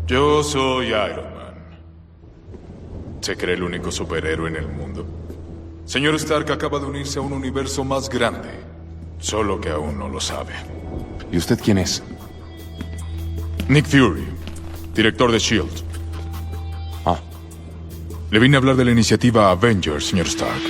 Yo soy Iron Man. Se cree el único superhéroe en el mundo. Señor Stark acaba de unirse a un universo más grande, solo que aún no lo sabe. ¿Y usted quién es? Nick Fury, director de S.H.I.E.L.D. Ah, Le vine a hablar de la iniciativa Avengers, señor Stark.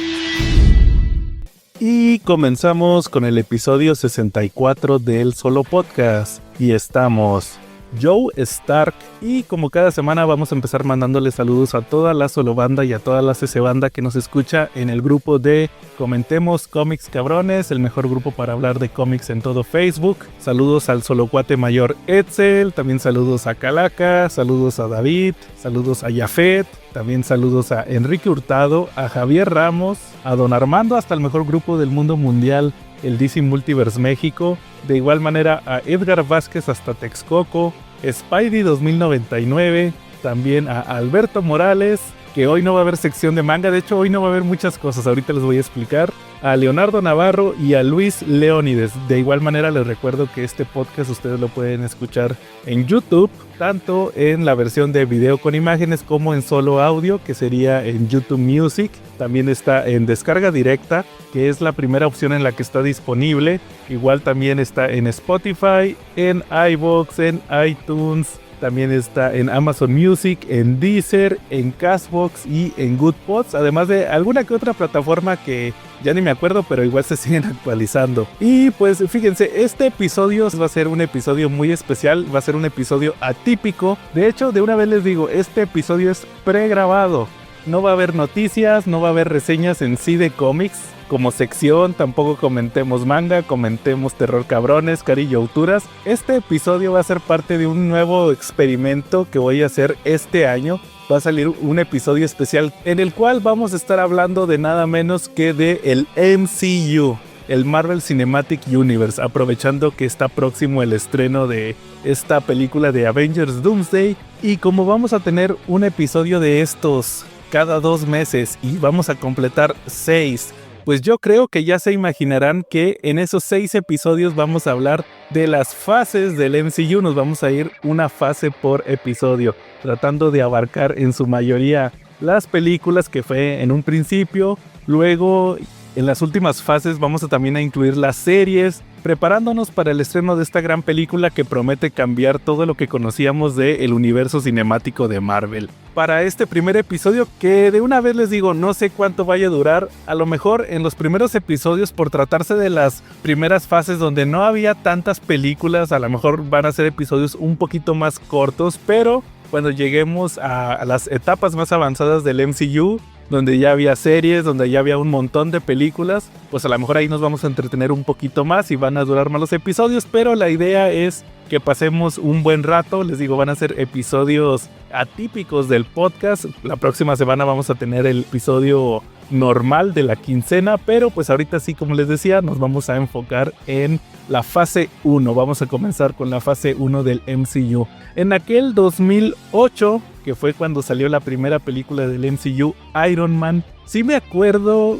Y comenzamos con el episodio 64 del Solo Podcast. Y estamos Joe, Stark, y como cada semana vamos a empezar mandándole saludos a toda la Solo Banda y a toda la CC Banda que nos escucha en el grupo de Comentemos Cómics Cabrones, el mejor grupo para hablar de cómics en todo Facebook. Saludos al Solo Cuate Mayor Edsel, también saludos a Calaca, saludos a David, saludos a Yafet, también saludos a Enrique Hurtado, a Javier Ramos, a Don Armando, hasta el mejor grupo del mundo mundial, el DC Multiverse México. De igual manera a Edgar Vázquez hasta Texcoco, Spidey 2099, también a Alberto Morales, que hoy no va a haber sección de manga, de hecho hoy no va a haber muchas cosas, ahorita les voy a explicar, a Leonardo Navarro y a Luis Leónides. De igual manera les recuerdo que este podcast ustedes lo pueden escuchar en YouTube, tanto en la versión de video con imágenes como en solo audio, que sería en YouTube Music. También está en descarga directa, que es la primera opción en la que está disponible. Igual también está en Spotify, en iVoox, en iTunes. También está en Amazon Music, en Deezer, en Castbox y en Goodpods. Además de alguna que otra plataforma que ya ni me acuerdo, pero igual se siguen actualizando. Y pues fíjense, este episodio va a ser un episodio muy especial. Va a ser un episodio atípico. De hecho, de una vez les digo, este episodio es pregrabado. No va a haber noticias, no va a haber reseñas en sí de cómics como sección, tampoco comentemos manga, comentemos terror cabrones, carillauturas. Este episodio va a ser parte de un nuevo experimento que voy a hacer este año. Va a salir un episodio especial en el cual vamos a estar hablando de nada menos que de el MCU, el Marvel Cinematic Universe, aprovechando que está próximo el estreno de esta película de Avengers Doomsday. Y como vamos a tener un episodio de estos cada 2 meses y vamos a completar 6, pues yo creo que ya se imaginarán que en esos 6 episodios vamos a hablar de las fases del MCU. Nos vamos a ir una fase por episodio, tratando de abarcar en su mayoría las películas que fue en un principio. Luego, en las últimas fases vamos a también a incluir las series, preparándonos para el estreno de esta gran película que promete cambiar todo lo que conocíamos del universo cinemático de Marvel. Para este primer episodio, que de una vez les digo, no sé cuánto vaya a durar, a lo mejor en los primeros episodios, por tratarse de las primeras fases donde no había tantas películas, a lo mejor van a ser episodios un poquito más cortos, pero cuando lleguemos a las etapas más avanzadas del MCU, donde ya había series, donde ya había un montón de películas, pues a lo mejor ahí nos vamos a entretener un poquito más y van a durar más los episodios, pero la idea es que pasemos un buen rato. Les digo, van a ser episodios atípicos del podcast. La próxima semana vamos a tener el episodio normal de la quincena, pero pues ahorita sí, como les decía, nos vamos a enfocar en la fase 1. Vamos a comenzar con la fase 1 del MCU. En aquel 2008, que fue cuando salió la primera película del MCU, Iron Man, sí me acuerdo.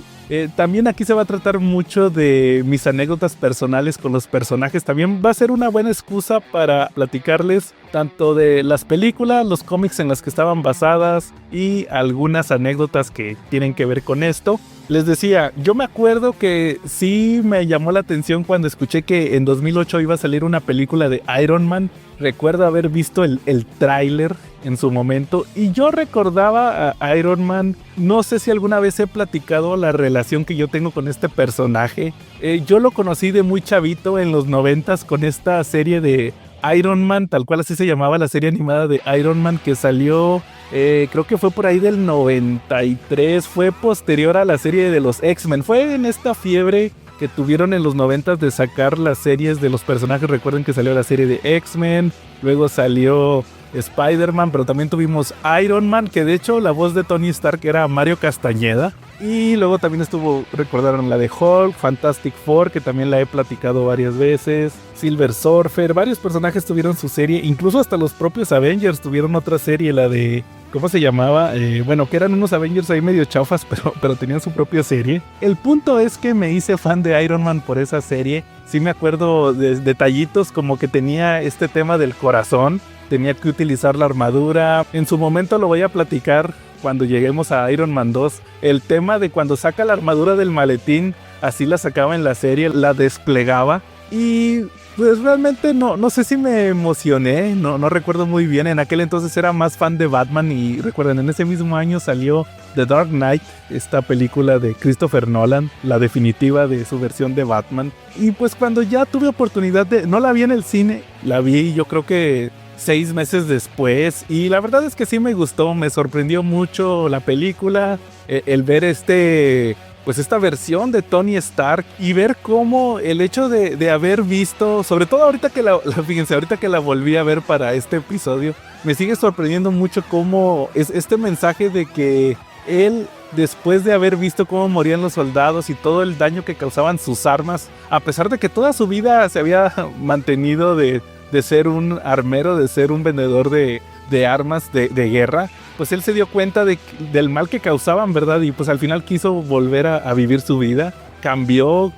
También aquí se va a tratar mucho de mis anécdotas personales con los personajes. También va a ser una buena excusa para platicarles tanto de las películas, los cómics en las que estaban basadas y algunas anécdotas que tienen que ver con esto. Les decía, yo me acuerdo que sí me llamó la atención cuando escuché que en 2008 iba a salir una película de Iron Man. Recuerdo haber visto el tráiler en su momento y yo recordaba a Iron Man. No sé si alguna vez he platicado la relación que yo tengo con este personaje. Yo lo conocí de muy chavito en los 90s con esta serie de Iron Man, tal cual así se llamaba la serie animada de Iron Man, que salió, creo que fue por ahí del 93, fue posterior a la serie de los X-Men. Fue en esta fiebre que tuvieron en los 90s de sacar las series de los personajes. Recuerden que salió la serie de X-Men, luego salió Spider-Man, pero también tuvimos Iron Man, que de hecho la voz de Tony Stark era Mario Castañeda. Y luego también estuvo, recordaron la de Hulk, Fantastic Four, que también la he platicado varias veces, Silver Surfer, varios personajes tuvieron su serie, incluso hasta los propios Avengers tuvieron otra serie, la de, ¿cómo se llamaba? Bueno, que eran unos Avengers ahí medio chafas, pero tenían su propia serie. El punto es que me hice fan de Iron Man por esa serie. Sí me acuerdo de detallitos como que tenía este tema del corazón, tenía que utilizar la armadura. En su momento lo voy a platicar cuando lleguemos a Iron Man 2. El tema de cuando saca la armadura del maletín, así la sacaba en la serie, la desplegaba. Y pues realmente no sé si me emocioné, no recuerdo muy bien. En aquel entonces era más fan de Batman y recuerden, en ese mismo año salió The Dark Knight, esta película de Christopher Nolan, la definitiva de su versión de Batman. Y pues cuando ya tuve oportunidad no la vi en el cine, la vi yo creo que 6 meses después y la verdad es que sí me gustó, me sorprendió mucho la película, el ver esta versión de Tony Stark y ver cómo el hecho de haber visto, sobre todo ahorita que fíjense, ahorita que la volví a ver para este episodio, me sigue sorprendiendo mucho cómo es este mensaje de que él, después de haber visto cómo morían los soldados y todo el daño que causaban sus armas, a pesar de que toda su vida se había mantenido de ser un armero, de ser un vendedor de armas de guerra, pues él se dio cuenta del mal que causaban, ¿verdad? Y pues al final quiso volver a vivir su vida. Cambió,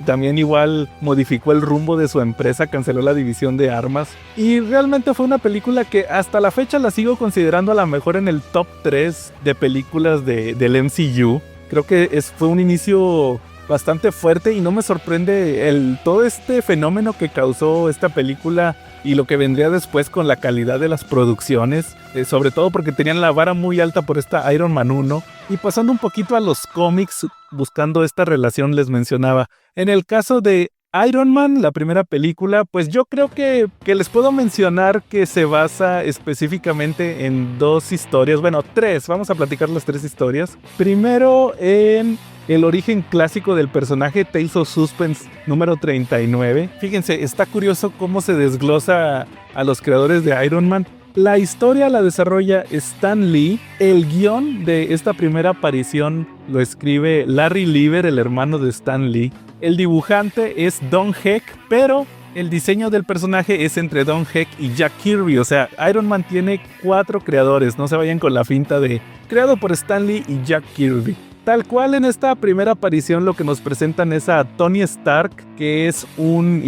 también igual modificó el rumbo de su empresa, canceló la división de armas. Y realmente fue una película que hasta la fecha la sigo considerando a la mejor en el top 3 de películas del MCU. Creo que fue un inicio bastante fuerte y no me sorprende todo este fenómeno que causó esta película y lo que vendría después con la calidad de las producciones, sobre todo porque tenían la vara muy alta por esta Iron Man 1. Y pasando un poquito a los cómics, buscando esta relación, les mencionaba, en el caso de Iron Man, la primera película, pues yo creo que les puedo mencionar que se basa específicamente en 2 historias, bueno, 3, vamos a platicar las 3 historias. Primero en el origen clásico del personaje, Tales of Suspense número 39. Fíjense, está curioso cómo se desglosa a los creadores de Iron Man. La historia la desarrolla Stan Lee. El guión de esta primera aparición lo escribe Larry Lieber, el hermano de Stan Lee. El dibujante es Don Heck, pero el diseño del personaje es entre Don Heck y Jack Kirby. O sea, Iron Man tiene 4 creadores. No se vayan con la finta de creado por Stan Lee y Jack Kirby. Tal cual en esta primera aparición lo que nos presentan es a Tony Stark, que es un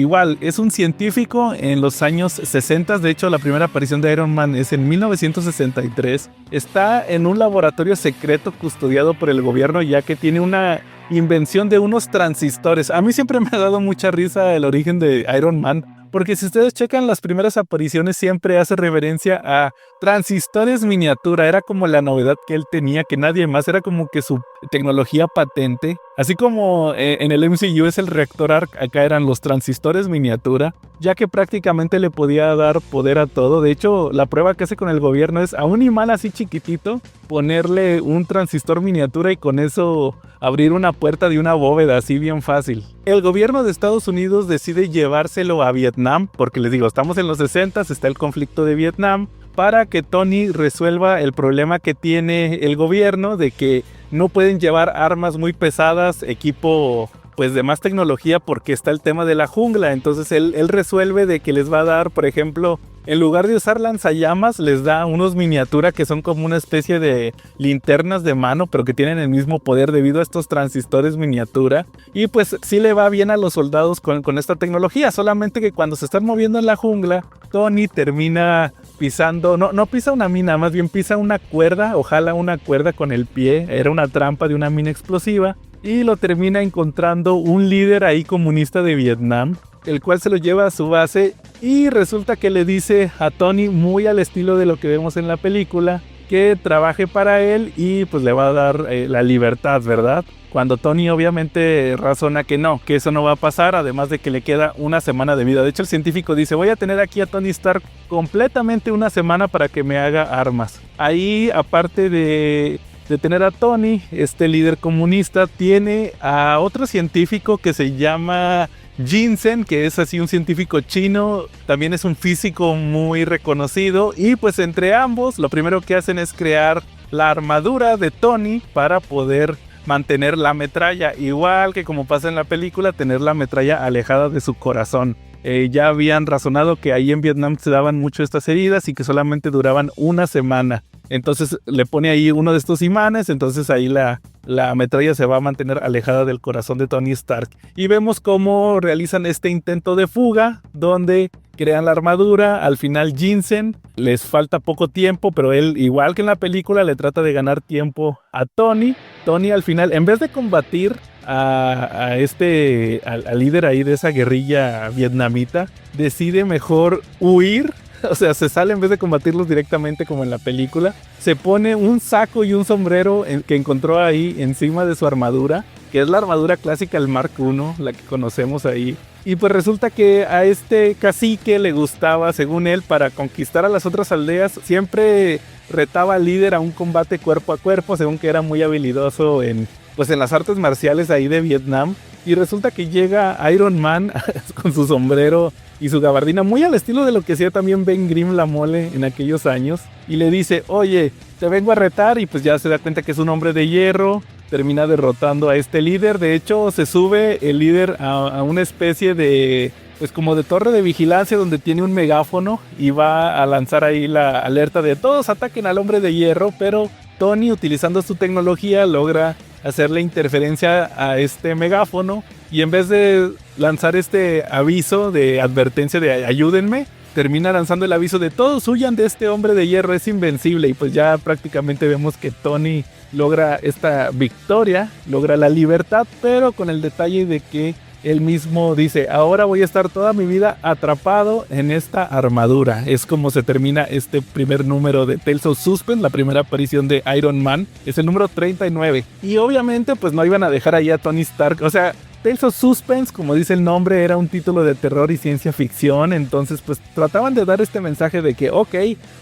científico en los años 60. De hecho, la primera aparición de Iron Man es en 1963. Está en un laboratorio secreto custodiado por el gobierno, ya que tiene una invención de unos transistores. A mí siempre me ha dado mucha risa el origen de Iron Man, porque si ustedes checan las primeras apariciones siempre hace referencia a transistores miniatura. Era como la novedad que él tenía, que nadie más, era como que su tecnología patente. Así como en el MCU es el reactor arc, acá eran los transistores miniatura, ya que prácticamente le podía dar poder a todo. De hecho, la prueba que hace con el gobierno es a un imán así chiquitito, ponerle un transistor miniatura y con eso abrir una puerta de una bóveda, así bien fácil. El gobierno de Estados Unidos decide llevárselo a Vietnam, porque les digo, estamos en los 60s, está el conflicto de Vietnam, para que Tony resuelva el problema que tiene el gobierno de que no pueden llevar armas muy pesadas, equipo pues de más tecnología, porque está el tema de la jungla. Entonces él resuelve de que les va a dar, por ejemplo, en lugar de usar lanzallamas, les da unos miniatura que son como una especie de linternas de mano, pero que tienen el mismo poder debido a estos transistores miniatura. Y pues sí le va bien a los soldados con esta tecnología, solamente que cuando se están moviendo en la jungla, Tony termina pisando, no pisa una mina, más bien pisa una cuerda, o jala una cuerda con el pie. Era una trampa de una mina explosiva. Y lo termina encontrando un líder ahí comunista de Vietnam, el cual se lo lleva a su base y resulta que le dice a Tony, muy al estilo de lo que vemos en la película, que trabaje para él y pues le va a dar la libertad, ¿verdad? Cuando Tony obviamente razona que no, que eso no va a pasar, además de que le queda una semana de vida. De hecho, el científico dice, voy a tener aquí a Tony Stark completamente una semana para que me haga armas. Ahí, aparte de tener a Tony, este líder comunista tiene a otro científico que se llama Yinsen, que es así un científico chino, también es un físico muy reconocido, y pues entre ambos lo primero que hacen es crear la armadura de Tony para poder mantener la metralla, igual que como pasa en la película, tener la metralla alejada de su corazón. Ya habían razonado que ahí en Vietnam se daban mucho estas heridas y que solamente duraban una semana. Entonces le pone ahí uno de estos imanes, entonces ahí la metralla se va a mantener alejada del corazón de Tony Stark. Y vemos cómo realizan este intento de fuga, donde crean la armadura. Al final Yinsen les falta poco tiempo, pero él, igual que en la película, le trata de ganar tiempo a Tony. Tony al final, en vez de combatir al líder ahí de esa guerrilla vietnamita, decide mejor huir. O sea, se sale en vez de combatirlos directamente como en la película. Se pone un saco y un sombrero que encontró ahí encima de su armadura, que es la armadura clásica, el Mark I, la que conocemos ahí. Y pues resulta que a este cacique le gustaba, según él, para conquistar a las otras aldeas, siempre retaba al líder a un combate cuerpo a cuerpo, según que era muy habilidoso en las artes marciales ahí de Vietnam. Y resulta que llega Iron Man con su sombrero y su gabardina, muy al estilo de lo que hacía también Ben Grimm la mole en aquellos años, y le dice, oye, te vengo a retar, y pues ya se da cuenta que es un hombre de hierro. Termina derrotando a este líder. De hecho, se sube el líder a una especie de, pues como de torre de vigilancia donde tiene un megáfono y va a lanzar ahí la alerta de todos ataquen al hombre de hierro, pero Tony, utilizando su tecnología, logra hacerle interferencia a este megáfono y en vez de lanzar este aviso de advertencia de ayúdenme, termina lanzando el aviso de todos huyan de este hombre de hierro, es invencible. Y pues ya prácticamente vemos que Tony logra esta victoria, logra la libertad, pero con el detalle de que él mismo dice, ahora voy a estar toda mi vida atrapado en esta armadura. Es como se termina este primer número de Tales of Suspense, la primera aparición de Iron Man, es el número 39. Y obviamente pues no iban a dejar ahí a Tony Stark, o sea, Tales of Suspense, como dice el nombre, era un título de terror y ciencia ficción, entonces pues trataban de dar este mensaje de que ok,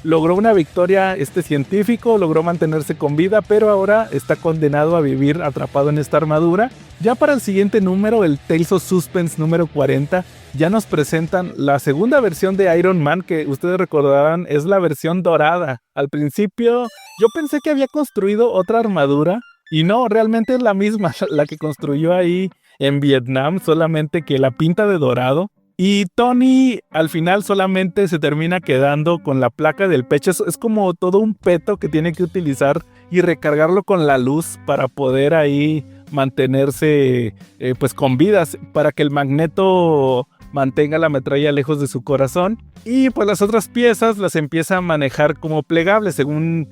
logró una victoria este científico, logró mantenerse con vida, pero ahora está condenado a vivir atrapado en esta armadura. Ya para el siguiente número, el Tales of Suspense número 40, ya nos presentan la segunda versión de Iron Man, que ustedes recordarán es la versión dorada. Al principio yo pensé que había construido otra armadura, y no, realmente es la misma, la que construyó ahí en Vietnam, solamente que la pinta de dorado. Y Tony al final solamente se termina quedando con la placa del pecho. Es como todo un peto que tiene que utilizar y recargarlo con la luz para poder ahí mantenerse pues con vidas, para que el magneto mantenga la metralla lejos de su corazón. Y pues las otras piezas las empieza a manejar como plegables, según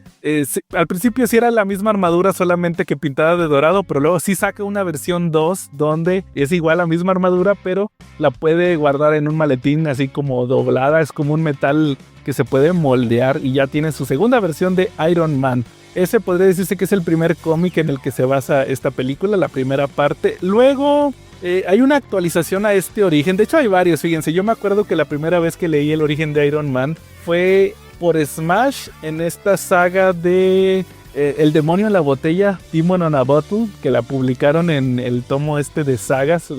al principio sí era la misma armadura, solamente que pintada de dorado, pero luego sí saca una versión 2 donde es igual la misma armadura, pero la puede guardar en un maletín así como doblada, es como un metal que se puede moldear, y ya tiene su segunda versión de Iron Man. Ese podría decirse que es el primer cómic en el que se basa esta película, la primera parte. Luego hay una actualización a este origen. De hecho hay varios, fíjense. Yo me acuerdo que la primera vez que leí el origen de Iron Man fue por Smash en esta saga de El demonio en la botella, Demon on a Bottle, que la publicaron en el tomo este de sagas.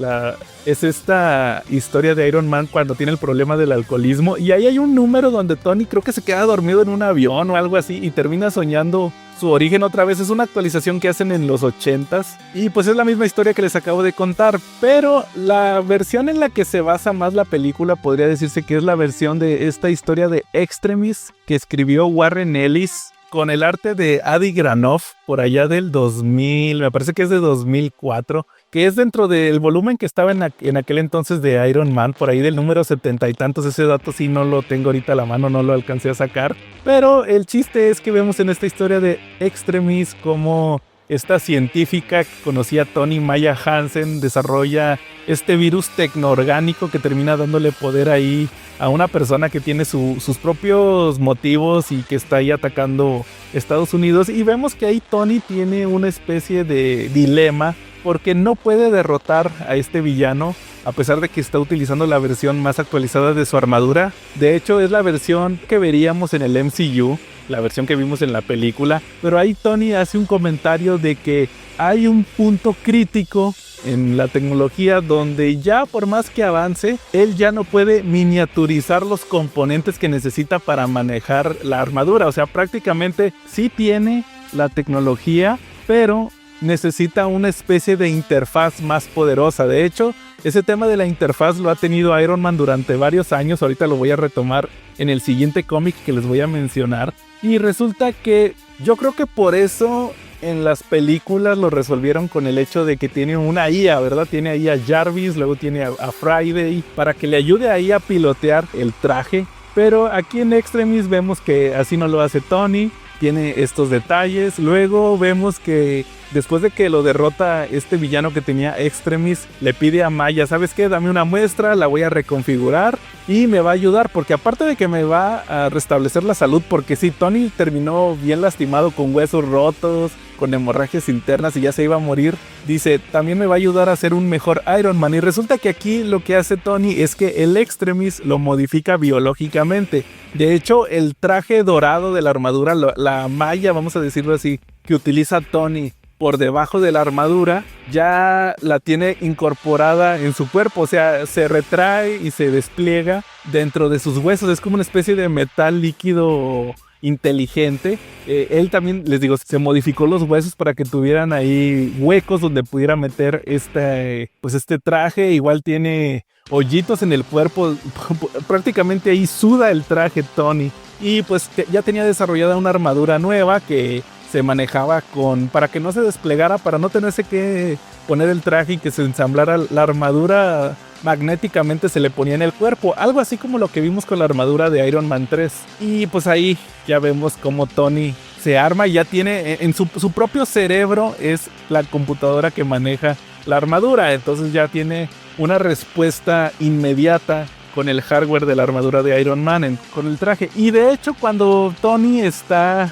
Es esta historia de Iron Man cuando tiene el problema del alcoholismo, y ahí hay un número donde Tony creo que se queda dormido en un avión o algo así y termina soñando su origen otra vez. Es una actualización que hacen en los 80s y pues es la misma historia que les acabo de contar, pero la versión en la que se basa más la película podría decirse que es la versión de esta historia de Extremis que escribió Warren Ellis con el arte de Adi Granoff por allá del 2000, me parece que es de 2004, que es dentro del volumen que estaba en aquel entonces de Iron Man, por ahí del número 70 y tantos. Ese dato sí no lo tengo ahorita a la mano, no lo alcancé a sacar, pero el chiste es que vemos en esta historia de Extremis como esta científica que conocía a Tony, Maya Hansen, desarrolla este virus tecnoorgánico que termina dándole poder ahí a una persona que tiene sus propios motivos y que está ahí atacando Estados Unidos. Y vemos que ahí Tony tiene una especie de dilema porque no puede derrotar a este villano a pesar de que está utilizando la versión más actualizada de su armadura. De hecho es la versión que veríamos en el MCU, la versión que vimos en la película, pero ahí Tony hace un comentario de que hay un punto crítico en la tecnología donde ya por más que avance, él ya no puede miniaturizar los componentes que necesita para manejar la armadura. O sea, prácticamente sí tiene la tecnología, pero necesita una especie de interfaz más poderosa. De hecho, ese tema de la interfaz lo ha tenido Iron Man durante varios años. Ahorita lo voy a retomar en el siguiente cómic que les voy a mencionar. Y resulta que yo creo que por eso en las películas lo resolvieron con el hecho de que tiene una IA, ¿verdad? Tiene ahí a Jarvis, luego tiene a Friday para que le ayude ahí a pilotear el traje. Pero aquí en Extremis vemos que así no lo hace Tony. Tiene estos detalles. Luego vemos que después de que lo derrota este villano que tenía Extremis, le pide a Maya, ¿sabes qué? Dame una muestra, la voy a reconfigurar y me va a ayudar, porque aparte de que me va a restablecer la salud, porque sí, Tony terminó bien lastimado con huesos rotos, con hemorragias internas y ya se iba a morir. Dice, también me va a ayudar a ser un mejor Iron Man. Y resulta que aquí lo que hace Tony es que el Extremis lo modifica biológicamente. De hecho, el traje dorado de la armadura, la malla, vamos a decirlo así, que utiliza Tony por debajo de la armadura, ya la tiene incorporada en su cuerpo. O sea, se retrae y se despliega dentro de sus huesos. Es como una especie de metal líquido inteligente. Él también, les digo, se modificó los huesos para que tuvieran ahí huecos donde pudiera meter este traje. Igual tiene hoyitos en el cuerpo, prácticamente ahí suda el traje Tony. Y pues ya tenía desarrollada una armadura nueva que se manejaba para que no se desplegara, para no tenerse que poner el traje y que se ensamblara la armadura. Magnéticamente se le ponía en el cuerpo, algo así como lo que vimos con la armadura de Iron Man 3. Y pues ahí ya vemos cómo Tony se arma y ya tiene en su propio cerebro, es la computadora que maneja la armadura. Entonces ya tiene una respuesta inmediata con el hardware de la armadura de Iron Man, con el traje. Y de hecho, cuando Tony está,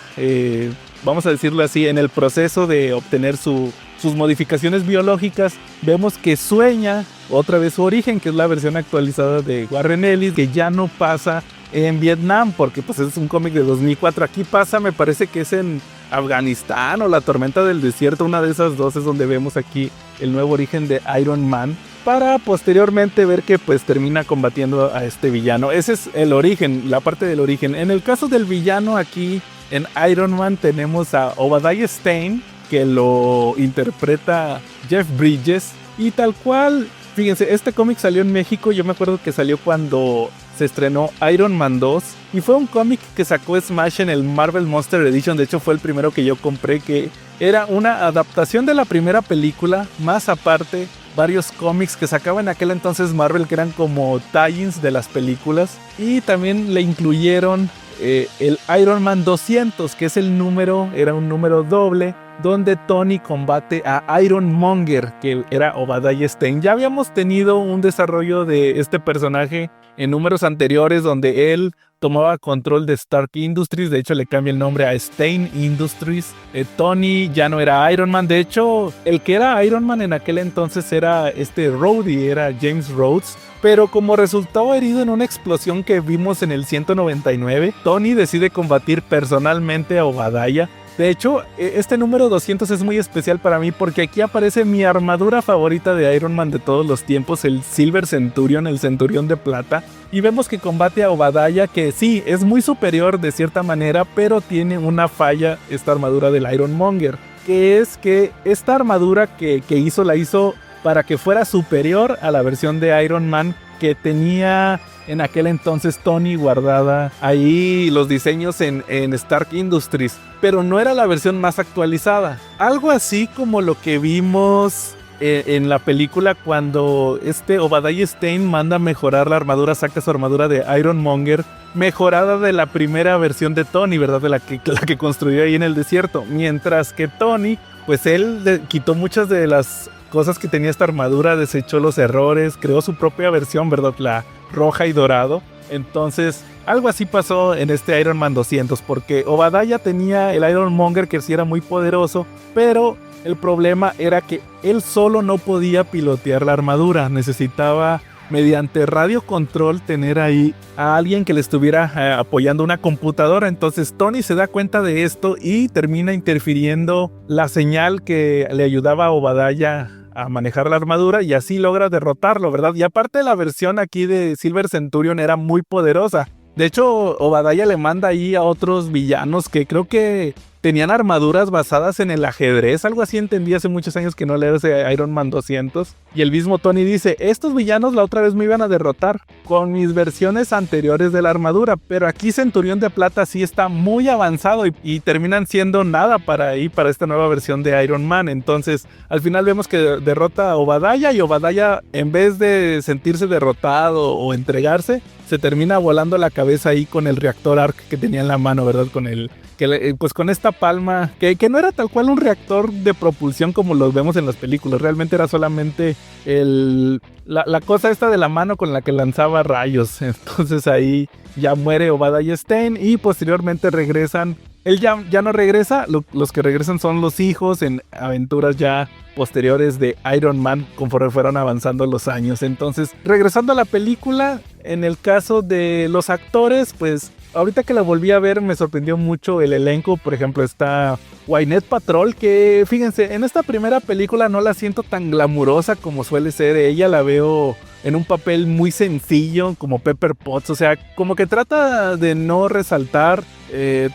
vamos a decirlo así, en el proceso de obtener sus modificaciones biológicas, vemos que sueña otra vez su origen, que es la versión actualizada de Warren Ellis, que ya no pasa en Vietnam, porque pues es un cómic de 2004. Aquí pasa, me parece que es en Afganistán o la tormenta del desierto, una de esas dos es donde vemos aquí el nuevo origen de Iron Man, para posteriormente ver que pues termina combatiendo a este villano. Ese es el origen, la parte del origen. En el caso del villano aquí en Iron Man tenemos a Obadiah Stane, que lo interpreta Jeff Bridges, y tal cual, fíjense, este cómic salió en México. Yo me acuerdo que salió cuando se estrenó Iron Man 2 y fue un cómic que sacó Smash en el Marvel Monster Edition. De hecho fue el primero que yo compré, que era una adaptación de la primera película, más aparte varios cómics que sacaba en aquel entonces Marvel, que eran como tie-ins de las películas, y también le incluyeron el Iron Man 200, que es era un número doble, donde Tony combate a Iron Monger, que era Obadiah Stane. Ya habíamos tenido un desarrollo de este personaje en números anteriores, donde él tomaba control de Stark Industries. De hecho le cambia el nombre a Stane Industries. Tony ya no era Iron Man. De hecho, el que era Iron Man en aquel entonces era Rhodey, era James Rhodes. Pero como resultó herido en una explosión que vimos en el 199, Tony decide combatir personalmente a Obadiah. De hecho, este número 200 es muy especial para mí, porque aquí aparece mi armadura favorita de Iron Man de todos los tiempos, el Silver Centurion, el Centurión de Plata. Y vemos que combate a Obadiah, que sí, es muy superior de cierta manera, pero tiene una falla esta armadura del Iron Monger, que es que esta armadura que hizo, la hizo para que fuera superior a la versión de Iron Man que tenía en aquel entonces Tony guardada ahí, los diseños en Stark Industries, pero no era la versión más actualizada. Algo así como lo que vimos en la película cuando Obadiah Stane manda mejorar la armadura, saca su armadura de Iron Monger mejorada de la primera versión de Tony, ¿verdad? De la que construyó ahí en el desierto. Mientras que Tony, pues él quitó muchas de las cosas que tenía esta armadura, desechó los errores, creó su propia versión, ¿verdad? La roja y dorado. Entonces, algo así pasó en este Iron Man 200, porque Obadiah tenía el Iron Monger, que sí era muy poderoso, pero el problema era que él solo no podía pilotear la armadura. Necesitaba, mediante radio control, tener ahí a alguien que le estuviera apoyando una computadora. Entonces Tony se da cuenta de esto y termina interfiriendo la señal que le ayudaba a Obadiah a manejar la armadura, y así logra derrotarlo, ¿verdad? Y aparte, la versión aquí de Silver Centurion era muy poderosa. De hecho, Obadiah le manda ahí a otros villanos que creo que tenían armaduras basadas en el ajedrez, algo así entendí hace muchos años que no leo ese Iron Man 200. Y el mismo Tony dice, estos villanos la otra vez me iban a derrotar con mis versiones anteriores de la armadura, pero aquí Centurión de Plata sí está muy avanzado y terminan siendo nada para esta nueva versión de Iron Man. Entonces, al final vemos que derrota a Obadiah y Obadiah, en vez de sentirse derrotado o entregarse, se termina volando la cabeza ahí con el reactor Arc que tenía en la mano, ¿verdad? Pues con esta palma, que no era tal cual un reactor de propulsión como los vemos en las películas, realmente era solamente la cosa esta de la mano con la que lanzaba rayos. Entonces ahí ya muere Obadiah Stane y posteriormente regresan. Él ya no regresa, los que regresan son los hijos en aventuras ya posteriores de Iron Man conforme fueron avanzando los años. Entonces, regresando a la película, en el caso de los actores, pues ahorita que la volví a ver me sorprendió mucho el elenco. Por ejemplo, está Gwyneth Paltrow, que fíjense, en esta primera película no la siento tan glamurosa como suele ser. Ella la veo en un papel muy sencillo como Pepper Potts, o sea, como que trata de no resaltar,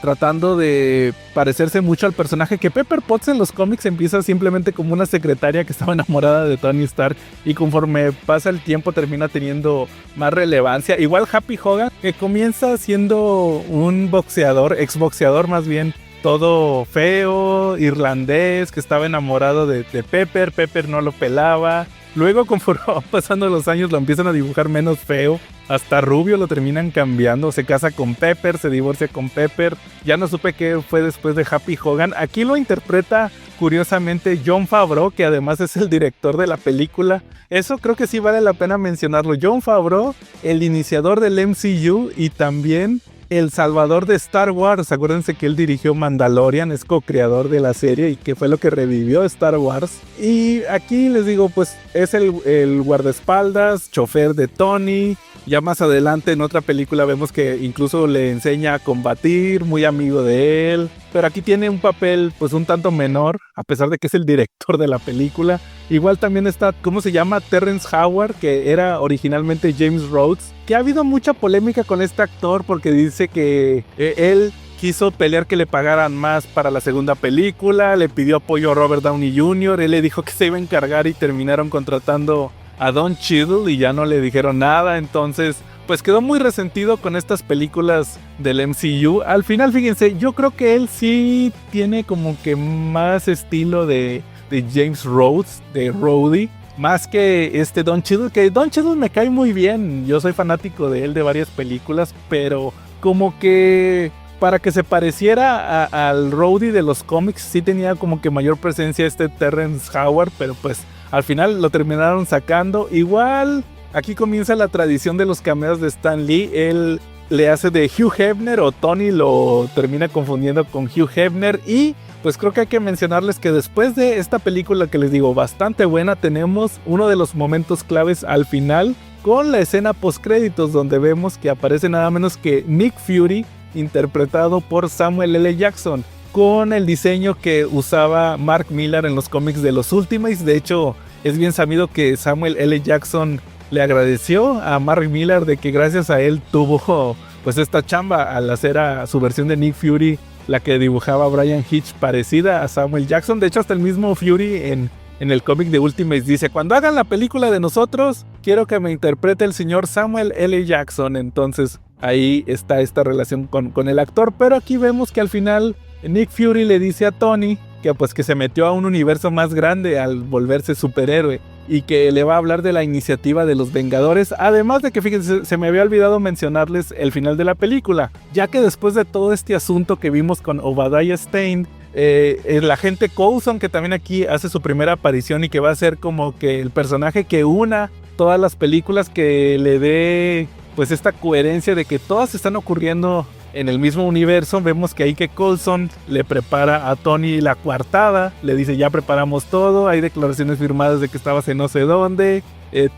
tratando de parecerse mucho al personaje, que Pepper Potts en los cómics empieza simplemente como una secretaria que estaba enamorada de Tony Stark y conforme pasa el tiempo termina teniendo más relevancia. Igual Happy Hogan, que comienza siendo un boxeador, exboxeador más bien, todo feo, irlandés, que estaba enamorado de Pepper. Pepper no lo pelaba. Luego, conforme van pasando los años, lo empiezan a dibujar menos feo. Hasta rubio lo terminan cambiando. Se casa con Pepper, se divorcia con Pepper. Ya no supe qué fue después de Happy Hogan. Aquí lo interpreta, curiosamente, Jon Favreau, que además es el director de la película. Eso creo que sí vale la pena mencionarlo. Jon Favreau, el iniciador del MCU y también el salvador de Star Wars. Acuérdense que él dirigió Mandalorian, es co-creador de la serie y que fue lo que revivió Star Wars. Y aquí les digo, pues es el guardaespaldas, chofer de Tony. Ya más adelante en otra película vemos que incluso le enseña a combatir, muy amigo de él. Pero aquí tiene un papel pues un tanto menor, a pesar de que es el director de la película. Igual también está, ¿cómo se llama? Terrence Howard, que era originalmente James Rhodes, que ha habido mucha polémica con este actor porque dice que él quiso pelear que le pagaran más para la segunda película, le pidió apoyo a Robert Downey Jr., él le dijo que se iba a encargar y terminaron contratando a Don Cheadle y ya no le dijeron nada. Entonces pues quedó muy resentido con estas películas del MCU. Al final, fíjense, yo creo que él sí tiene como que más estilo de James Rhodes, de Rhodey, más que Don Cheadle, que Don Cheadle me cae muy bien. Yo soy fanático de él, de varias películas, pero como que para que se pareciera al Rhodey de los cómics, sí tenía como que mayor presencia Terrence Howard, pero pues al final lo terminaron sacando. Igual aquí comienza la tradición de los cameos de Stan Lee. Él le hace de Hugh Hefner, o Tony lo termina confundiendo con Hugh Hefner. Y pues creo que hay que mencionarles que después de esta película, que les digo bastante buena, tenemos uno de los momentos claves al final con la escena postcréditos, donde vemos que aparece nada menos que Nick Fury, interpretado por Samuel L. Jackson, con el diseño que usaba Mark Millar en los cómics de los Ultimates. De hecho, es bien sabido que Samuel L. Jackson le agradeció a Mark Millar de que gracias a él tuvo pues esta chamba al hacer a su versión de Nick Fury, la que dibujaba Brian Hitch, parecida a Samuel Jackson. De hecho, hasta el mismo Fury en el cómic de Ultimates dice: cuando hagan la película de nosotros, quiero que me interprete el señor Samuel L. Jackson. Entonces ahí está esta relación con el actor. Pero aquí vemos que al final Nick Fury le dice a Tony que pues que se metió a un universo más grande al volverse superhéroe y que le va a hablar de la iniciativa de los Vengadores. Además de que, fíjense, se me había olvidado mencionarles el final de la película, ya que después de todo este asunto que vimos con Obadiah Stane, el agente Coulson, que también aquí hace su primera aparición y que va a ser como que el personaje que una todas las películas, que le dé pues esta coherencia de que todas están ocurriendo en el mismo universo. Vemos que ahí que Coulson le prepara a Tony la coartada, le dice: ya preparamos todo, hay declaraciones firmadas de que estabas en no sé dónde,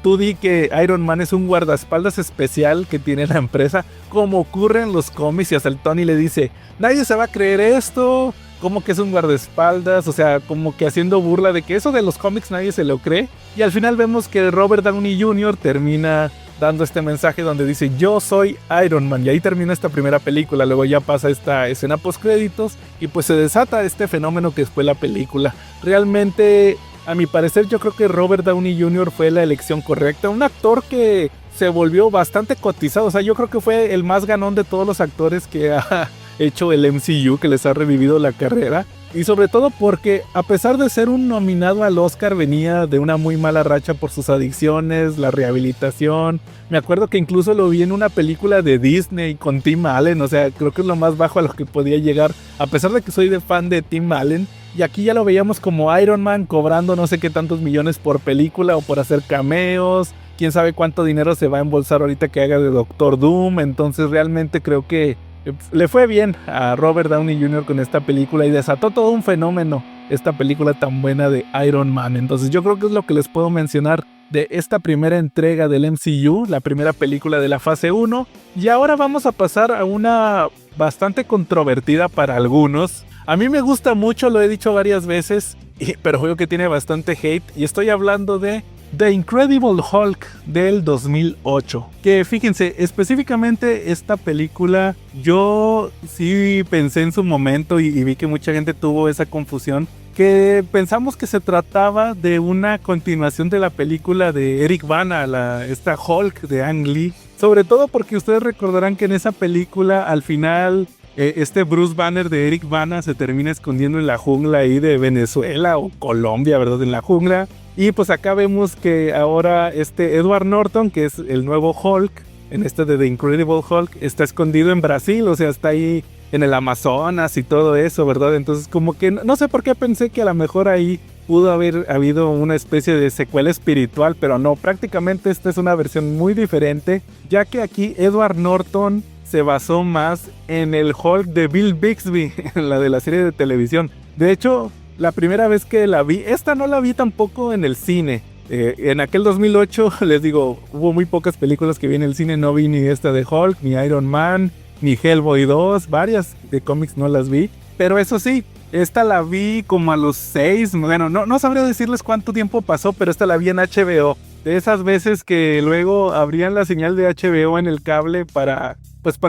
tú di que Iron Man es un guardaespaldas especial que tiene la empresa, como ocurre en los cómics. Y hasta el Tony le dice: nadie se va a creer esto, como que es un guardaespaldas, o sea, como que haciendo burla de que eso de los cómics nadie se lo cree. Y al final vemos que Robert Downey Jr. termina dando este mensaje donde dice yo soy Iron Man, y ahí termina esta primera película. Luego ya pasa esta escena postcréditos y pues se desata este fenómeno que fue la película. Realmente, a mi parecer, yo creo que Robert Downey Jr. fue la elección correcta, un actor que se volvió bastante cotizado. O sea, yo creo que fue el más ganón de todos los actores que ha hecho el MCU, que les ha revivido la carrera. Y sobre todo porque, a pesar de ser un nominado al Oscar, venía de una muy mala racha por sus adicciones, la rehabilitación. Me acuerdo que incluso lo vi en una película de Disney con Tim Allen. O sea, creo que es lo más bajo a lo que podía llegar, a pesar de que soy fan de Tim Allen. Y aquí ya lo veíamos como Iron Man, cobrando no sé qué tantos millones por película o por hacer cameos. Quién sabe cuánto dinero se va a embolsar ahorita que haga de Doctor Doom. Entonces realmente creo que le fue bien a Robert Downey Jr. con esta película y desató todo un fenómeno esta película tan buena de Iron Man. Entonces yo creo que es lo que les puedo mencionar de esta primera entrega del MCU, la primera película de la fase 1. Y ahora vamos a pasar a una bastante controvertida para algunos. A mí me gusta mucho, lo he dicho varias veces, pero veo que tiene bastante hate, y estoy hablando de The Incredible Hulk del 2008. Que fíjense, específicamente esta película, yo sí pensé en su momento y vi que mucha gente tuvo esa confusión, que pensamos que se trataba de una continuación de la película de Eric Bana, esta Hulk de Ang Lee. Sobre todo porque ustedes recordarán que en esa película al final este Bruce Banner de Eric Bana se termina escondiendo en la jungla ahí de Venezuela o Colombia, ¿verdad? En la jungla. Y pues acá vemos que ahora Edward Norton, que es el nuevo Hulk, en de The Incredible Hulk, está escondido en Brasil, o sea, está ahí en el Amazonas y todo eso, ¿verdad? Entonces como que no sé por qué pensé que a lo mejor ahí pudo haber habido una especie de secuela espiritual, pero no, prácticamente esta es una versión muy diferente, ya que aquí Edward Norton se basó más en el Hulk de Bill Bixby, la de la serie de televisión. De hecho, la primera vez que la vi, esta no la vi tampoco en el cine. En aquel 2008, les digo, hubo muy pocas películas que vi en el cine. No vi ni esta de Hulk, ni Iron Man, ni Hellboy 2. Varias de cómics no las vi. Pero eso sí, esta la vi como a los 6. Bueno, no sabría decirles cuánto tiempo pasó, pero esta la vi en HBO. De esas veces que luego abrían la señal de HBO en el cable para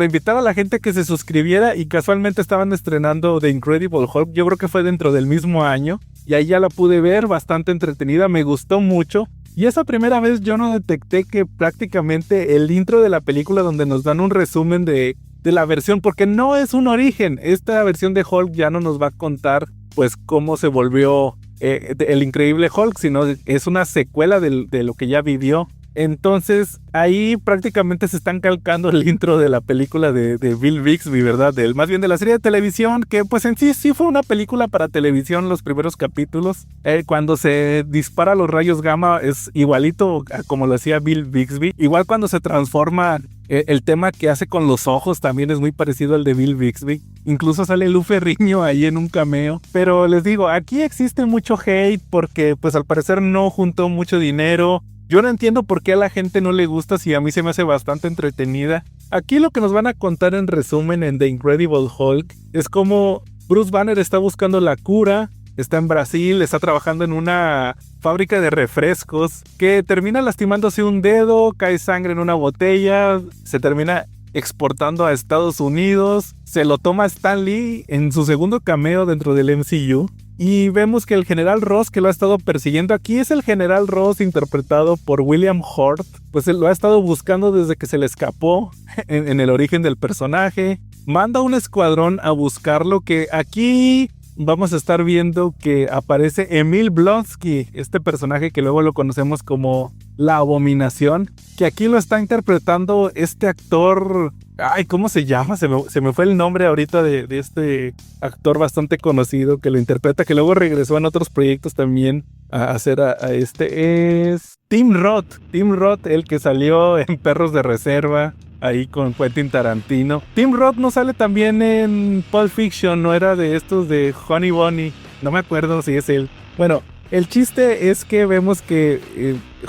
invitar a la gente que se suscribiera, y casualmente estaban estrenando The Incredible Hulk. Yo creo que fue dentro del mismo año, y ahí ya la pude ver, bastante entretenida, me gustó mucho. Y esa primera vez yo no detecté que prácticamente el intro de la película, donde nos dan un resumen de la versión, porque no es un origen, esta versión de Hulk ya no nos va a contar pues cómo se volvió el increíble Hulk, sino es una secuela de lo que ya vivió. Entonces ahí prácticamente se están calcando el intro de la película de Bill Bixby, ¿verdad? Más bien de la serie de televisión, que pues en sí fue una película para televisión los primeros capítulos. Cuando se dispara los rayos gamma es igualito a como lo hacía Bill Bixby. Igual cuando se transforma, el tema que hace con los ojos también es muy parecido al de Bill Bixby. Incluso sale Lou Ferrigno ahí en un cameo. Pero les digo, aquí existe mucho hate porque pues al parecer no juntó mucho dinero. Yo no entiendo por qué a la gente no le gusta, si a mí se me hace bastante entretenida. Aquí lo que nos van a contar en resumen en The Incredible Hulk es cómo Bruce Banner está buscando la cura, está en Brasil, está trabajando en una fábrica de refrescos, que termina lastimándose un dedo, cae sangre en una botella, se termina exportando a Estados Unidos, se lo toma Stan Lee en su segundo cameo dentro del MCU. Y vemos que el General Ross, que lo ha estado persiguiendo, aquí es el General Ross interpretado por William Hurt, pues él lo ha estado buscando desde que se le escapó en el origen del personaje. Manda un escuadrón a buscarlo, que aquí vamos a estar viendo que aparece Emil Blonsky, este personaje que luego lo conocemos como La Abominación, que aquí lo está interpretando este actor. Ay, ¿cómo se llama? Se me fue el nombre ahorita de este actor bastante conocido que lo interpreta, que luego regresó en otros proyectos también a hacer a este. Es Tim Roth. Tim Roth, el que salió en Perros de Reserva, ahí con Quentin Tarantino. Tim Roth no sale también en Pulp Fiction, no era de estos de Honey Bunny. No me acuerdo si es él. Bueno, el chiste es que vemos que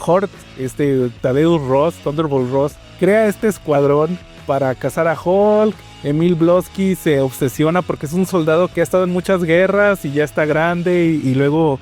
Hurt, Thaddeus Ross, Thunderbolt Ross, crea este escuadrón para cazar a Hulk. Emil Blonsky se obsesiona porque es un soldado que ha estado en muchas guerras y ya está grande, y luego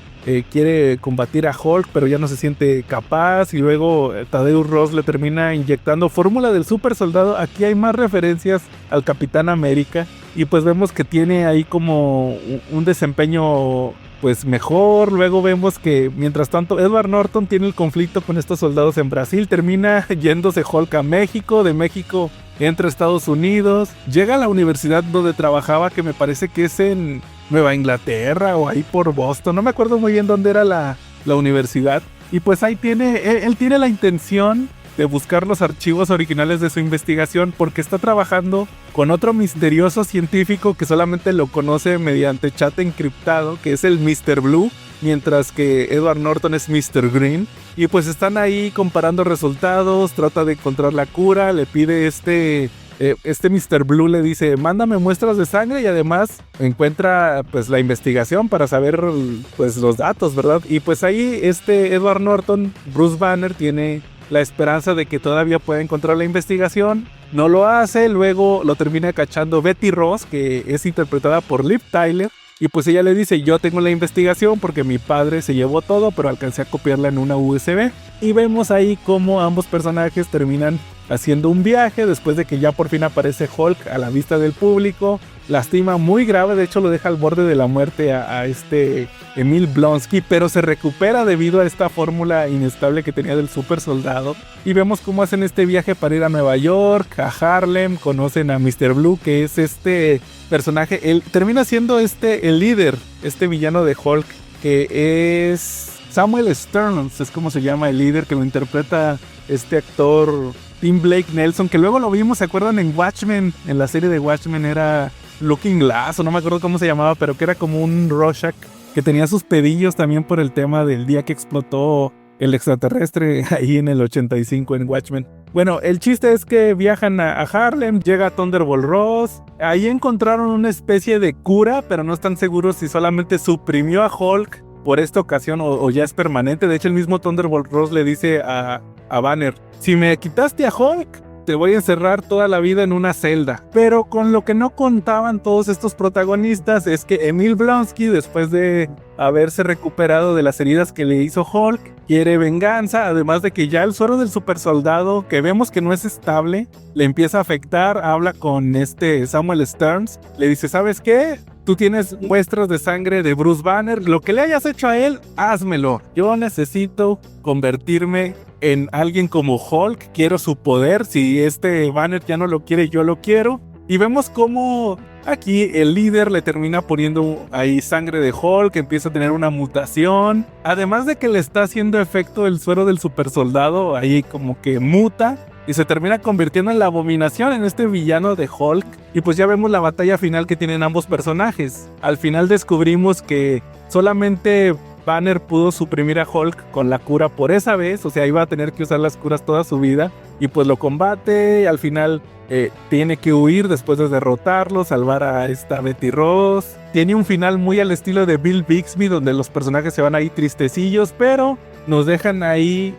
quiere combatir a Hulk, pero ya no se siente capaz. Y luego Thaddeus Ross le termina inyectando fórmula del super soldado. Aquí hay más referencias al Capitán América. Y pues vemos que tiene ahí como un desempeño pues mejor. Luego vemos que mientras tanto Edward Norton tiene el conflicto con estos soldados en Brasil. Termina yéndose Hulk a México. De México entra a Estados Unidos. Llega a la universidad donde trabajaba, que me parece que es en Nueva Inglaterra o ahí por Boston. No me acuerdo muy bien dónde era la universidad. Y pues ahí él tiene la intención de buscar los archivos originales de su investigación, porque está trabajando con otro misterioso científico que solamente lo conoce mediante chat encriptado, que es el Mr. Blue, mientras que Edward Norton es Mr. Green. Y pues están ahí comparando resultados, trata de encontrar la cura, le pide este Mr. Blue le dice, mándame muestras de sangre, y además encuentra pues la investigación para saber pues los datos, ¿verdad? Y pues ahí Edward Norton, Bruce Banner, tiene la esperanza de que todavía pueda encontrar la investigación. No lo hace, luego lo termina cachando Betty Ross, que es interpretada por Liv Tyler. Y pues ella le dice, yo tengo la investigación porque mi padre se llevó todo, pero alcancé a copiarla en una USB. Y vemos ahí cómo ambos personajes terminan haciendo un viaje después de que ya por fin aparece Hulk a la vista del público. Lastima muy grave, de hecho lo deja al borde de la muerte a Emil Blonsky, pero se recupera debido a esta fórmula inestable que tenía del super soldado. Y vemos cómo hacen este viaje para ir a Nueva York, a Harlem, conocen a Mr. Blue, que es este personaje, él termina siendo el líder, este villano de Hulk, que es Samuel Stearns, es como se llama el líder, que lo interpreta este actor Tim Blake Nelson, que luego lo vimos, ¿se acuerdan? En Watchmen, en la serie de Watchmen era Looking Glass, o no me acuerdo cómo se llamaba, pero que era como un Rorschach, que tenía sus pedillos también por el tema del día que explotó el extraterrestre ahí en el 85 en Watchmen. Bueno, el chiste es que viajan a Harlem, llega Thunderbolt Ross, ahí encontraron una especie de cura, pero no están seguros si solamente suprimió a Hulk por esta ocasión o ya es permanente. De hecho, el mismo Thunderbolt Ross le dice a Banner, si me quitaste a Hulk, te voy a encerrar toda la vida en una celda. Pero con lo que no contaban todos estos protagonistas es que Emil Blonsky, después de haberse recuperado de las heridas que le hizo Hulk, quiere venganza, además de que ya el suero del super soldado, que vemos que no es estable, le empieza a afectar. Habla con Samuel Stearns, le dice, ¿sabes qué? Tú tienes muestras de sangre de Bruce Banner, lo que le hayas hecho a él, házmelo. Yo necesito convertirme en alguien como Hulk, quiero su poder, si Banner ya no lo quiere, yo lo quiero. Y vemos cómo aquí el líder le termina poniendo ahí sangre de Hulk, empieza a tener una mutación. Además de que le está haciendo efecto el suero del super soldado, ahí como que muta y se termina convirtiendo en la abominación, en este villano de Hulk. Y pues ya vemos la batalla final que tienen ambos personajes. Al final descubrimos que solamente Banner pudo suprimir a Hulk con la cura por esa vez, o sea, iba a tener que usar las curas toda su vida. Y pues lo combate, y al final tiene que huir después de derrotarlo, salvar a esta Betty Ross. Tiene un final muy al estilo de Bill Bixby, donde los personajes se van ahí tristecillos, pero nos dejan ahí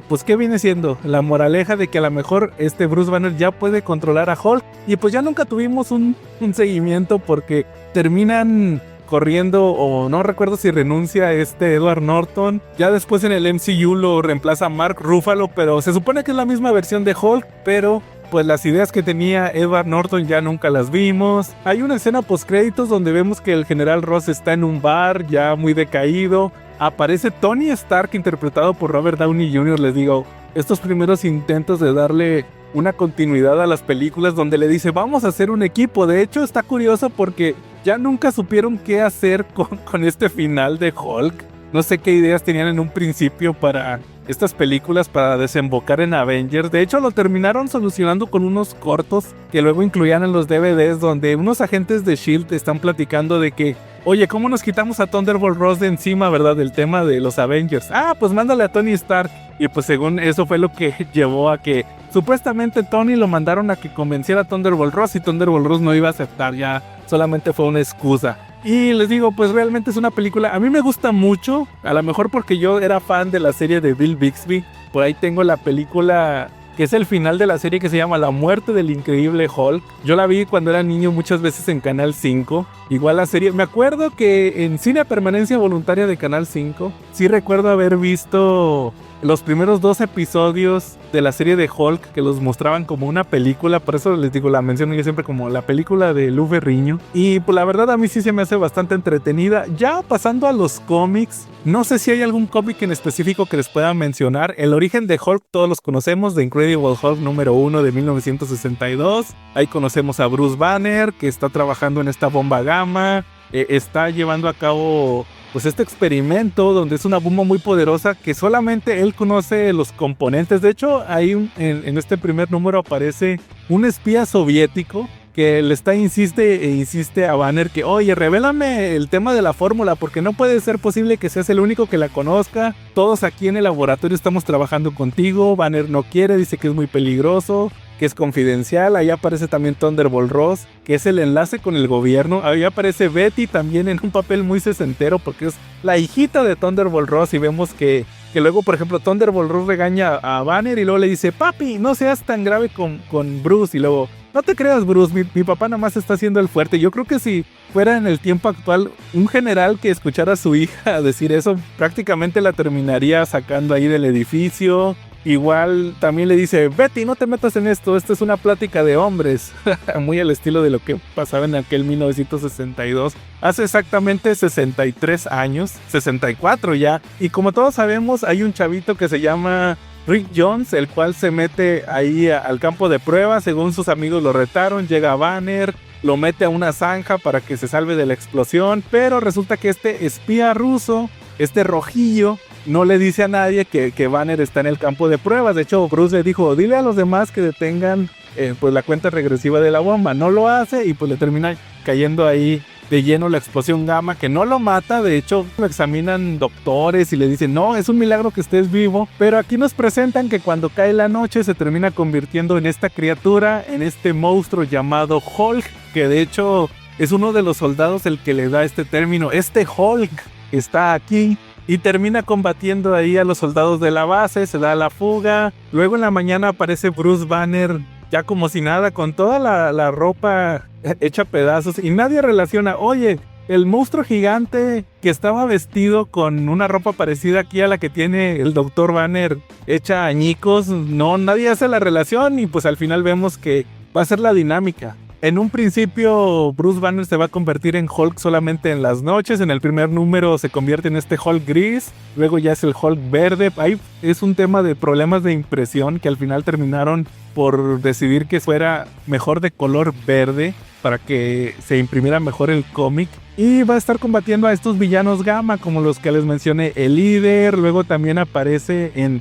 pues ¿qué viene siendo? La moraleja de que a lo mejor Bruce Banner ya puede controlar a Hulk. Y pues ya nunca tuvimos un seguimiento, porque terminan corriendo, o no recuerdo si renuncia Edward Norton. Ya después en el MCU lo reemplaza Mark Ruffalo, pero se supone que es la misma versión de Hulk, pero pues las ideas que tenía Edward Norton ya nunca las vimos. Hay una escena postcréditos donde vemos que el general Ross está en un bar ya muy decaído. Aparece Tony Stark, interpretado por Robert Downey Jr. Les digo, estos primeros intentos de darle una continuidad a las películas, donde le dice, vamos a hacer un equipo. De hecho, está curioso porque ya nunca supieron qué hacer con este final de Hulk. No sé qué ideas tenían en un principio para estas películas, para desembocar en Avengers. De hecho, lo terminaron solucionando con unos cortos que luego incluían en los DVDs, donde unos agentes de S.H.I.E.L.D. están platicando de que, oye, ¿cómo nos quitamos a Thunderbolt Ross de encima, verdad? Del tema de los Avengers. Ah, pues mándale a Tony Stark. Y pues según eso fue lo que llevó a que supuestamente Tony lo mandaron a que convenciera a Thunderbolt Ross, y Thunderbolt Ross no iba a aceptar, ya solamente fue una excusa. Y les digo, pues realmente es una película, a mí me gusta mucho, a lo mejor porque yo era fan de la serie de Bill Bixby. Por ahí tengo la película que es el final de la serie que se llama La muerte del increíble Hulk. Yo la vi cuando era niño muchas veces en Canal 5. Igual la serie, me acuerdo que en Cine a Permanencia Voluntaria de Canal 5, sí recuerdo haber visto los primeros 2 episodios de la serie de Hulk, que los mostraban como una película. Por eso les digo, la menciono yo siempre como la película de Lou Ferrigno. Y pues la verdad a mí sí se me hace bastante entretenida. Ya pasando a los cómics, no sé si hay algún cómic en específico que les pueda mencionar. El origen de Hulk todos los conocemos, The Incredible Hulk número 1 de 1962. Ahí conocemos a Bruce Banner, que está trabajando en esta bomba gamma. Está llevando a cabo pues este experimento donde es una bomba muy poderosa que solamente él conoce los componentes. De hecho, ahí en este primer número aparece un espía soviético que le insiste a Banner que, oye, revélame el tema de la fórmula, porque no puede ser posible que seas el único que la conozca. Todos aquí en el laboratorio estamos trabajando contigo. Banner no quiere, dice que es muy peligroso, que es confidencial. Ahí aparece también Thunderbolt Ross, que es el enlace con el gobierno. Ahí aparece Betty también en un papel muy sesentero, porque es la hijita de Thunderbolt Ross. Y vemos que luego, por ejemplo, Thunderbolt Ross regaña a Banner y luego le dice, papi, no seas tan grave con Bruce. Y luego, no te creas, Bruce, mi papá nada más está haciendo el fuerte. Yo creo que si fuera en el tiempo actual un general que escuchara a su hija decir eso, prácticamente la terminaría sacando ahí del edificio. Igual también le dice, Betty, no te metas en esto es una plática de hombres. Muy al estilo de lo que pasaba en aquel 1962. Hace exactamente 63 años, 64 ya. Y como todos sabemos, hay un chavito que se llama Rick Jones, el cual se mete ahí al campo de pruebas. Según sus amigos lo retaron, llega Banner, lo mete a una zanja para que se salve de la explosión. Pero resulta que este espía ruso, este rojillo, no le dice a nadie que Banner está en el campo de pruebas. De hecho, Bruce le dijo, dile a los demás que detengan pues la cuenta regresiva de la bomba. No lo hace y pues le termina cayendo ahí de lleno la explosión gamma, que no lo mata. De hecho, lo examinan doctores y le dicen, no, es un milagro que estés vivo. Pero aquí nos presentan que cuando cae la noche se termina convirtiendo en esta criatura, en este monstruo llamado Hulk, que de hecho es uno de los soldados el que le da este término. Este Hulk está aquí. Y termina combatiendo ahí a los soldados de la base, se da la fuga. Luego en la mañana aparece Bruce Banner, ya como si nada, con toda la ropa hecha pedazos. Y nadie relaciona, oye, el monstruo gigante que estaba vestido con una ropa parecida aquí a la que tiene el Dr. Banner hecha añicos. No, nadie hace la relación y pues al final vemos que va a ser la dinámica. En un principio, Bruce Banner se va a convertir en Hulk solamente en las noches. En el primer número se convierte en este Hulk gris. Luego ya es el Hulk verde. Ahí es un tema de problemas de impresión que al final terminaron por decidir que fuera mejor de color verde para que se imprimiera mejor el cómic. Y va a estar combatiendo a estos villanos gamma como los que les mencioné, el líder. Luego también aparece en...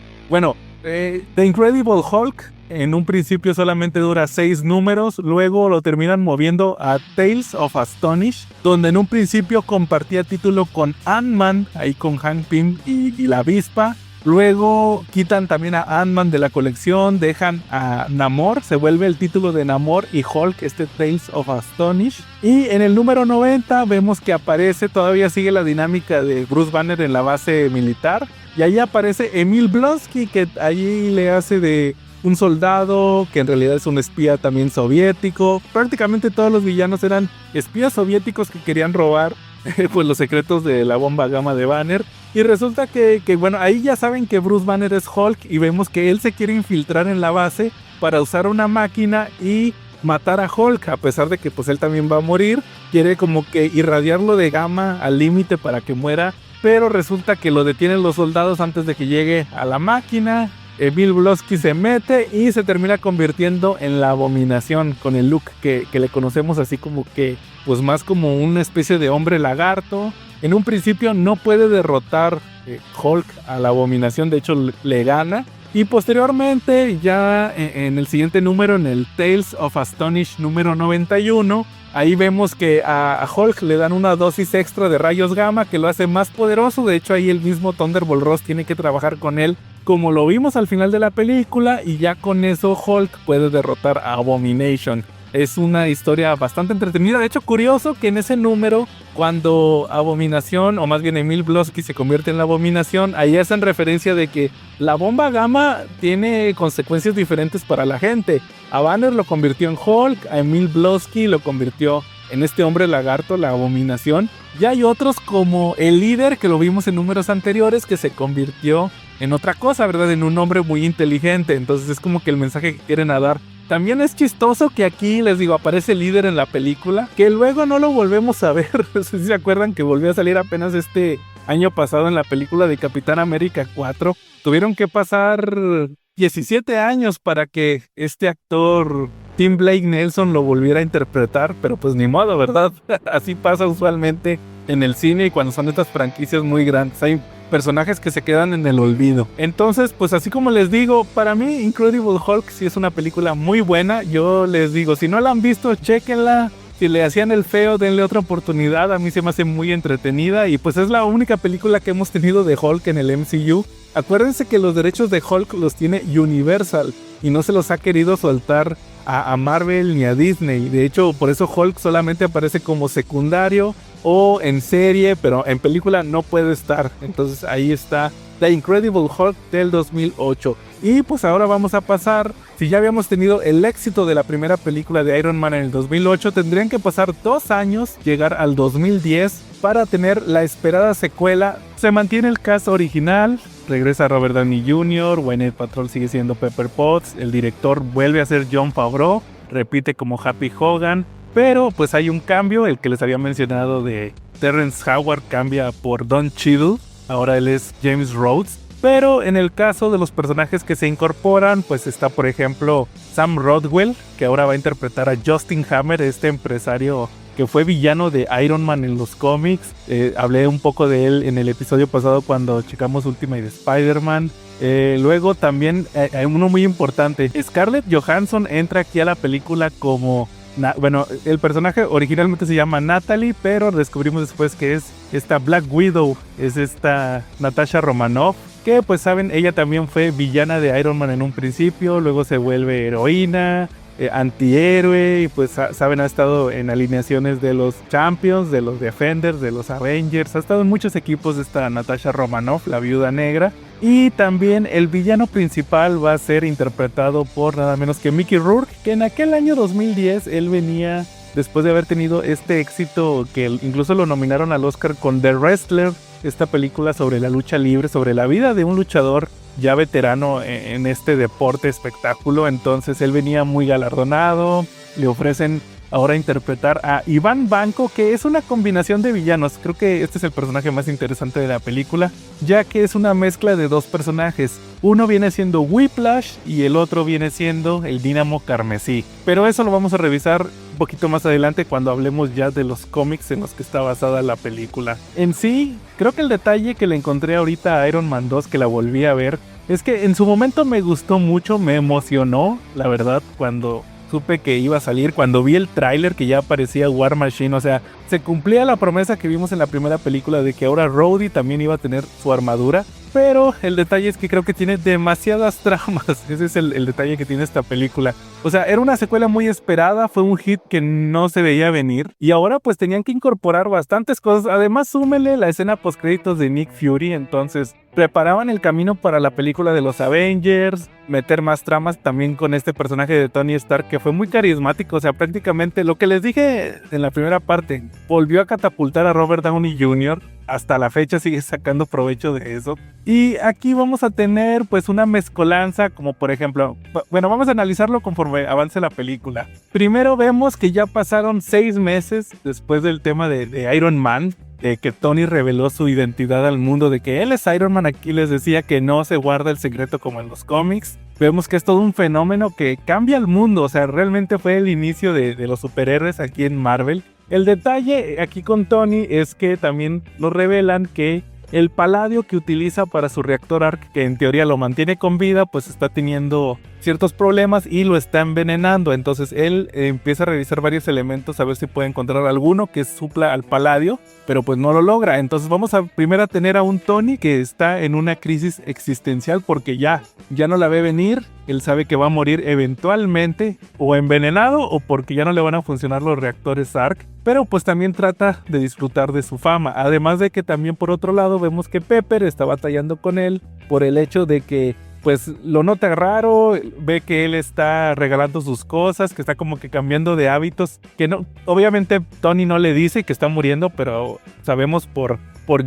The Incredible Hulk. En un principio solamente dura 6 números, luego lo terminan moviendo a Tales of Astonish, donde en un principio compartía título con Ant-Man, ahí con Hank Pym y la avispa. Luego quitan también a Ant-Man de la colección, dejan a Namor, se vuelve el título de Namor y Hulk, este Tales of Astonish. Y en el número 90 vemos que aparece, todavía sigue la dinámica de Bruce Banner en la base militar. Y ahí aparece Emil Blonsky, que allí le hace de un soldado que en realidad es un espía también soviético. Prácticamente todos los villanos eran espías soviéticos que querían robar pues los secretos de la bomba gamma de Banner. Y resulta que bueno, ahí ya saben que Bruce Banner es Hulk y vemos que él se quiere infiltrar en la base para usar una máquina y matar a Hulk, a pesar de que pues él también va a morir. Quiere como que irradiarlo de gamma al límite para que muera, pero resulta que lo detienen los soldados antes de que llegue a la máquina. Emil Blonsky se mete y se termina convirtiendo en la Abominación con el look que le conocemos, así como que pues más como una especie de hombre lagarto. En un principio no puede derrotar Hulk a la Abominación, de hecho le gana. Y posteriormente ya en el siguiente número, en el Tales of Astonish número 91, ahí vemos que a Hulk le dan una dosis extra de rayos gamma que lo hace más poderoso. De hecho ahí el mismo Thunderbolt Ross tiene que trabajar con él, como lo vimos al final de la película, y ya con eso Hulk puede derrotar a Abomination. Es una historia bastante entretenida. De hecho, curioso que en ese número, cuando Abominación, o más bien Emil Blonsky se convierte en la Abominación, ahí hacen referencia de que la bomba gamma tiene consecuencias diferentes para la gente. A Banner lo convirtió en Hulk, a Emil Blonsky lo convirtió en este hombre lagarto, la Abominación. Y hay otros como el líder, que lo vimos en números anteriores, que se convirtió en otra cosa, ¿verdad? En un hombre muy inteligente. Entonces es como que el mensaje que quieren dar. También es chistoso que aquí, les digo, aparece el líder en la película, que luego no lo volvemos a ver. No sé si se acuerdan que volvió a salir apenas este año pasado en la película de Capitán América 4. Tuvieron que pasar 17 años para que este actor Tim Blake Nelson lo volviera a interpretar, pero pues ni modo, ¿verdad? Así pasa usualmente en el cine y cuando son estas franquicias muy grandes. Hay personajes que se quedan en el olvido. Entonces, pues así como les digo, para mí Incredible Hulk sí es una película muy buena. Yo les digo, si no la han visto, chéquenla. Si le hacían el feo, denle otra oportunidad. A mí se me hace muy entretenida y pues es la única película que hemos tenido de Hulk en el MCU. Acuérdense que los derechos de Hulk los tiene Universal y no se los ha querido soltar a Marvel ni a Disney. De hecho, por eso Hulk solamente aparece como secundario o en serie, pero en película no puede estar. Entonces ahí está The Incredible Hulk del 2008. Y pues ahora vamos a pasar, si ya habíamos tenido el éxito de la primera película de Iron Man en el 2008, tendrían que pasar 2 años, llegar al 2010 para tener la esperada secuela. Se mantiene el cast original, regresa Robert Downey Jr., Gwyneth Paltrow sigue siendo Pepper Potts, el director vuelve a ser Jon Favreau, repite como Happy Hogan, pero pues hay un cambio, el que les había mencionado de Terrence Howard cambia por Don Cheadle, ahora él es James Rhodes. Pero en el caso de los personajes que se incorporan, pues está por ejemplo Sam Rockwell, que ahora va a interpretar a Justin Hammer, este empresario que fue villano de Iron Man en los cómics. Hablé un poco de él en el episodio pasado cuando checamos Ultimate Spider-Man. Luego también hay uno muy importante, Scarlett Johansson entra aquí a la película como... Bueno, el personaje originalmente se llama Natalie, pero descubrimos después que es esta Black Widow, es esta Natasha Romanoff, que pues saben, ella también fue villana de Iron Man en un principio, luego se vuelve heroína, antihéroe, y pues saben, ha estado en alineaciones de los Champions, de los Defenders, de los Avengers, ha estado en muchos equipos esta Natasha Romanoff, la Viuda Negra. Y también el villano principal va a ser interpretado por nada menos que Mickey Rourke, que en aquel año 2010 él venía después de haber tenido este éxito que incluso lo nominaron al Oscar con The Wrestler, esta película sobre la lucha libre, sobre la vida de un luchador ya veterano en este deporte espectáculo. Entonces él venía muy galardonado, le ofrecen ahora interpretar a Iván Banco, que es una combinación de villanos. Creo que este es el personaje más interesante de la película, ya que es una mezcla de 2 personajes. Uno viene siendo Whiplash y el otro viene siendo el Dínamo Carmesí. Pero eso lo vamos a revisar un poquito más adelante cuando hablemos ya de los cómics en los que está basada la película. En sí, creo que el detalle que le encontré ahorita a Iron Man 2, que la volví a ver, es que en su momento me gustó mucho, me emocionó, la verdad, cuando supe que iba a salir, cuando vi el tráiler que ya aparecía War Machine. O sea, se cumplía la promesa que vimos en la primera película de que ahora Rhodey también iba a tener su armadura. Pero el detalle es que creo que tiene demasiadas tramas. Ese es el detalle que tiene esta película. O sea, era una secuela muy esperada, fue un hit que no se veía venir. Y ahora pues tenían que incorporar bastantes cosas. Además, súmele la escena postcréditos de Nick Fury. Entonces, preparaban el camino para la película de los Avengers, meter más tramas también con este personaje de Tony Stark, que fue muy carismático. O sea, prácticamente lo que les dije en la primera parte, volvió a catapultar a Robert Downey Jr., hasta la fecha sigue sacando provecho de eso. Y aquí vamos a tener pues una mezcolanza, como por ejemplo, bueno, vamos a analizarlo conforme avance la película. Primero vemos que ya pasaron 6 meses después del tema de Iron Man, de que Tony reveló su identidad al mundo, de que él es Iron Man. Aquí les decía que no se guarda el secreto como en los cómics. Vemos que es todo un fenómeno que cambia el mundo, o sea, realmente fue el inicio de los superhéroes aquí en Marvel. El detalle aquí con Tony es que también nos revelan que el paladio que utiliza para su reactor ARC, que en teoría lo mantiene con vida, pues está teniendo ciertos problemas y lo está envenenando. Entonces él empieza a revisar varios elementos a ver si puede encontrar alguno que supla al paladio, pero pues no lo logra. Entonces vamos a primero a tener a un Tony que está en una crisis existencial porque ya no la ve venir. Él sabe que va a morir eventualmente o envenenado o porque ya no le van a funcionar los reactores ARC, pero pues también trata de disfrutar de su fama. Además de que también por otro lado vemos que Pepper está batallando con él por el hecho de que pues lo nota raro, ve que él está regalando sus cosas, que está como que cambiando de hábitos, que no, obviamente Tony no le dice que está muriendo, pero sabemos por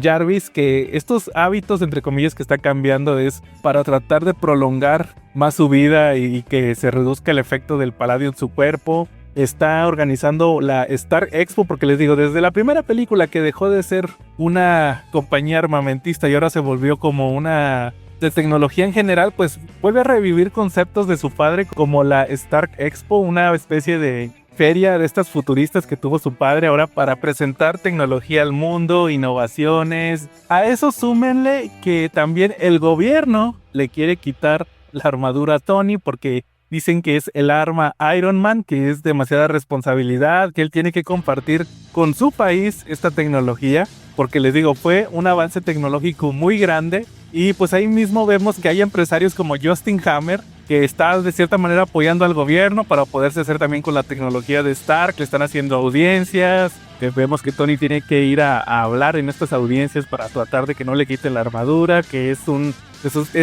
Jarvis que estos hábitos entre comillas que está cambiando es para tratar de prolongar más su vida y que se reduzca el efecto del paladio en su cuerpo. Está organizando la Stark Expo porque les digo, desde la primera película que dejó de ser una compañía armamentista y ahora se volvió como una de tecnología en general, pues vuelve a revivir conceptos de su padre como la Stark Expo, una especie de feria de estas futuristas que tuvo su padre ahora para presentar tecnología al mundo, innovaciones. A eso súmenle que también el gobierno le quiere quitar la armadura a Tony porque dicen que es el arma Iron Man, que es demasiada responsabilidad, que él tiene que compartir con su país esta tecnología, porque les digo, fue un avance tecnológico muy grande. Y pues ahí mismo vemos que hay empresarios como Justin Hammer, que está de cierta manera apoyando al gobierno para poderse hacer también con la tecnología de Stark. Le están haciendo audiencias. Vemos que Tony tiene que ir a hablar en estas audiencias para tratar de que no le quiten la armadura, que es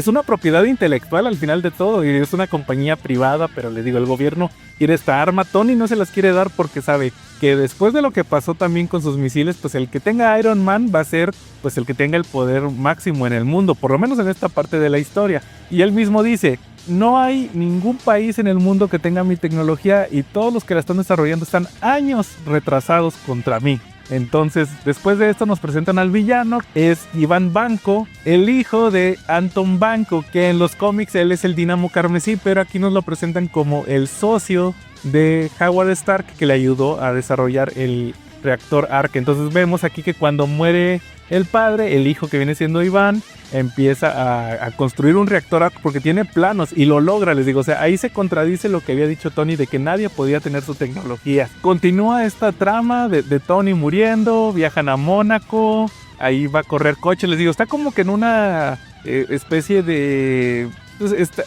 una propiedad intelectual al final de todo y es una compañía privada, pero les digo, el gobierno quiere esta arma. Tony no se las quiere dar porque sabe que después de lo que pasó también con sus misiles, pues el que tenga Iron Man va a ser pues el que tenga el poder máximo en el mundo, por lo menos en esta parte de la historia. Y él mismo dice, no hay ningún país en el mundo que tenga mi tecnología y todos los que la están desarrollando están años retrasados contra mí. Entonces, después de esto nos presentan al villano, es Ivan Vanko, el hijo de Anton Vanko, que en los cómics él es el Dinamo Carmesí, pero aquí nos lo presentan como el socio de Howard Stark que le ayudó a desarrollar el reactor ARC. Entonces vemos aquí que cuando muere el padre, el hijo que viene siendo Iván empieza a construir un reactor ARC porque tiene planos y lo logra, les digo, o sea, ahí se contradice lo que había dicho Tony de que nadie podía tener su tecnología. Continúa esta trama de Tony muriendo, viajan a Mónaco, ahí va a correr coche, les digo, está como que en una especie de...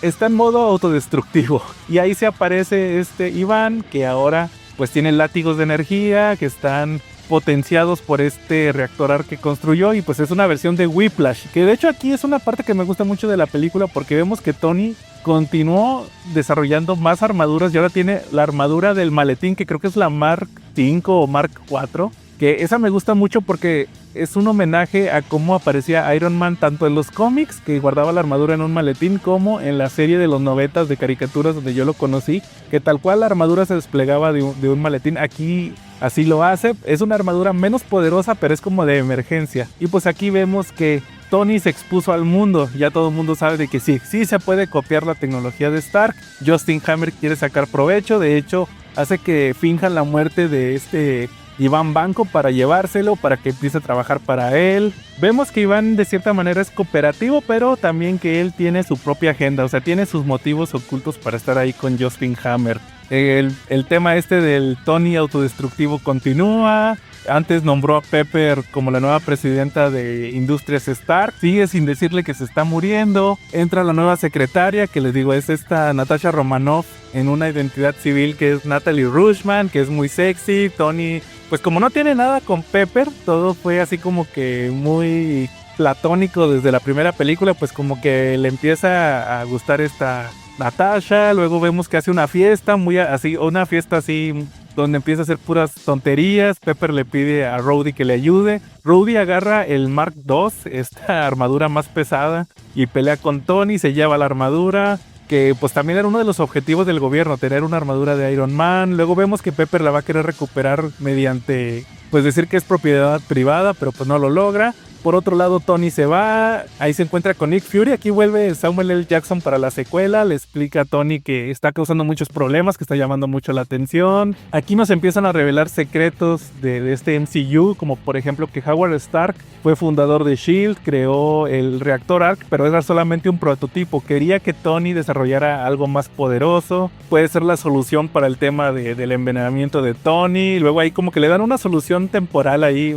Está en modo autodestructivo y ahí se aparece este Iván que ahora pues tiene látigos de energía que están potenciados por este reactor ARC que construyó y pues es una versión de Whiplash, que de hecho aquí es una parte que me gusta mucho de la película porque vemos que Tony continuó desarrollando más armaduras y ahora tiene la armadura del maletín que creo que es la Mark V o Mark IV, que esa me gusta mucho porque es un homenaje a cómo aparecía Iron Man tanto en los cómics, que guardaba la armadura en un maletín, como en la serie de los 90 de caricaturas donde yo lo conocí, que tal cual la armadura se desplegaba de un maletín. Aquí así lo hace, es una armadura menos poderosa pero es como de emergencia. Y pues aquí vemos que Tony se expuso al mundo, ya todo el mundo sabe de que sí se puede copiar la tecnología de Stark. Justin Hammer quiere sacar provecho, de hecho hace que finjan la muerte de este Iván Vanko para llevárselo, para que empiece a trabajar para él. Vemos que Iván de cierta manera es cooperativo, pero también que él tiene su propia agenda, o sea, tiene sus motivos ocultos para estar ahí con Justin Hammer. El tema del Tony autodestructivo continúa. Antes nombró a Pepper como la nueva presidenta de Industrias Stark. Sigue sin decirle que se está muriendo. Entra la nueva secretaria, que les digo es esta Natasha Romanoff, en una identidad civil que es Natalie Rushman, que es muy sexy. Tony, pues como no tiene nada con Pepper, todo fue así como que muy platónico desde la primera película, pues como que le empieza a gustar esta Natasha. Luego vemos que hace una fiesta una fiesta así donde empieza a hacer puras tonterías. Pepper le pide a Rhodey que le ayude. Rhodey agarra el Mark II, esta armadura más pesada, y pelea con Tony, se lleva la armadura, que pues también era uno de los objetivos del gobierno, tener una armadura de Iron Man. Luego vemos que Pepper la va a querer recuperar mediante, pues decir que es propiedad privada, pero pues no lo logra. Por otro lado, Tony se va, ahí se encuentra con Nick Fury. Aquí vuelve Samuel L. Jackson para la secuela, le explica a Tony que está causando muchos problemas, que está llamando mucho la atención. Aquí nos empiezan a revelar secretos de este MCU, como por ejemplo que Howard Stark fue fundador de S.H.I.E.L.D., creó el reactor ARC, pero era solamente un prototipo. Quería que Tony desarrollara algo más poderoso, puede ser la solución para el tema del envenenamiento de Tony. Luego ahí como que le dan una solución temporal ahí,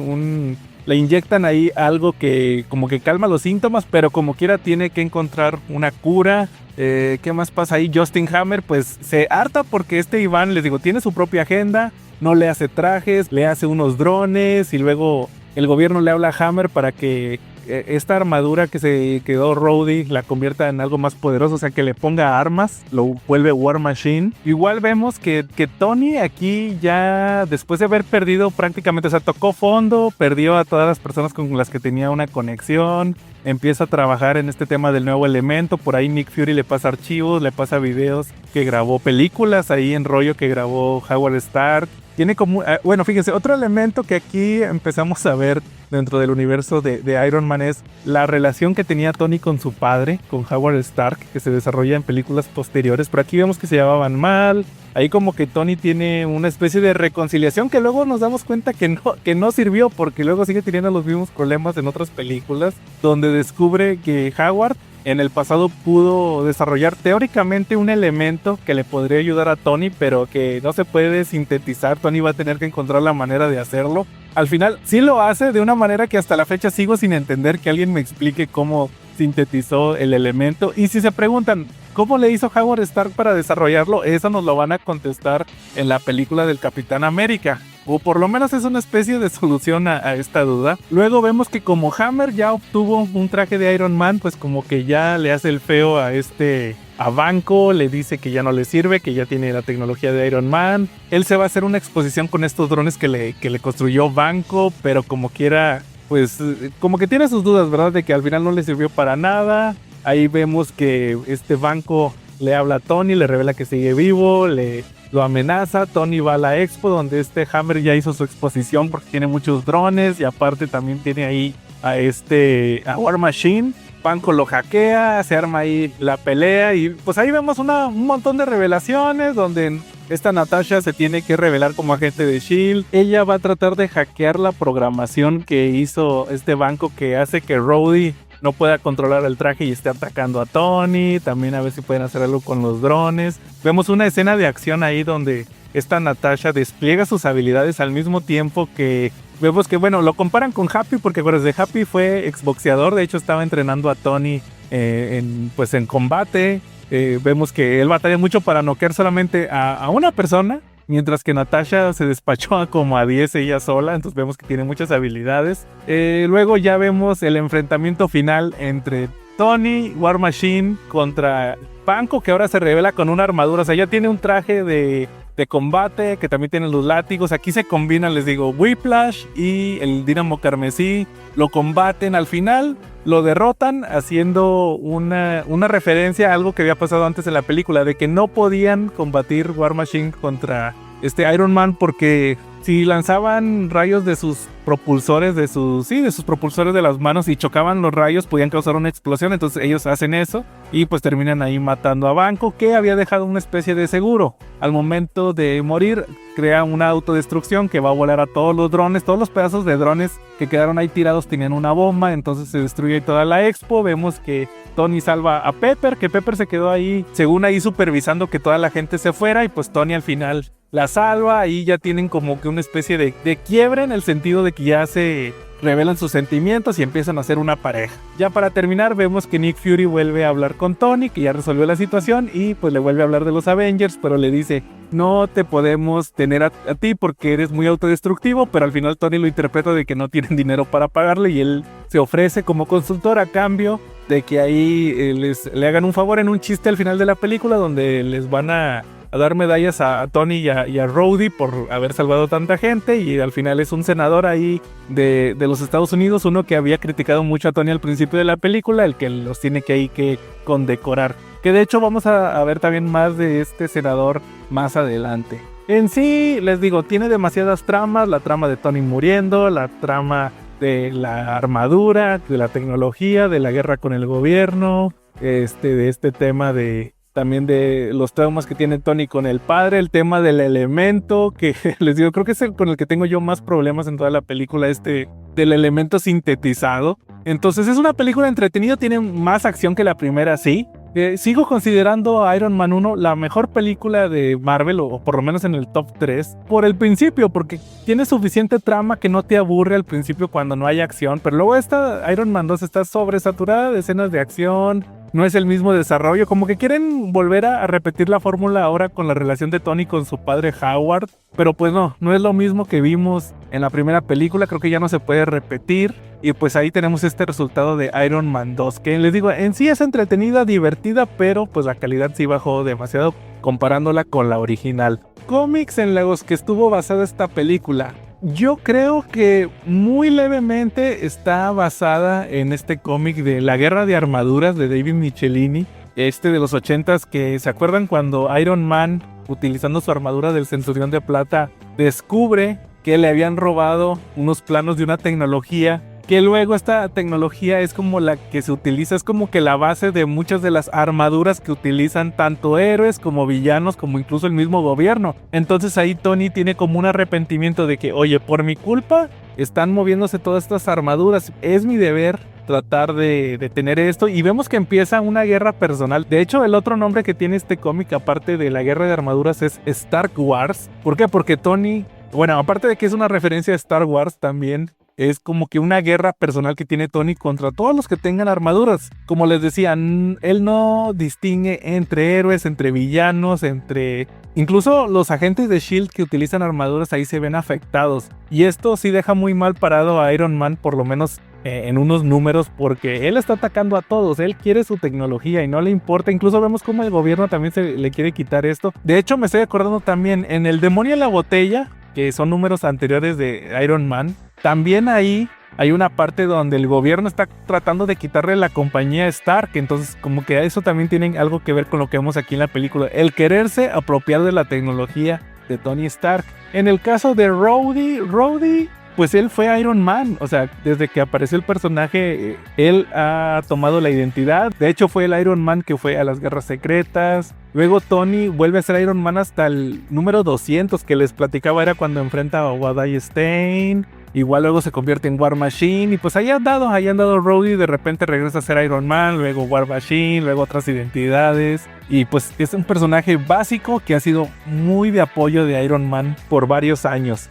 le inyectan ahí algo que como que calma los síntomas, pero como quiera tiene que encontrar una cura. ¿Qué más pasa ahí? Justin Hammer pues se harta porque Iván, les digo, tiene su propia agenda, no le hace trajes, le hace unos drones y luego el gobierno le habla a Hammer para que esta armadura que se quedó Rhodey la convierta en algo más poderoso, o sea que le ponga armas, lo vuelve War Machine. Igual vemos que Tony aquí ya después de haber perdido prácticamente, o sea, tocó fondo, perdió a todas las personas con las que tenía una conexión, empieza a trabajar en este tema del nuevo elemento. Por ahí Nick Fury le pasa archivos, le pasa videos que grabó, películas ahí en rollo que grabó Howard Stark. Tiene como, bueno, fíjense, otro elemento que aquí empezamos a ver dentro del universo de Iron Man es la relación que tenía Tony con su padre, con Howard Stark, que se desarrolla en películas posteriores. Pero aquí vemos que se llevaban mal. Ahí como que Tony tiene una especie de reconciliación que luego nos damos cuenta que no sirvió, porque luego sigue teniendo los mismos problemas en otras películas, donde descubre que Howard en el pasado pudo desarrollar teóricamente un elemento que le podría ayudar a Tony, pero que no se puede sintetizar. Tony va a tener que encontrar la manera de hacerlo. Al final sí lo hace de una manera que hasta la fecha sigo sin entender, que alguien me explique cómo sintetizó el elemento. Y si se preguntan cómo le hizo Howard Stark para desarrollarlo, eso nos lo van a contestar en la película del Capitán América, o por lo menos es una especie de solución a esta duda. Luego vemos que como Hammer ya obtuvo un traje de Iron Man, pues como que ya le hace el feo a Vanko, le dice que ya no le sirve, que ya tiene la tecnología de Iron Man. Él se va a hacer una exposición con estos drones que le construyó Vanko, pero como quiera, pues como que tiene sus dudas, ¿verdad? De que al final no le sirvió para nada. Ahí vemos que Vanko le habla a Tony, le revela que sigue vivo, lo amenaza. Tony va a la expo donde Hammer ya hizo su exposición porque tiene muchos drones y aparte también tiene ahí a War Machine. Vanko lo hackea, se arma ahí la pelea y pues ahí vemos un montón de revelaciones donde esta Natasha se tiene que revelar como agente de S.H.I.E.L.D. Ella va a tratar de hackear la programación que hizo Vanko, que hace que Rhodey no pueda controlar el traje y esté atacando a Tony. También a ver si pueden hacer algo con los drones. Vemos una escena de acción ahí donde esta Natasha despliega sus habilidades al mismo tiempo que vemos que, bueno, lo comparan con Happy porque acuérdense, Happy fue exboxeador, de hecho estaba entrenando a Tony en combate. Vemos que él batalla mucho para noquear solamente a una persona, mientras que Natasha se despachó como a 10 ella sola, entonces vemos que tiene muchas habilidades. Luego ya vemos el enfrentamiento final entre Tony, War Machine contra Vanko, que ahora se revela con una armadura, o sea, ya tiene un traje de combate, que también tiene los látigos. Aquí se combinan, les digo, Whiplash y el Dínamo Carmesí, lo combaten, al final lo derrotan haciendo una referencia a algo que había pasado antes en la película, de que no podían combatir War Machine contra Iron Man porque si lanzaban rayos de sus propulsores, de sus propulsores de las manos y chocaban los rayos, podían causar una explosión. Entonces ellos hacen eso y pues terminan ahí matando a Vanko, que había dejado una especie de seguro. Al momento de morir, crea una autodestrucción que va a volar a todos los drones. Todos los pedazos de drones que quedaron ahí tirados tenían una bomba, entonces se destruye toda la expo. Vemos que Tony salva a Pepper, que Pepper se quedó ahí, según ahí supervisando que toda la gente se fuera, y pues Tony al final la salva. Y ya tienen como que una especie de quiebre, en el sentido de que ya se revelan sus sentimientos y empiezan a ser una pareja. Ya para terminar, vemos que Nick Fury vuelve a hablar con Tony, que ya resolvió la situación, y pues le vuelve a hablar de los Avengers, pero le dice: no te podemos tener a ti porque eres muy autodestructivo. Pero al final Tony lo interpreta de que no tienen dinero para pagarle, y él se ofrece como consultor a cambio de que ahí le hagan un favor en un chiste al final de la película, donde les van a dar medallas a Tony y a Rhodey por haber salvado tanta gente. Y al final es un senador ahí de los Estados Unidos, uno que había criticado mucho a Tony al principio de la película, el que los tiene que condecorar. Que de hecho vamos a ver también más de este senador más adelante. En sí, les digo, tiene demasiadas tramas. La trama de Tony muriendo, la trama de la armadura, de la tecnología, de la guerra con el gobierno, de este tema de también de los traumas que tiene Tony con el padre, el tema del elemento, que les digo, creo que es el con el que tengo yo más problemas en toda la película, del elemento sintetizado. Entonces es una película entretenida, tiene más acción que la primera, sí. Sigo considerando a Iron Man 1 la mejor película de Marvel, o por lo menos en el top 3, por el principio, porque tiene suficiente trama que no te aburre al principio cuando no hay acción, pero luego esta Iron Man 2 está sobresaturada de escenas de acción, no es el mismo desarrollo, como que quieren volver a repetir la fórmula ahora con la relación de Tony con su padre Howard, pero pues no es lo mismo que vimos en la primera película, creo que ya no se puede repetir. Y pues ahí tenemos este resultado de Iron Man 2, que les digo, en sí es entretenida, divertida, pero pues la calidad sí bajó demasiado comparándola con la original. Cómics en los que estuvo basada esta película. Yo creo que muy levemente está basada en este cómic de La Guerra de Armaduras de David Michelini, de los 80s, que se acuerdan cuando Iron Man, utilizando su armadura del Centurión de Plata, descubre que le habían robado unos planos de una tecnología, que luego esta tecnología es como la que se utiliza, es como que la base de muchas de las armaduras que utilizan tanto héroes como villanos, como incluso el mismo gobierno. Entonces ahí Tony tiene como un arrepentimiento de que, oye, por mi culpa están moviéndose todas estas armaduras, es mi deber tratar de tener esto, y vemos que empieza una guerra personal. De hecho, el otro nombre que tiene este cómic, aparte de la guerra de armaduras, es Stark Wars. ¿Por qué? Porque Tony, bueno, aparte de que es una referencia a Star Wars, también es como que una guerra personal que tiene Tony contra todos los que tengan armaduras. Como les decía, él no distingue entre héroes, entre villanos, entre... Incluso los agentes de S.H.I.E.L.D. que utilizan armaduras ahí se ven afectados. Y esto sí deja muy mal parado a Iron Man, por lo menos en unos números, porque él está atacando a todos. Él quiere su tecnología y no le importa. Incluso vemos cómo el gobierno también se le quiere quitar esto. De hecho, me estoy acordando también en El Demonio en la Botella, que son números anteriores de Iron Man. También ahí hay una parte donde el gobierno está tratando de quitarle la compañía Stark, entonces como que eso también tiene algo que ver con lo que vemos aquí en la película, el quererse apropiar de la tecnología de Tony Stark. En el caso de Rhodey, pues él fue Iron Man, o sea, desde que apareció el personaje, él ha tomado la identidad. De hecho, fue el Iron Man que fue a las guerras secretas. Luego Tony vuelve a ser Iron Man hasta el número 200 que les platicaba, era cuando enfrenta a Obadiah Stane. Igual luego se convierte en War Machine y pues ahí ha andado Rhodey, de repente regresa a ser Iron Man, luego War Machine, luego otras identidades. Y pues es un personaje básico que ha sido muy de apoyo de Iron Man por varios años.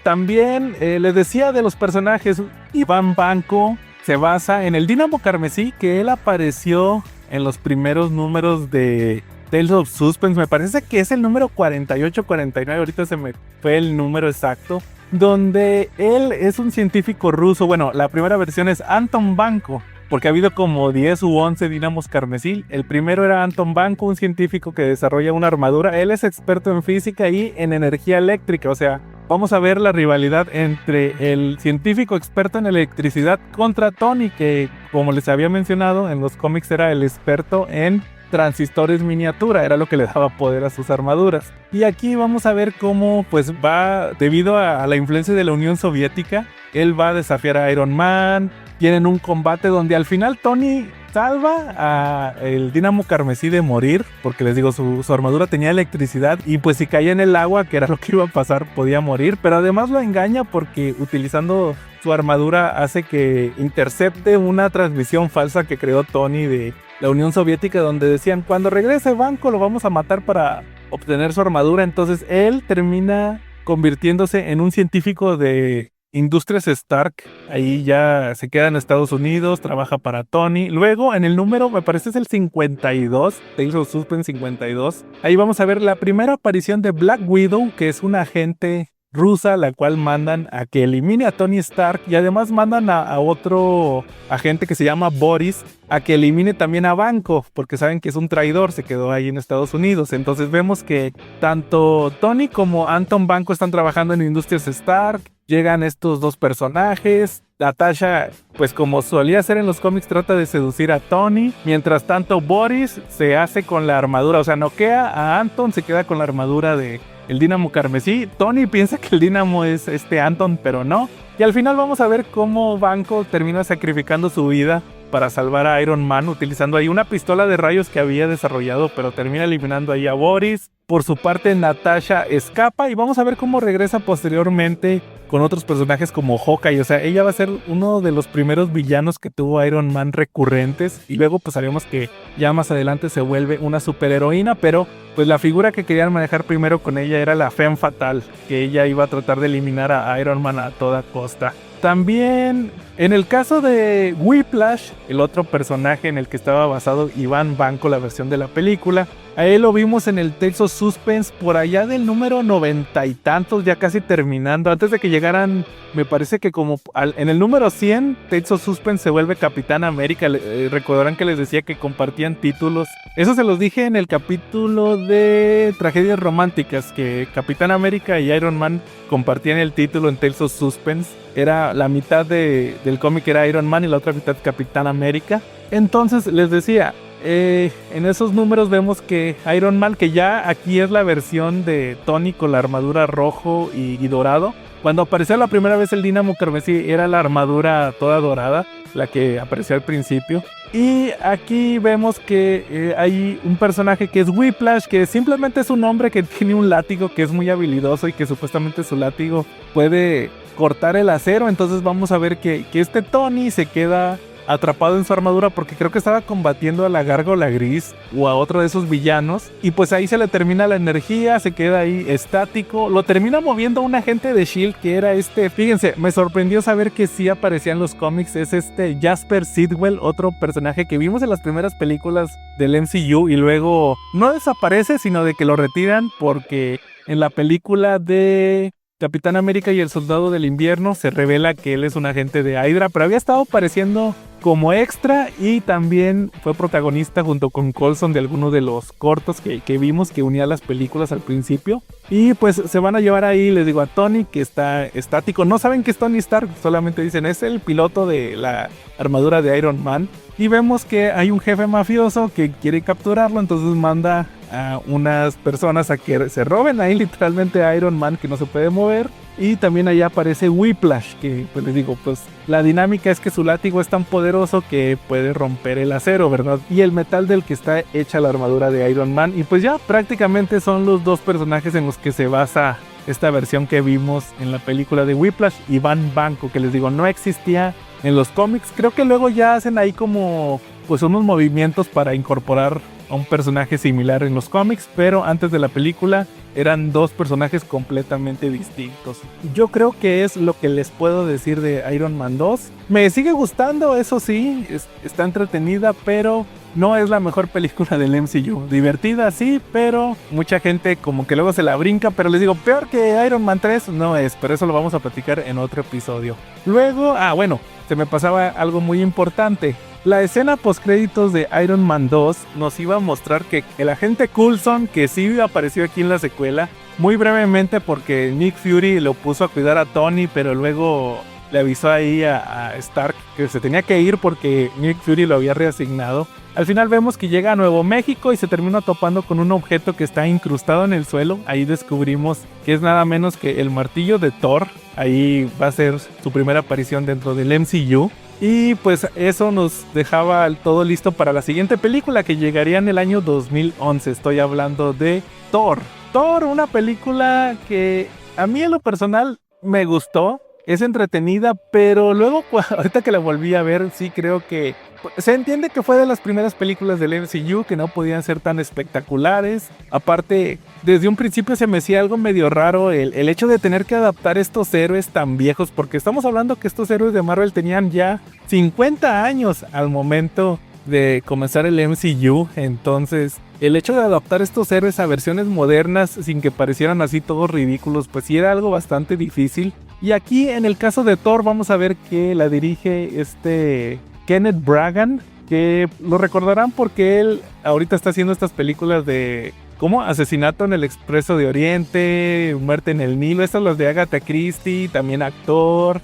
También les decía de los personajes, Iván Banco se basa en el Dínamo Carmesí, que él apareció en los primeros números de Tales of Suspense. Me parece que es el número 48-49, ahorita se me fue el número exacto, donde él es un científico ruso. Bueno, la primera versión es Anton Banco, porque ha habido como 10 u 11 Dínamos Carmesí. El primero era Anton Banco, un científico que desarrolla una armadura. Él es experto en física y en energía eléctrica, o sea, vamos a ver la rivalidad entre el científico experto en electricidad contra Tony, que como les había mencionado en los cómics era el experto en transistores miniatura, era lo que le daba poder a sus armaduras. Y aquí vamos a ver cómo pues va, debido a la influencia de la Unión Soviética, él va a desafiar a Iron Man. Tienen un combate donde al final Tony salva a el Dínamo Carmesí de morir, porque les digo, su armadura tenía electricidad y pues si caía en el agua, que era lo que iba a pasar, podía morir, pero además lo engaña porque utilizando su armadura hace que intercepte una transmisión falsa que creó Tony de la Unión Soviética, donde decían, cuando regrese Banco lo vamos a matar para obtener su armadura. Entonces él termina convirtiéndose en un científico de Industrias Stark. Ahí ya se queda en Estados Unidos, trabaja para Tony. Luego en el número, me parece es el 52, Tales of Suspense 52, ahí vamos a ver la primera aparición de Black Widow, que es una agente rusa, la cual mandan a que elimine a Tony Stark, y además mandan a otro agente que se llama Boris a que elimine también a Banco, porque saben que es un traidor, se quedó ahí en Estados Unidos. Entonces vemos que tanto Tony como Anton Banco están trabajando en Industrias Stark. Llegan estos dos personajes. Natasha, pues como solía hacer en los cómics, trata de seducir a Tony. Mientras tanto, Boris se hace con la armadura, o sea, noquea a Anton, se queda con la armadura de el Dínamo Carmesí. Tony piensa que el Dínamo es Anton, pero no. Y al final vamos a ver cómo Banco termina sacrificando su vida para salvar a Iron Man, utilizando ahí una pistola de rayos que había desarrollado, pero termina eliminando ahí a Boris. Por su parte, Natasha escapa y vamos a ver cómo regresa posteriormente con otros personajes como Hawkeye. O sea, ella va a ser uno de los primeros villanos que tuvo Iron Man recurrentes, y luego pues sabemos que ya más adelante se vuelve una superheroína, pero pues la figura que querían manejar primero con ella era la Femme Fatale, que ella iba a tratar de eliminar a Iron Man a toda costa. También, en el caso de Whiplash, el otro personaje en el que estaba basado Iván Banco, la versión de la película, a él lo vimos en el Tales of Suspense por allá del número 90 y tantos, ya casi terminando, antes de que llegaran, me parece que como en el número 100, Tales of Suspense se vuelve Capitán América. Recordarán que les decía que compartían títulos. Eso se los dije en el capítulo de Tragedias Románticas, que Capitán América y Iron Man compartían el título en Tales of Suspense. Era la mitad del cómic era Iron Man y la otra mitad Capitán América. Entonces les decía, en esos números vemos que Iron Man, que ya aquí es la versión de Tony con la armadura rojo y dorado. Cuando apareció la primera vez el Dínamo Carmesí era la armadura toda dorada, la que apareció al principio. Y aquí vemos que hay un personaje que es Whiplash, que simplemente es un hombre que tiene un látigo que es muy habilidoso y que supuestamente su látigo puede cortar el acero. Entonces vamos a ver que este Tony se queda atrapado en su armadura porque creo que estaba combatiendo a la Gárgola Gris o a otro de esos villanos, y pues ahí se le termina la energía, se queda ahí estático, lo termina moviendo un agente de S.H.I.E.L.D. que era fíjense, me sorprendió saber que sí aparecía en los cómics, es Jasper Sitwell, otro personaje que vimos en las primeras películas del MCU y luego no desaparece, sino de que lo retiran porque en la película de Capitán América y el Soldado del Invierno se revela que él es un agente de Hydra, pero había estado apareciendo como extra y también fue protagonista junto con Coulson de alguno de los cortos que vimos que unía las películas al principio. Y pues se van a llevar ahí, les digo, a Tony, que está estático. No saben que es Tony Stark, solamente dicen es el piloto de la armadura de Iron Man. Y vemos que hay un jefe mafioso que quiere capturarlo, entonces manda a unas personas a que se roben ahí literalmente a Iron Man, que no se puede mover. Y también allá aparece Whiplash, que pues les digo, pues la dinámica es que su látigo es tan poderoso que puede romper el acero, ¿verdad? Y el metal del que está hecha la armadura de Iron Man. Y pues ya prácticamente son los dos personajes en los que se basa esta versión que vimos en la película de Whiplash. Iván Banco, que les digo, no existía en los cómics. Creo que luego ya hacen ahí como pues unos movimientos para incorporar a un personaje similar en los cómics, pero antes de la película eran dos personajes completamente distintos. Yo creo que es lo que les puedo decir de Iron Man 2. Me sigue gustando, eso sí, está entretenida, pero no es la mejor película del MCU. Divertida, sí, pero mucha gente como que luego se la brinca, pero les digo, peor que Iron Man 3 no es, pero eso lo vamos a platicar en otro episodio. Luego, bueno, se me pasaba algo muy importante. La escena postcréditos de Iron Man 2 nos iba a mostrar que el agente Coulson, que sí apareció aquí en la secuela, muy brevemente porque Nick Fury lo puso a cuidar a Tony, pero luego le avisó ahí a Stark que se tenía que ir porque Nick Fury lo había reasignado. Al final vemos que llega a Nuevo México y se termina topando con un objeto que está incrustado en el suelo. Ahí descubrimos que es nada menos que el martillo de Thor. Ahí va a ser su primera aparición dentro del MCU. Y pues eso nos dejaba todo listo para la siguiente película que llegaría en el año 2011. Estoy hablando de Thor. Thor, una película que a mí en lo personal me gustó. Es entretenida, pero luego ahorita que la volví a ver, sí creo que se entiende que fue de las primeras películas del MCU que no podían ser tan espectaculares. Aparte, desde un principio se me hacía algo medio raro el hecho de tener que adaptar estos héroes tan viejos, porque estamos hablando que estos héroes de Marvel tenían ya 50 años al momento de comenzar el MCU. Entonces el hecho de adaptar estos héroes a versiones modernas sin que parecieran así todos ridículos, pues sí era algo bastante difícil. Y aquí en el caso de Thor vamos a ver que la dirige Kenneth Branagh, que lo recordarán porque él ahorita está haciendo estas películas de como Asesinato en el Expreso de Oriente, Muerte en el Nilo, estas las de Agatha Christie, también actor.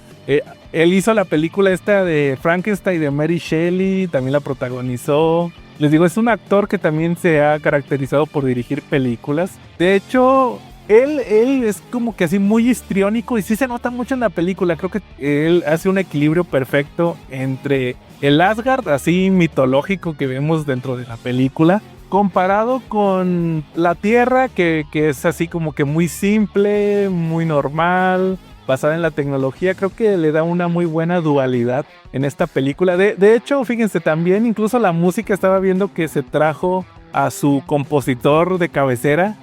Él hizo la película esta de Frankenstein de Mary Shelley, también la protagonizó. Les digo, es un actor que también se ha caracterizado por dirigir películas. De hecho, Él es como que así muy histriónico y sí se nota mucho en la película. Creo que él hace un equilibrio perfecto entre el Asgard así mitológico que vemos dentro de la película, comparado con la Tierra que es así como que muy simple, muy normal, basada en la tecnología. Creo que le da una muy buena dualidad en esta película. De hecho, fíjense, también incluso la música estaba viendo que se trajo a su compositor de cabecera,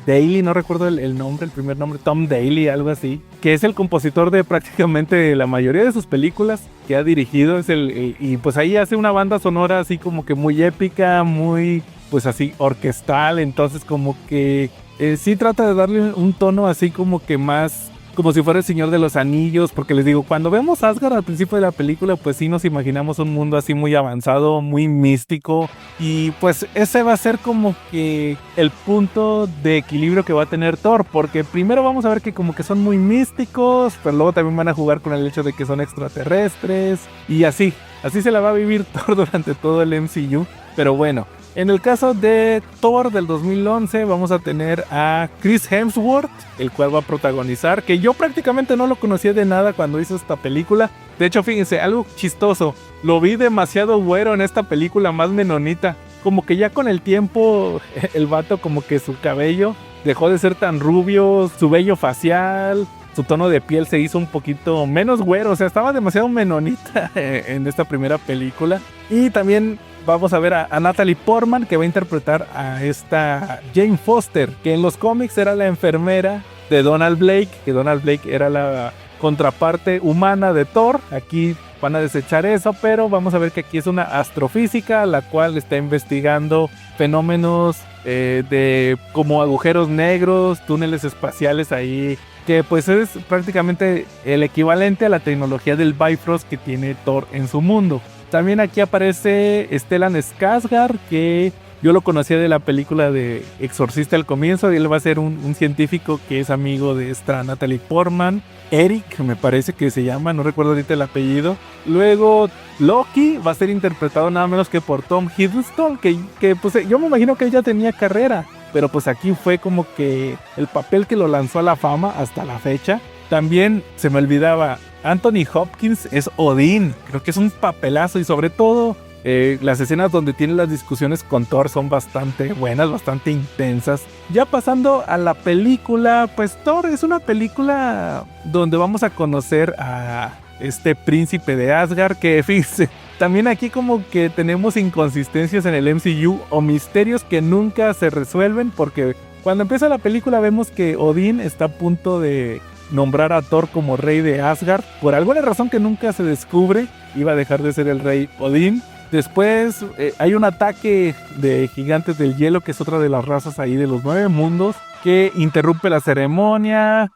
Daly, no recuerdo el nombre, el primer nombre, Tom Daly, algo así, que es el compositor de prácticamente la mayoría de sus películas que ha dirigido, y pues ahí hace una banda sonora así como que muy épica, muy pues así orquestal, entonces como que sí trata de darle un tono así como que más como si fuera el Señor de los Anillos, porque les digo, cuando vemos Asgard al principio de la película, pues sí nos imaginamos un mundo así muy avanzado, muy místico, y pues ese va a ser como que el punto de equilibrio que va a tener Thor, porque primero vamos a ver que como que son muy místicos, pero luego también van a jugar con el hecho de que son extraterrestres, y así se la va a vivir Thor durante todo el MCU, pero bueno. En el caso de Thor del 2011 vamos a tener a Chris Hemsworth, el cual va a protagonizar, que yo prácticamente no lo conocía de nada cuando hizo esta película. De hecho, fíjense, algo chistoso, lo vi demasiado güero en esta película, más menonita. Como que ya con el tiempo el vato como que su cabello dejó de ser tan rubio, su vello facial, su tono de piel se hizo un poquito menos güero, o sea, estaba demasiado menonita en esta primera película. Y también vamos a ver a Natalie Portman, que va a interpretar a esta Jane Foster, que en los cómics era la enfermera de Donald Blake, que Donald Blake era la contraparte humana de Thor. Aquí van a desechar eso, pero vamos a ver que aquí es una astrofísica, la cual está investigando fenómenos de como agujeros negros, túneles espaciales ahí, que pues es prácticamente el equivalente a la tecnología del Bifrost que tiene Thor en su mundo. También aquí aparece Stellan Skarsgård, que yo lo conocía de la película de Exorcista al comienzo, y él va a ser un científico que es amigo de esta Natalie Portman. Eric, me parece que se llama, no recuerdo ahorita el apellido. Luego Loki va a ser interpretado nada menos que por Tom Hiddleston, que pues yo me imagino que él ya tenía carrera, pero pues aquí fue como que el papel que lo lanzó a la fama hasta la fecha. También se me olvidaba, Anthony Hopkins es Odín, creo que es un papelazo, y sobre todo las escenas donde tiene las discusiones con Thor son bastante buenas, bastante intensas. Ya pasando a la película, pues Thor es una película donde vamos a conocer a este príncipe de Asgard, que fíjense, también aquí como que tenemos inconsistencias en el MCU o misterios que nunca se resuelven, porque cuando empieza la película vemos que Odín está a punto de nombrar a Thor como rey de Asgard. Por alguna razón que nunca se descubre, iba a dejar de ser el rey Odín. Después hay un ataque de gigantes del hielo, que es otra de las razas ahí de los 9 mundos, que interrumpe la ceremonia.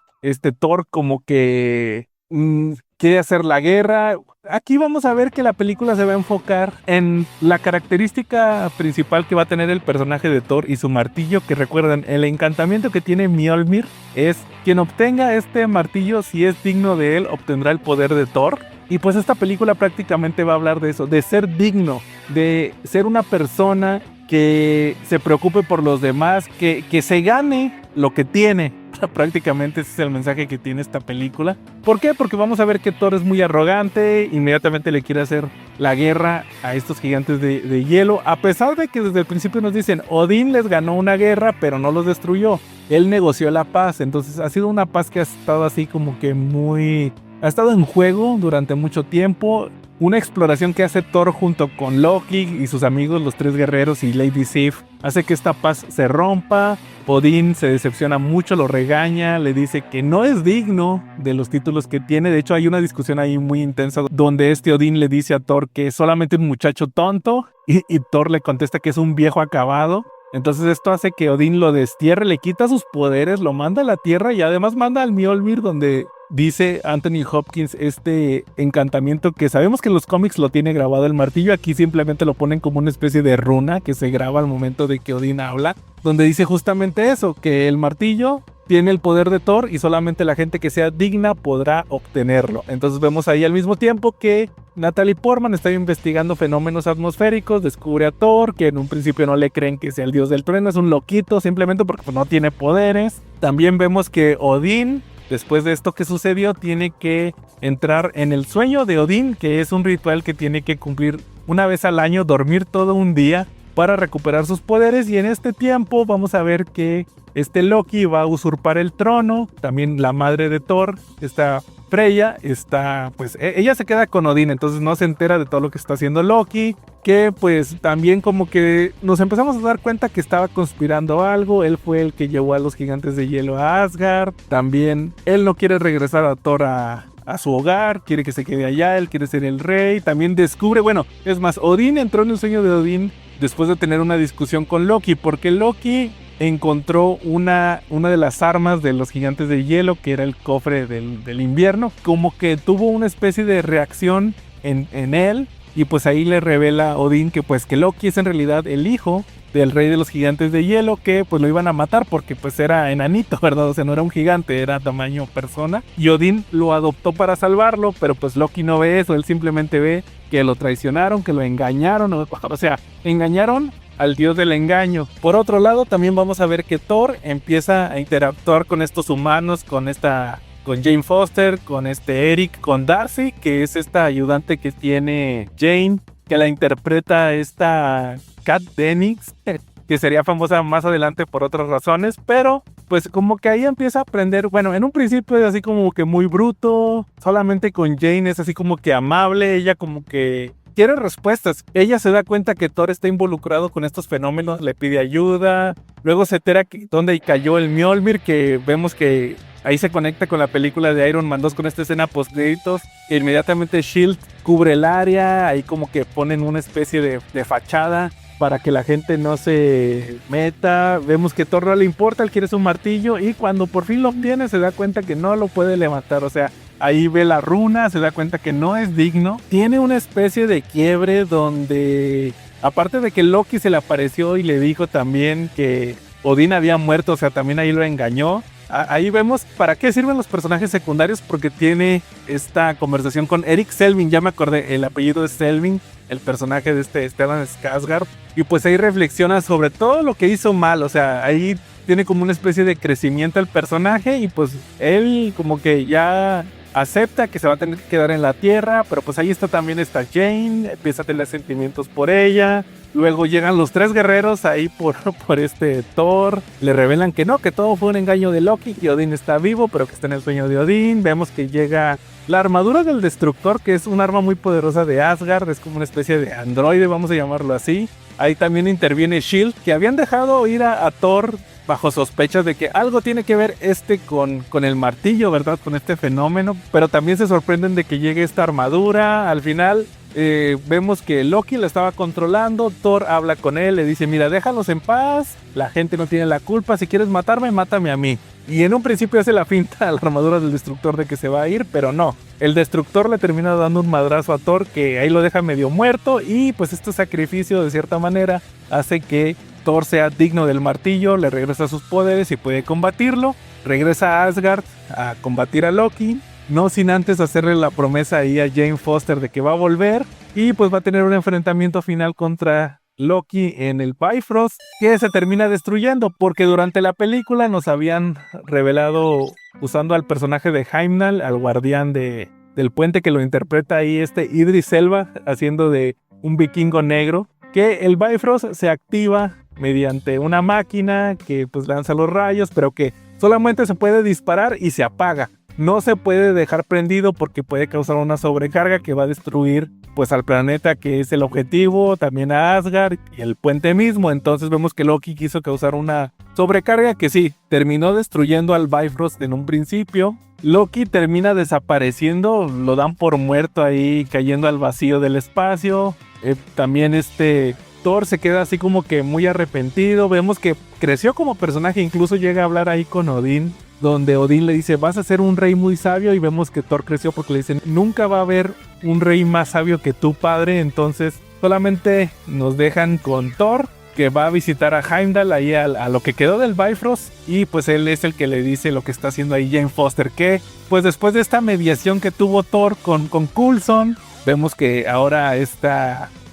Thor como que quiere hacer la guerra. Aquí vamos a ver que la película se va a enfocar en la característica principal que va a tener el personaje de Thor y su martillo, que recuerdan, el encantamiento que tiene Mjolnir es quien obtenga este martillo, si es digno de él, obtendrá el poder de Thor. Y pues esta película prácticamente va a hablar de eso, de ser digno, de ser una persona que se preocupe por los demás, que se gane lo que tiene. Prácticamente ese es el mensaje que tiene esta película. ¿Por qué? Porque vamos a ver que Thor es muy arrogante, inmediatamente le quiere hacer la guerra a estos gigantes de hielo, a pesar de que desde el principio nos dicen, Odín les ganó una guerra, pero no los destruyó. Él negoció la paz, entonces ha sido una paz que ha estado así como que ha estado en juego durante mucho tiempo. Una exploración que hace Thor junto con Loki y sus amigos, los 3 guerreros y Lady Sif, hace que esta paz se rompa. Odín se decepciona mucho, lo regaña, le dice que no es digno de los títulos que tiene. De hecho, hay una discusión ahí muy intensa donde Odín le dice a Thor que es solamente un muchacho tonto, y Thor le contesta que es un viejo acabado. Entonces esto hace que Odín lo destierre, le quita sus poderes, lo manda a la tierra y además manda al Mjolnir donde dice Anthony Hopkins este encantamiento que sabemos que en los cómics lo tiene grabado el martillo. Aquí simplemente lo ponen como una especie de runa que se graba al momento de que Odín habla, donde dice justamente eso, que el martillo tiene el poder de Thor y solamente la gente que sea digna podrá obtenerlo. Entonces vemos ahí al mismo tiempo que Natalie Portman está investigando fenómenos atmosféricos, descubre a Thor, que en un principio no le creen que sea el dios del trueno, es un loquito simplemente porque no tiene poderes. También vemos que Odín, después de esto que sucedió, tiene que entrar en el sueño de Odín, que es un ritual que tiene que cumplir una vez al año, dormir todo un día para recuperar sus poderes, y en este tiempo vamos a ver que Loki va a usurpar el trono. También la madre de Thor, Freya, pues ella se queda con Odín, entonces no se entera de todo lo que está haciendo Loki, que pues también como que nos empezamos a dar cuenta que estaba conspirando algo. Él fue el que llevó a los gigantes de hielo a Asgard. También él no quiere regresar a Thor a su hogar, quiere que se quede allá, él quiere ser el rey. También descubre, es más, Odín entró en el sueño de Odín después de tener una discusión con Loki, porque Loki encontró una de las armas de los gigantes de hielo, que era el cofre del invierno. Como que tuvo una especie de reacción en él, y pues ahí le revela a Odín que Loki es en realidad el hijo del rey de los gigantes de hielo, que pues lo iban a matar porque pues era enanito, ¿verdad? O sea, no era un gigante, era tamaño persona, y Odín lo adoptó para salvarlo, pero pues Loki no ve eso, él simplemente ve que lo traicionaron, que lo engañaron, o sea, engañaron al dios del engaño. Por otro lado, también vamos a ver que Thor empieza a interactuar con estos humanos, con Jane Foster, con Eric, con Darcy, que es esta ayudante que tiene Jane, que la interpreta esta Kat Dennings, que sería famosa más adelante por otras razones, pero pues como que ahí empieza a aprender. En un principio es así como que muy bruto, solamente con Jane es así como que amable, ella como que quiere respuestas. Ella se da cuenta que Thor está involucrado con estos fenómenos, le pide ayuda, luego se entera dónde cayó el Mjolnir, que vemos que ahí se conecta con la película de Iron Man 2 con esta escena post-créditos. Inmediatamente S.H.I.E.L.D. cubre el área, ahí como que ponen una especie de fachada para que la gente no se meta. Vemos que Thor no le importa, él quiere su martillo, y cuando por fin lo obtiene se da cuenta que no lo puede levantar. O sea, ahí ve la runa, se da cuenta que no es digno. Tiene una especie de quiebre donde, aparte de que Loki se le apareció y le dijo también que Odín había muerto, o sea, también ahí lo engañó. Ahí vemos para qué sirven los personajes secundarios, porque tiene esta conversación con Erik Selvig, ya me acordé, el apellido es Selvig, el personaje de Stellan Skarsgård, y pues ahí reflexiona sobre todo lo que hizo mal. O sea, ahí tiene como una especie de crecimiento el personaje, y pues él como que ya acepta que se va a tener que quedar en la tierra, pero pues ahí también está Jane, empieza a tener sentimientos por ella. Luego llegan los tres guerreros ahí por Thor, le revelan que no, que todo fue un engaño de Loki, que Odín está vivo, pero que está en el sueño de Odín. Vemos que llega la armadura del Destructor, que es un arma muy poderosa de Asgard, es como una especie de androide, vamos a llamarlo así. Ahí también interviene S.H.I.E.L.D., que habían dejado ir a Thor bajo sospechas de que algo tiene que ver con el martillo, ¿verdad? Con este fenómeno, pero también se sorprenden de que llegue esta armadura. Al final vemos que Loki la estaba controlando, Thor habla con él, le dice, mira, déjalos en paz, la gente no tiene la culpa, si quieres matarme, mátame a mí. Y en un principio hace la finta a la armadura del Destructor de que se va a ir, pero no. El Destructor le termina dando un madrazo a Thor, que ahí lo deja medio muerto, y pues este sacrificio de cierta manera hace que Thor sea digno del martillo, le regresa sus poderes y puede combatirlo. Regresa a Asgard a combatir a Loki, no sin antes hacerle la promesa ahí a Jane Foster de que va a volver, y pues va a tener un enfrentamiento final contra Loki en el Bifrost, que se termina destruyendo, porque durante la película nos habían revelado, usando al personaje de Heimdall, al guardián del puente, que lo interpreta ahí Idris Elba, haciendo de un vikingo negro, que el Bifrost se activa mediante una máquina que pues lanza los rayos, pero que solamente se puede disparar y se apaga. No se puede dejar prendido porque puede causar una sobrecarga que va a destruir pues al planeta, que es el objetivo, también a Asgard y el puente mismo. Entonces vemos que Loki quiso causar una sobrecarga que sí, terminó destruyendo al Bifrost en un principio. Loki termina desapareciendo, lo dan por muerto ahí, cayendo al vacío del espacio. También Thor se queda así como que muy arrepentido. Vemos que creció como personaje, incluso llega a hablar ahí con Odín donde Odín le dice, vas a ser un rey muy sabio, y vemos que Thor creció porque le dicen, nunca va a haber un rey más sabio que tu padre. Entonces solamente nos dejan con Thor, que va a visitar a Heimdall ahí a lo que quedó del Bifrost, y pues él es el que le dice lo que está haciendo ahí Jane Foster, que pues después de esta mediación que tuvo Thor con Coulson, vemos que ahora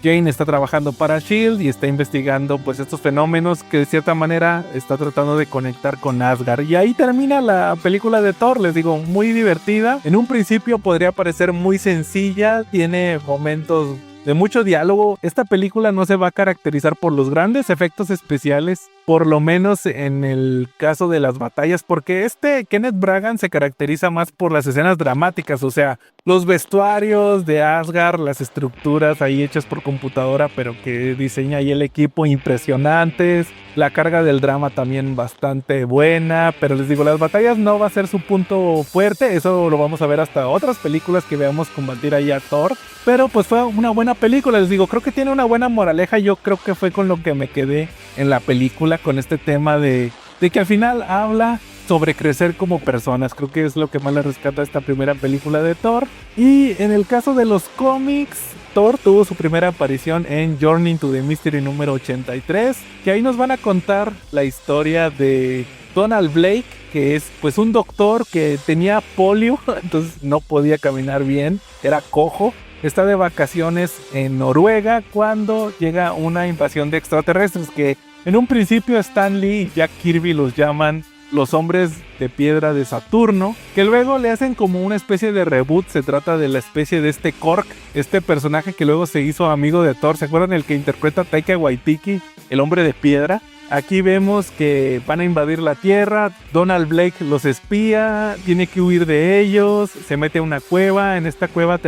Jane está trabajando para S.H.I.E.L.D. y está investigando pues estos fenómenos que de cierta manera está tratando de conectar con Asgard. Y ahí termina la película de Thor, les digo, muy divertida. En un principio podría parecer muy sencilla, tiene momentos de mucho diálogo. Esta película no se va a caracterizar por los grandes efectos especiales, por lo menos en el caso de las batallas, porque Kenneth Branagh se caracteriza más por las escenas dramáticas, o sea, los vestuarios de Asgard, las estructuras ahí hechas por computadora, pero que diseña ahí el equipo, impresionantes, la carga del drama también bastante buena, pero les digo, las batallas no va a ser su punto fuerte, eso lo vamos a ver hasta otras películas que veamos combatir ahí a Thor, pero pues fue una buena película, les digo, creo que tiene una buena moraleja. Yo creo que fue con lo que me quedé en la película, con este tema de que al final habla sobre crecer como personas. Creo que es lo que más le rescata a esta primera película de Thor. Y en el caso de los cómics, Thor tuvo su primera aparición en Journey into the Mystery número 83, que ahí nos van a contar la historia de Donald Blake, que es pues un doctor que tenía polio, entonces no podía caminar bien, era cojo. Está de vacaciones en Noruega cuando llega una invasión de extraterrestres que en un principio Stan Lee y Jack Kirby los llaman los hombres de piedra de Saturno, que luego le hacen como una especie de reboot. Se trata de la especie de Korg, este personaje que luego se hizo amigo de Thor. ¿Se acuerdan el que interpreta a Taika Waititi, el hombre de piedra? Aquí vemos que van a invadir la Tierra, Donald Blake los espía, tiene que huir de ellos, se mete a una cueva, en esta cueva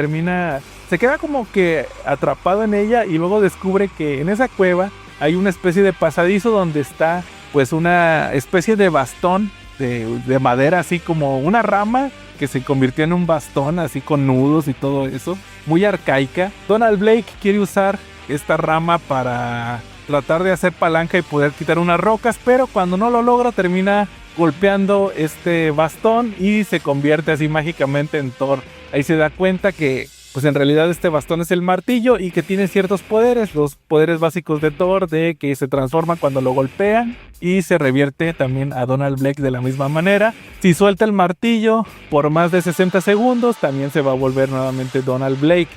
se queda como que atrapado en ella y luego descubre que en esa cueva hay una especie de pasadizo donde está pues una especie de bastón de madera, así como una rama que se convirtió en un bastón así con nudos y todo eso, muy arcaica. Donald Blake quiere usar esta rama para tratar de hacer palanca y poder quitar unas rocas, pero cuando no lo logra termina golpeando este bastón y se convierte así mágicamente en Thor. Ahí se da cuenta que pues en realidad este bastón es el martillo y que tiene ciertos poderes, los poderes básicos de Thor, de que se transforma cuando lo golpean, y se revierte también a Donald Blake de la misma manera. Si suelta el martillo por más de 60 segundos, también se va a volver nuevamente Donald Blake.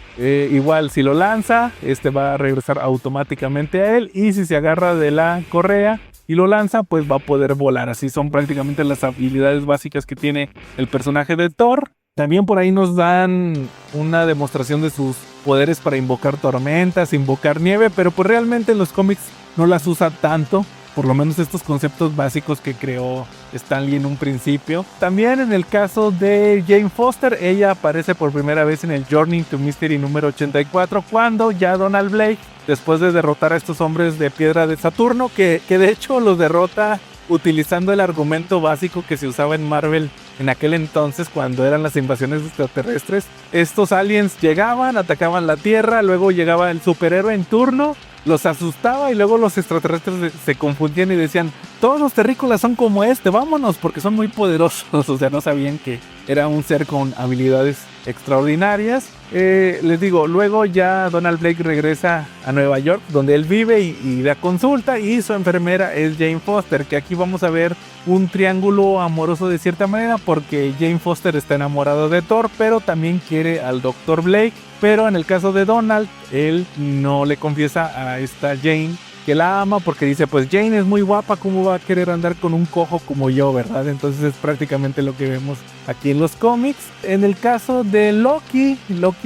Igual si lo lanza, va a regresar automáticamente a él, y si se agarra de la correa y lo lanza, pues va a poder volar. Así son prácticamente las habilidades básicas que tiene el personaje de Thor. También por ahí nos dan una demostración de sus poderes para invocar tormentas, invocar nieve, pero pues realmente en los cómics no las usa tanto, por lo menos estos conceptos básicos que creó Stan Lee en un principio. También en el caso de Jane Foster, ella aparece por primera vez en el Journey to Mystery número 84, cuando ya Donald Blake, después de derrotar a estos hombres de piedra de Saturno, que de hecho los derrota utilizando el argumento básico que se usaba en Marvel en aquel entonces cuando eran las invasiones extraterrestres. Estos aliens llegaban, atacaban la Tierra, luego llegaba el superhéroe en turno, los asustaba y luego los extraterrestres se confundían y decían, todos los terrícolas son como vámonos, porque son muy poderosos. O sea, no sabían que era un ser con habilidades extraordinarias. Les digo, luego ya Donald Blake regresa a Nueva York, donde él vive y da consulta, y su enfermera es Jane Foster, que aquí vamos a ver un triángulo amoroso de cierta manera, porque Jane Foster está enamorada de Thor, pero también quiere al Dr. Blake. Pero en el caso de Donald, él no le confiesa a esta Jane que la ama, porque dice, pues Jane es muy guapa, ¿cómo va a querer andar con un cojo como yo, verdad? Entonces es prácticamente lo que vemos aquí en los cómics. En el caso de Loki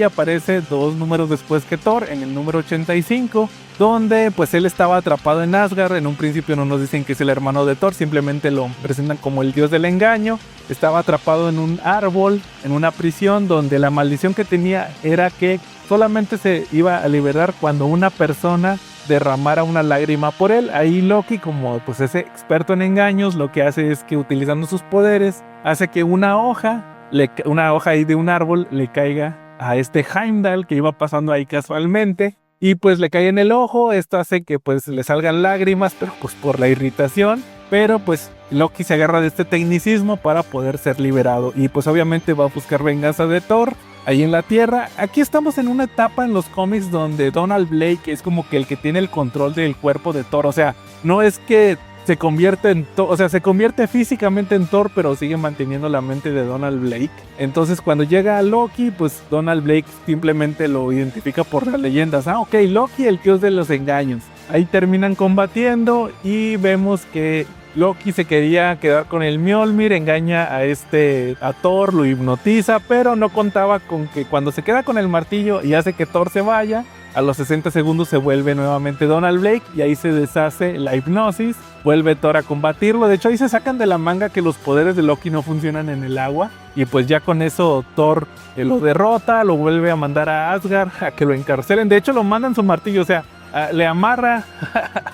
aparece 2 números después que Thor, en el número 85, donde pues él estaba atrapado en Asgard. En un principio no nos dicen que es el hermano de Thor, simplemente lo presentan como el dios del engaño. Estaba atrapado en un árbol, en una prisión, donde la maldición que tenía era que solamente se iba a liberar cuando una persona derramara una lágrima por él. Ahí Loki, como pues ese experto en engaños, lo que hace es que utilizando sus poderes hace que una hoja ahí de un árbol le caiga a Heimdall, que iba pasando ahí casualmente, y pues le cae en el ojo. Esto hace que pues le salgan lágrimas, pero pues por la irritación. pero pues Loki se agarra de este tecnicismo para poder ser liberado y pues obviamente va a buscar venganza de Thor ahí en la Tierra. Aquí estamos en una etapa en los cómics donde Donald Blake es como que el que tiene el control del cuerpo de Thor, o sea, no es que se convierte en Thor, o sea, se convierte físicamente en Thor, pero sigue manteniendo la mente de Donald Blake. Entonces cuando llega a Loki, pues Donald Blake simplemente lo identifica por las leyendas. Ok, Loki, el dios de los engaños. Ahí terminan combatiendo y vemos que Loki se quería quedar con el Mjolnir, engaña a Thor, lo hipnotiza, pero no contaba con que cuando se queda con el martillo y hace que Thor se vaya, a los 60 segundos se vuelve nuevamente Donald Blake y ahí se deshace la hipnosis, vuelve Thor a combatirlo. De hecho ahí se sacan de la manga que los poderes de Loki no funcionan en el agua y pues ya con eso Thor lo derrota, lo vuelve a mandar a Asgard a que lo encarcelen. De hecho lo mandan su martillo, o sea, le amarra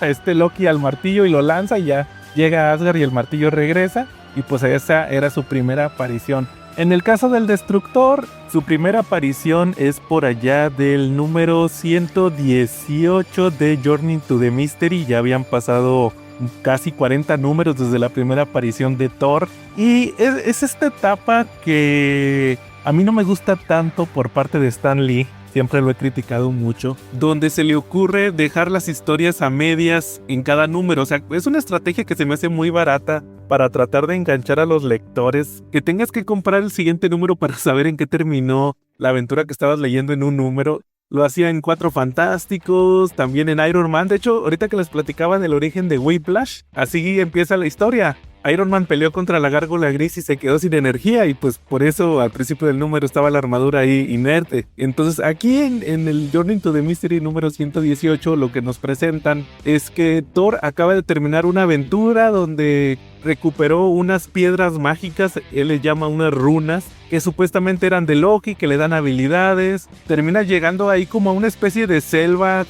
a Loki al martillo y lo lanza y ya llega a Asgard y el martillo regresa y pues esa era su primera aparición. En el caso del Destructor, su primera aparición es por allá del número 118 de Journey to the Mystery. Ya habían pasado casi 40 números desde la primera aparición de Thor. Y es esta etapa que a mí no me gusta tanto por parte de Stan Lee. Siempre lo he criticado mucho, donde se le ocurre dejar las historias a medias en cada número. O sea, es una estrategia que se me hace muy barata para tratar de enganchar a los lectores, que tengas que comprar el siguiente número para saber en qué terminó la aventura que estabas leyendo en un número. Lo hacía en Cuatro Fantásticos, también en Iron Man. De hecho, ahorita que les platicaban el origen de Whiplash, así empieza la historia. Iron Man peleó contra la gárgola gris y se quedó sin energía y pues por eso al principio del número estaba la armadura ahí inerte. Entonces aquí en el Journey to the Mystery número 118 lo que nos presentan es que Thor acaba de terminar una aventura donde recuperó unas piedras mágicas, él le llama unas runas, que supuestamente eran de Loki, que le dan habilidades. Termina llegando ahí como a una especie de selva,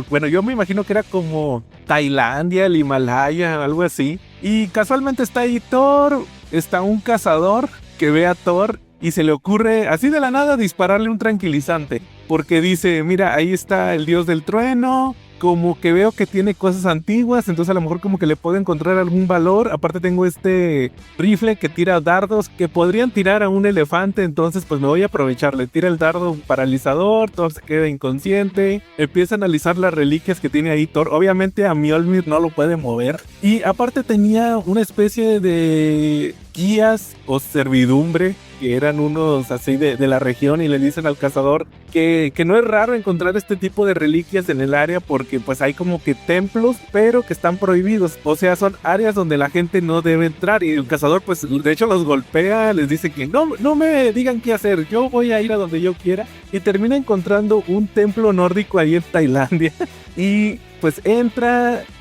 bueno, yo me imagino que era como Tailandia, el Himalaya, algo así. Y casualmente está ahí Thor, está un cazador que ve a Thor y se le ocurre así de la nada dispararle un tranquilizante. Porque dice, mira, ahí está el dios del trueno, como que veo que tiene cosas antiguas, entonces a lo mejor como que le puedo encontrar algún valor. Aparte tengo este rifle que tira dardos que podrían tirar a un elefante, entonces pues me voy a aprovechar. Le tira el dardo paralizador, Thor se queda inconsciente, empieza a analizar las reliquias que tiene ahí Thor. Obviamente a Mjolnir no lo puede mover y aparte tenía una especie de guías o servidumbre que eran unos así de la región y le dicen al cazador que no es raro encontrar este tipo de reliquias en el área porque pues hay como que templos pero que están prohibidos, o sea son áreas donde la gente no debe entrar y el cazador pues de hecho los golpea, les dice que no me digan qué hacer, yo voy a ir a donde yo quiera y termina encontrando un templo nórdico ahí en Tailandia y pues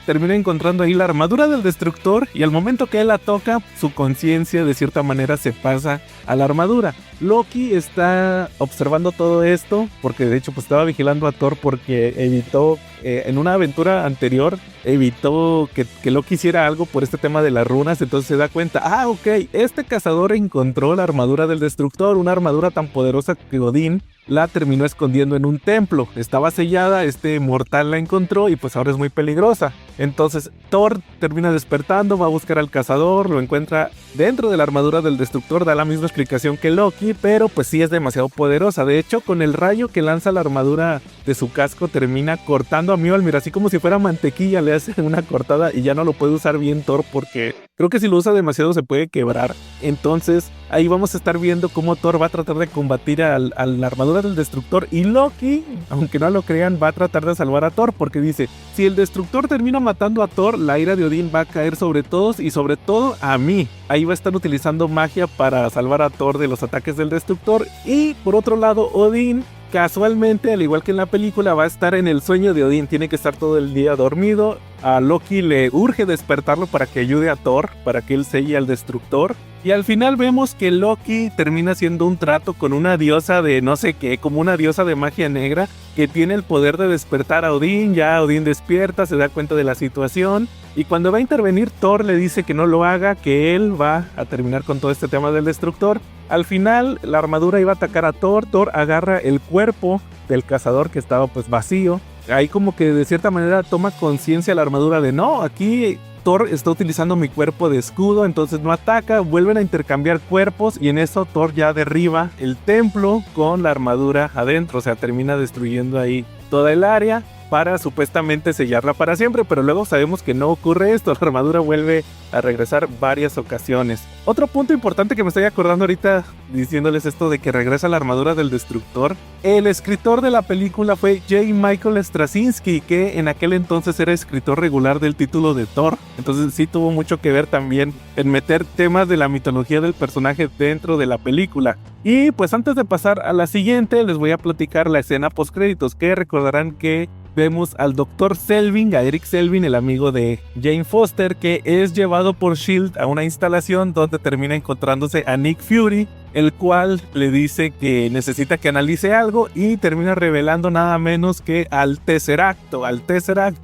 termina encontrando ahí la armadura del Destructor y al momento que él la toca, su conciencia de cierta manera se pasa a la armadura. Loki está observando todo esto porque de hecho pues estaba vigilando a Thor porque evitó, en una aventura anterior, evitó que Loki hiciera algo por este tema de las runas, entonces se da cuenta, ok, este cazador encontró la armadura del Destructor, una armadura tan poderosa que Odín la terminó escondiendo en un templo. Estaba sellada, este mortal la encontró y pues ahora es muy peligrosa. Entonces Thor termina despertando, va a buscar al cazador, lo encuentra dentro de la armadura del Destructor, da la misma explicación que Loki, pero pues sí es demasiado poderosa. De hecho, con el rayo que lanza la armadura de su casco termina cortando a Mjolnir, así como si fuera mantequilla, le hace una cortada y ya no lo puede usar bien Thor porque creo que si lo usa demasiado se puede quebrar. Entonces ahí vamos a estar viendo cómo Thor va a tratar de combatir a la armadura del Destructor y Loki, aunque no lo crean, va a tratar de salvar a Thor porque dice, si el Destructor termina matando a Thor, la ira de Odín va a caer sobre todos y sobre todo a mí. Ahí va a estar utilizando magia para salvar a Thor de los ataques del Destructor y por otro lado Odín casualmente, al igual que en la película, va a estar en el sueño de Odín, tiene que estar todo el día dormido. A Loki le urge despertarlo para que ayude a Thor, para que él selle al Destructor. Y al final vemos que Loki termina haciendo un trato con una diosa de no sé qué, como una diosa de magia negra, que tiene el poder de despertar a Odín. Ya Odín despierta, se da cuenta de la situación. Y cuando va a intervenir, Thor le dice que no lo haga, que él va a terminar con todo este tema del Destructor. Al final, la armadura iba a atacar a Thor. Thor agarra el cuerpo del cazador que estaba pues vacío. Ahí como que de cierta manera toma conciencia la armadura de no, aquí Thor está utilizando mi cuerpo de escudo, entonces no ataca, vuelven a intercambiar cuerpos y en eso Thor ya derriba el templo con la armadura adentro, o sea, termina destruyendo ahí toda el área para supuestamente sellarla para siempre, pero luego sabemos que no ocurre esto, la armadura vuelve a regresar varias ocasiones. Otro punto importante que me estoy acordando ahorita diciéndoles esto de que regresa la armadura del destructor, el escritor de la película fue J. Michael Straczynski, que en aquel entonces era escritor regular del título de Thor, entonces sí tuvo mucho que ver también en meter temas de la mitología del personaje dentro de la película. Y pues antes de pasar a la siguiente, les voy a platicar la escena postcréditos, que recordarán que vemos al Dr. Selvig, a Eric Selvig, el amigo de Jane Foster, que es llevado por S.H.I.E.L.D. a una instalación donde termina encontrándose a Nick Fury, el cual le dice que necesita que analice algo y termina revelando nada menos que al Tesseract,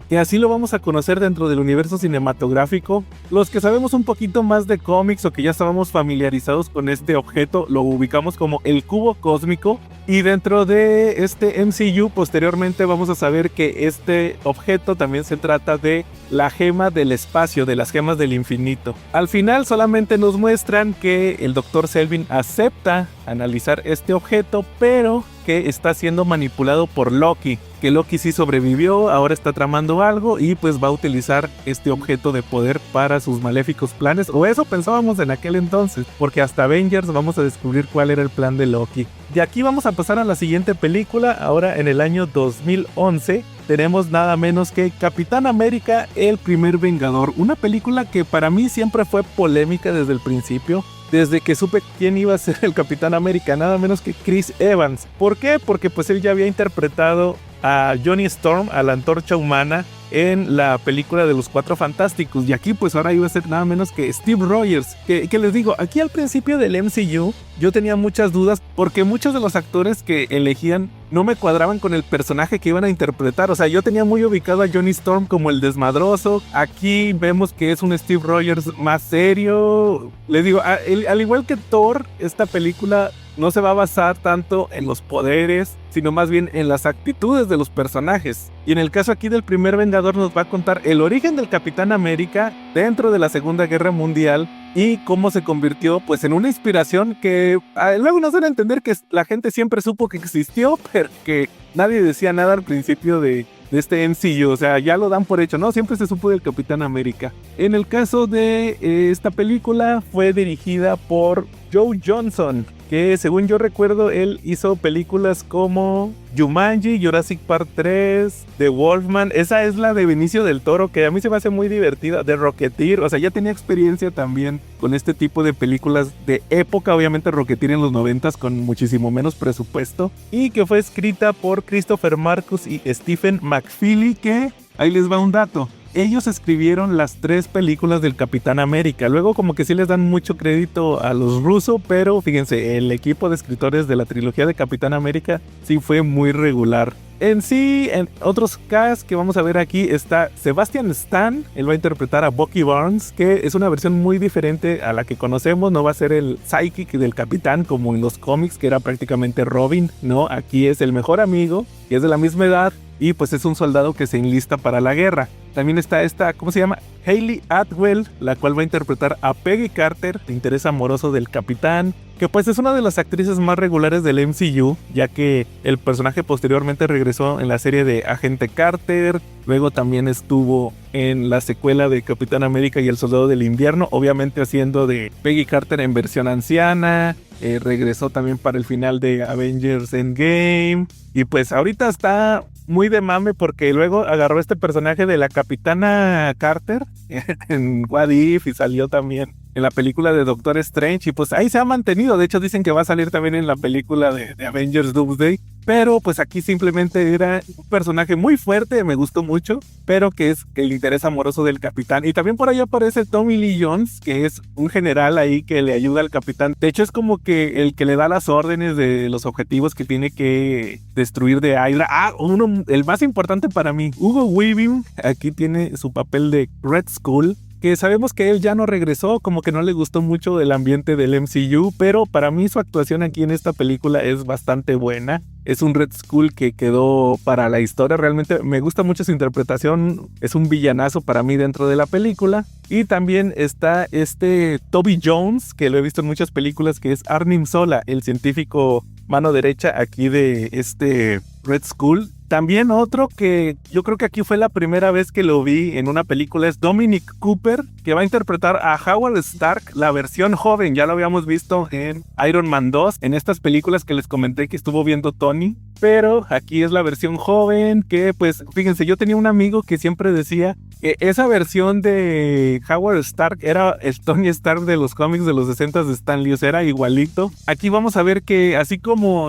que así lo vamos a conocer dentro del universo cinematográfico. Los que sabemos un poquito más de cómics o que ya estábamos familiarizados con este objeto, lo ubicamos como el cubo cósmico, y dentro de este MCU posteriormente vamos a saber que este objeto también se trata de la gema del espacio, de las gemas del infinito. Al final solamente nos muestran que el Dr. Selvig acepta analizar este objeto, pero que está siendo manipulado por Loki, que Loki sí sobrevivió, ahora está tramando algo y pues va a utilizar este objeto de poder para sus maléficos planes, o eso pensábamos en aquel entonces, porque hasta Avengers vamos a descubrir cuál era el plan de Loki. De aquí vamos a pasar a la siguiente película. Ahora en el año 2011 tenemos nada menos que Capitán América, el primer Vengador, una película que para mí siempre fue polémica desde el principio. Desde que supe quién iba a ser el Capitán América, nada menos que Chris Evans. ¿Por qué? Porque pues él ya había interpretado a Johnny Storm, a la Antorcha Humana, en la película de los Cuatro Fantásticos, y aquí pues ahora iba a ser nada menos que Steve Rogers, que les digo, aquí al principio del MCU yo tenía muchas dudas porque muchos de los actores que elegían no me cuadraban con el personaje que iban a interpretar. O sea, yo tenía muy ubicado a Johnny Storm como el desmadroso, aquí vemos que es un Steve Rogers más serio. Les digo, al igual que Thor, esta película no se va a basar tanto en los poderes, sino más bien en las actitudes de los personajes. Y en el caso aquí del primer Vengador nos va a contar el origen del Capitán América dentro de la Segunda Guerra Mundial y cómo se convirtió pues en una inspiración que luego nos dan a entender que la gente siempre supo que existió, pero que nadie decía nada al principio de este MCU, o sea, ya lo dan por hecho, ¿no? Siempre se supo del Capitán América. En el caso de esta película fue dirigida por Joe Johnston, que según yo recuerdo él hizo películas como Jumanji, Jurassic Park 3, The Wolfman, esa es la de Benicio del Toro, que a mí se me hace muy divertida, de Rocketeer, o sea, ya tenía experiencia también con este tipo de películas de época, obviamente Rocketeer en los 90s con muchísimo menos presupuesto, y que fue escrita por Christopher Marcus y Stephen McFeely, que ahí les va un dato. Ellos escribieron las 3 películas del Capitán América. Luego como que sí les dan mucho crédito a los Russo, pero fíjense, el equipo de escritores de la trilogía de Capitán América sí fue muy regular. En sí, en otros casts que vamos a ver aquí está Sebastian Stan. Él va a interpretar a Bucky Barnes, que es una versión muy diferente a la que conocemos. No va a ser el sidekick del Capitán como en los cómics, que era prácticamente Robin. No, aquí es el mejor amigo, que es de la misma edad, y pues es un soldado que se enlista para la guerra. También está esta, ¿cómo se llama? Hayley Atwell, la cual va a interpretar a Peggy Carter, el interés amoroso del Capitán, que pues es una de las actrices más regulares del MCU, ya que el personaje posteriormente regresó en la serie de Agente Carter, luego también estuvo en la secuela de Capitán América y el Soldado del Invierno, obviamente haciendo de Peggy Carter en versión anciana, regresó también para el final de Avengers Endgame, y pues ahorita está muy de mame porque luego agarró este personaje de la Capitana Carter en What If y salió también en la película de Doctor Strange y pues ahí se ha mantenido. De hecho dicen que va a salir también en la película de Avengers Doomsday, pero pues aquí simplemente era un personaje muy fuerte, me gustó mucho, pero que es el interés amoroso del Capitán. Y también por ahí aparece Tommy Lee Jones, que es un general ahí que le ayuda al Capitán. De hecho es como que el que le da las órdenes de los objetivos que tiene que destruir de Hydra. El más importante para mí, Hugo Weaving, aquí tiene su papel de Red Skull, que sabemos que él ya no regresó, como que no le gustó mucho el ambiente del MCU, pero para mí su actuación aquí en esta película es bastante buena. Es un Red Skull que quedó para la historia, realmente me gusta mucho su interpretación, es un villanazo para mí dentro de la película. Y también está Toby Jones, que lo he visto en muchas películas, que es Arnim Zola, el científico mano derecha aquí de Red Skull. También otro que yo creo que aquí fue la primera vez que lo vi en una película es Dominic Cooper, que va a interpretar a Howard Stark, la versión joven. Ya lo habíamos visto en Iron Man 2, en estas películas que les comenté que estuvo viendo Tony. Pero aquí es la versión joven que, pues, fíjense, yo tenía un amigo que siempre decía que esa versión de Howard Stark era el Tony Stark de los cómics de los 60s de Stan Lee, o sea, era igualito. Aquí vamos a ver que así como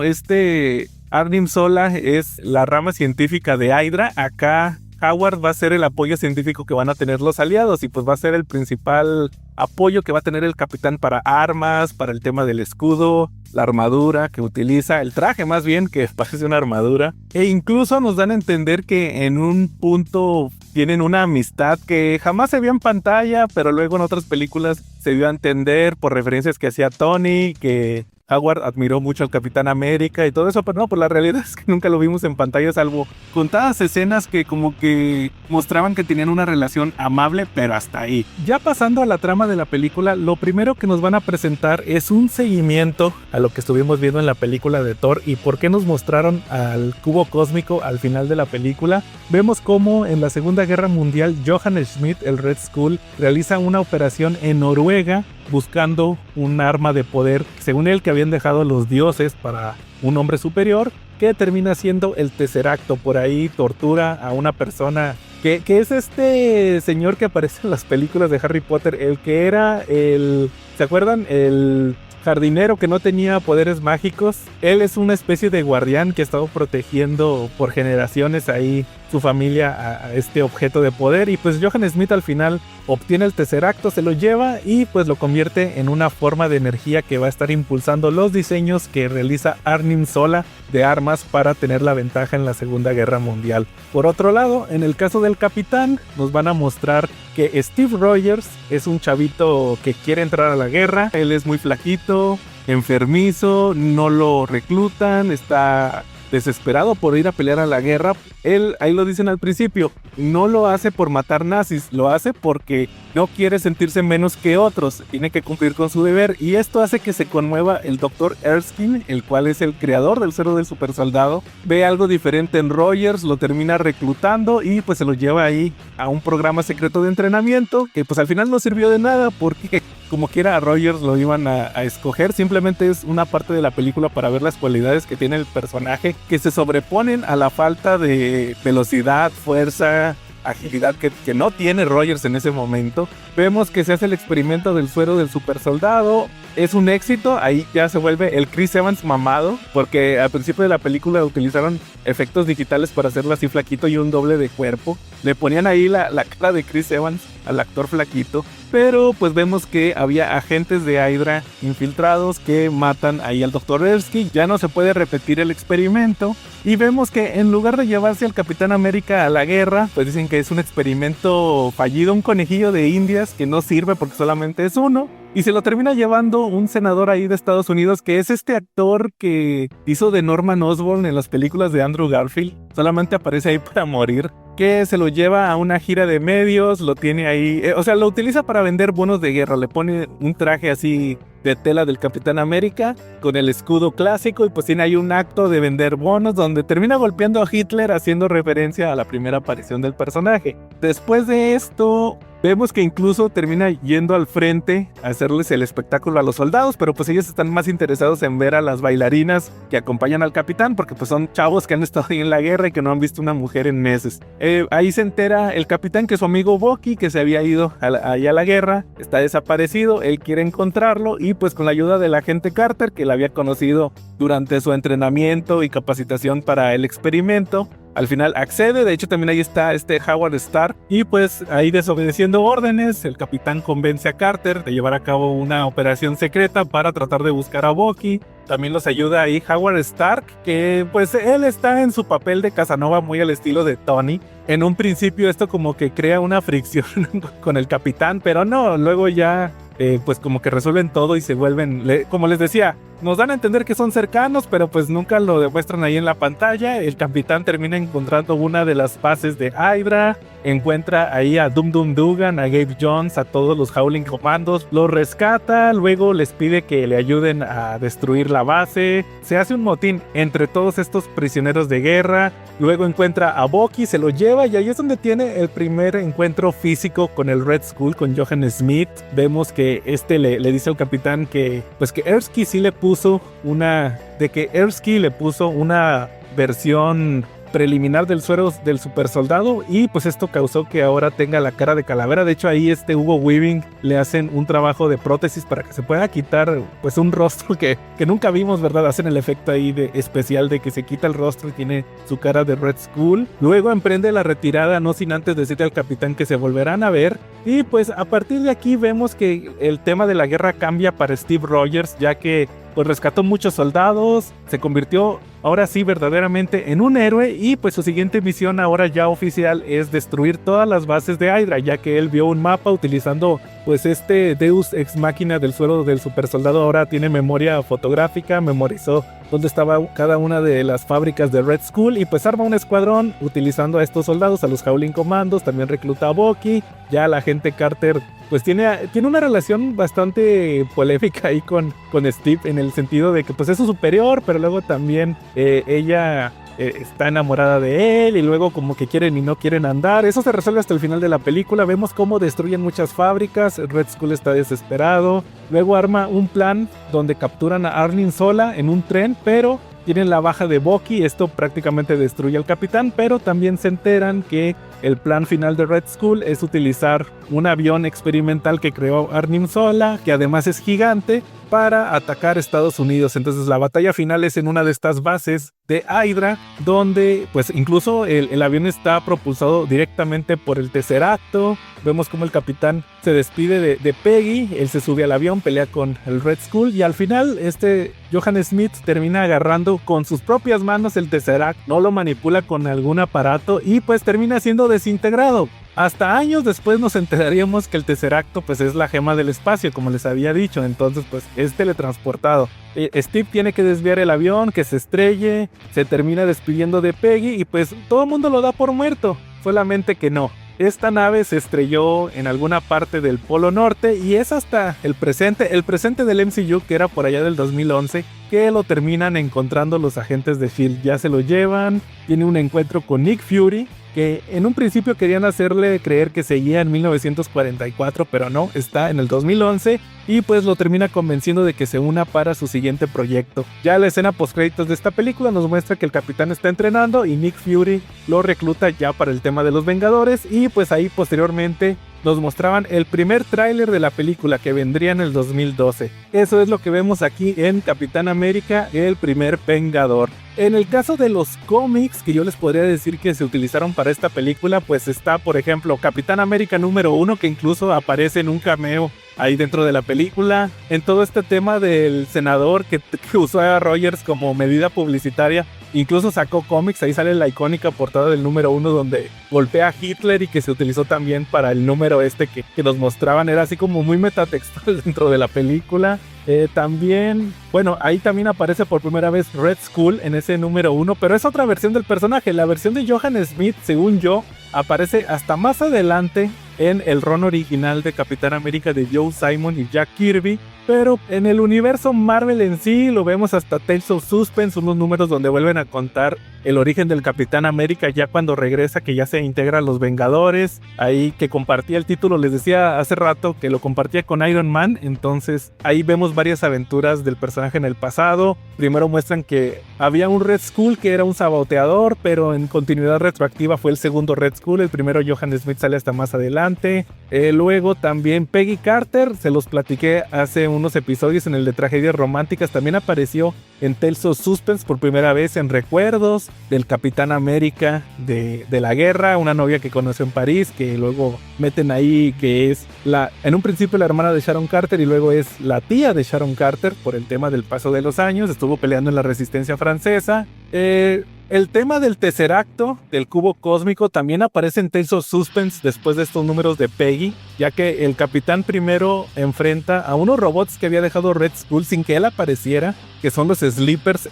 Arnim Zola es la rama científica de Hydra, acá Howard va a ser el apoyo científico que van a tener los aliados y pues va a ser el principal apoyo que va a tener el capitán para armas, para el tema del escudo, la armadura que utiliza, el traje más bien que parece una armadura, e incluso nos dan a entender que en un punto tienen una amistad que jamás se vio en pantalla, pero luego en otras películas se dio a entender por referencias que hacía Tony, que Howard admiró mucho al Capitán América y todo eso, pero no, pues la realidad es que nunca lo vimos en pantalla, salvo contadas escenas que como que mostraban que tenían una relación amable, pero hasta ahí. Ya pasando a la trama de la película, lo primero que nos van a presentar es un seguimiento a lo que estuvimos viendo en la película de Thor y por qué nos mostraron al cubo cósmico al final de la película. Vemos cómo en la Segunda Guerra Mundial Johann Schmidt, el Red Skull, realiza una operación en Noruega buscando un arma de poder, según él, que habían dejado los dioses para un hombre superior, que termina siendo el Tesseracto. Por ahí tortura a una persona que es este señor que aparece en las películas de Harry Potter, el que era ¿se acuerdan? El jardinero que no tenía poderes mágicos. Él es una especie de guardián que ha estado protegiendo por generaciones ahí su familia a este objeto de poder, y pues Johann Schmidt al final obtiene el Tesseracto, se lo lleva y pues lo convierte en una forma de energía que va a estar impulsando los diseños que realiza Arnim Zola de armas para tener la ventaja en la Segunda Guerra Mundial. Por otro lado, en el caso del Capitán, nos van a mostrar que Steve Rogers es un chavito que quiere entrar a la guerra. Él es muy flaquito, enfermizo, no lo reclutan, está desesperado por ir a pelear a la guerra. Él, ahí lo dicen al principio, no lo hace por matar nazis, lo hace porque no quiere sentirse menos que otros, tiene que cumplir con su deber, y esto hace que se conmueva el Dr. Erskine, el cual es el creador del suero del supersoldado. Ve algo diferente en Rogers, lo termina reclutando y pues se lo lleva ahí a un programa secreto de entrenamiento que pues al final no sirvió de nada porque como quiera a Rogers lo iban a escoger. Simplemente es una parte de la película para ver las cualidades que tiene el personaje, que se sobreponen a la falta de velocidad, fuerza, agilidad que no tiene Rogers en ese momento. Vemos que se hace el experimento del suero del supersoldado, es un éxito, ahí ya se vuelve el Chris Evans mamado, porque al principio de la película utilizaron efectos digitales para hacerlo así flaquito y un doble de cuerpo. Le ponían ahí la cara de Chris Evans al actor flaquito, pero pues vemos que había agentes de Hydra infiltrados que matan ahí al Dr. Erskine. Ya no se puede repetir el experimento y vemos que en lugar de llevarse al Capitán América a la guerra, pues dicen que es un experimento fallido, un conejillo de indias que no sirve porque solamente es uno, y se lo termina llevando un senador ahí de Estados Unidos, que es este actor que hizo de Norman Osborn en las películas de Andrew Garfield. Solamente aparece ahí para morir, que se lo lleva a una gira de medios, lo tiene ahí, o sea, lo utiliza para vender bonos de guerra. Le pone un traje así de tela del Capitán América con el escudo clásico y pues tiene ahí un acto de vender bonos donde termina golpeando a Hitler, haciendo referencia a la primera aparición del personaje. Después de esto vemos que incluso termina yendo al frente a hacerles el espectáculo a los soldados, pero pues ellos están más interesados en ver a las bailarinas que acompañan al capitán, porque pues son chavos que han estado ahí en la guerra y que no han visto una mujer en meses. Ahí se entera el capitán que su amigo Bucky, que se había ido allá a la guerra, está desaparecido. Él quiere encontrarlo y pues con la ayuda del agente Carter, que la había conocido durante su entrenamiento y capacitación para el experimento, al final accede. De hecho también ahí está Howard Stark, y pues ahí desobedeciendo órdenes, el capitán convence a Carter de llevar a cabo una operación secreta para tratar de buscar a Bucky. También los ayuda ahí Howard Stark, que pues él está en su papel de Casanova muy al estilo de Tony. En un principio esto como que crea una fricción con el capitán, pero no, luego ya pues como que resuelven todo y se vuelven, como les decía, nos dan a entender que son cercanos, pero pues nunca lo demuestran ahí en la pantalla. El capitán termina encontrando una de las bases de Hydra, encuentra ahí a Dum Dum Dugan, a Gabe Jones, a todos los Howling Commandos, los rescata, luego les pide que le ayuden a destruir la base, se hace un motín entre todos estos prisioneros de guerra, luego encuentra a Bucky, se lo lleva y ahí es donde tiene el primer encuentro físico con el Red Skull, con Johann Smith. Vemos que le dice al capitán que pues que Erskine sí le puso una versión preliminar del suero del super soldado y pues esto causó que ahora tenga la cara de calavera. De hecho ahí Hugo Weaving le hacen un trabajo de prótesis para que se pueda quitar pues un rostro que nunca vimos, ¿verdad? Hacen el efecto ahí de especial de que se quita el rostro y tiene su cara de Red Skull. Luego emprende la retirada, no sin antes decirle al capitán que se volverán a ver, y pues a partir de aquí vemos que el tema de la guerra cambia para Steve Rogers, ya que pues rescató muchos soldados, se convirtió ahora sí verdaderamente en un héroe y pues su siguiente misión ahora ya oficial es destruir todas las bases de Hydra, ya que él vio un mapa utilizando pues Deus Ex Machina del suelo del super soldado. Ahora tiene memoria fotográfica, memorizó dónde estaba cada una de las fábricas de Red Skull y pues arma un escuadrón utilizando a estos soldados, a los Howling Commandos, también recluta a Bucky. Ya la agente Carter pues tiene una relación bastante polémica ahí con Steve, en el sentido de que pues es su superior, pero luego también ella está enamorada de él y luego como que quieren y no quieren andar. Eso se resuelve hasta el final de la película. Vemos cómo destruyen muchas fábricas, Red Skull está desesperado, luego arma un plan donde capturan a Arnim Zola en un tren, pero tienen la baja de Bucky. Esto prácticamente destruye al capitán, pero también se enteran que el plan final de Red Skull es utilizar un avión experimental que creó Arnim Zola, que además es gigante, para atacar Estados Unidos. Entonces la batalla final es en una de estas bases de Hydra, donde pues incluso el avión está propulsado directamente por el Tesseracto. Vemos como el capitán se despide de Peggy, él se sube al avión, pelea con el Red Skull y al final Johann Smith termina agarrando con sus propias manos el Tesseract, no lo manipula con algún aparato y pues termina siendo desintegrado. Hasta años después nos enteraríamos que el Tesseracto pues es la gema del espacio, como les había dicho, entonces pues es teletransportado. Steve tiene que desviar el avión, que se estrelle, se termina despidiendo de Peggy y pues todo el mundo lo da por muerto, solamente que no. Esta nave se estrelló en alguna parte del Polo Norte y es hasta el presente del MCU, que era por allá del 2011, que lo terminan encontrando los agentes de S.H.I.E.L.D. Ya se lo llevan, tiene un encuentro con Nick Fury, que en un principio querían hacerle creer que seguía en 1944, pero no, está en el 2011 y pues lo termina convenciendo de que se una para su siguiente proyecto. Ya la escena postcréditos de esta película nos muestra que el capitán está entrenando y Nick Fury lo recluta ya para el tema de los Vengadores y pues ahí posteriormente nos mostraban el primer tráiler de la película que vendría en el 2012. Eso es lo que vemos aquí en Capitán América, el primer Vengador. En el caso de los cómics que yo les podría decir que se utilizaron para esta película, pues está por ejemplo Capitán América número 1, que incluso aparece en un cameo ahí dentro de la película. En todo este tema del senador que usó a Rogers como medida publicitaria, incluso sacó cómics, ahí sale la icónica portada del número 1 donde golpea a Hitler y que se utilizó también para el número que nos mostraban, era así como muy metatextual dentro de la película. También, bueno, ahí también aparece por primera vez Red Skull en ese número 1, pero es otra versión del personaje. La versión de Johann Smith, según yo, aparece hasta más adelante en el run original de Capitán América de Joe Simon y Jack Kirby, pero en el universo Marvel en sí lo vemos hasta Tales of Suspense, unos números donde vuelven a contar el origen del Capitán América ya cuando regresa, que ya se integra a los Vengadores, ahí que compartía el título, les decía hace rato que lo compartía con Iron Man, entonces ahí vemos varias aventuras del personaje en el pasado. Primero muestran que había un Red Skull que era un saboteador, pero en continuidad retroactiva fue el segundo Red Skull, el primero Johann Smith sale hasta más adelante. Luego también Peggy Carter, se los platiqué hace unos episodios en el de Tragedias Románticas. También apareció en Tales of Suspense por primera vez en Recuerdos del Capitán América de la guerra, una novia que conoció en París, que luego meten ahí que es en un principio la hermana de Sharon Carter y luego es la tía de Sharon Carter por el tema del paso de los años. Estuvo peleando en la resistencia francesa. El tema del Tesseracto, del cubo cósmico, también aparece en Tales of Suspense después de estos números de Peggy, ya que el capitán primero enfrenta a unos robots que había dejado Red Skull sin que él apareciera, que son los Sleepers.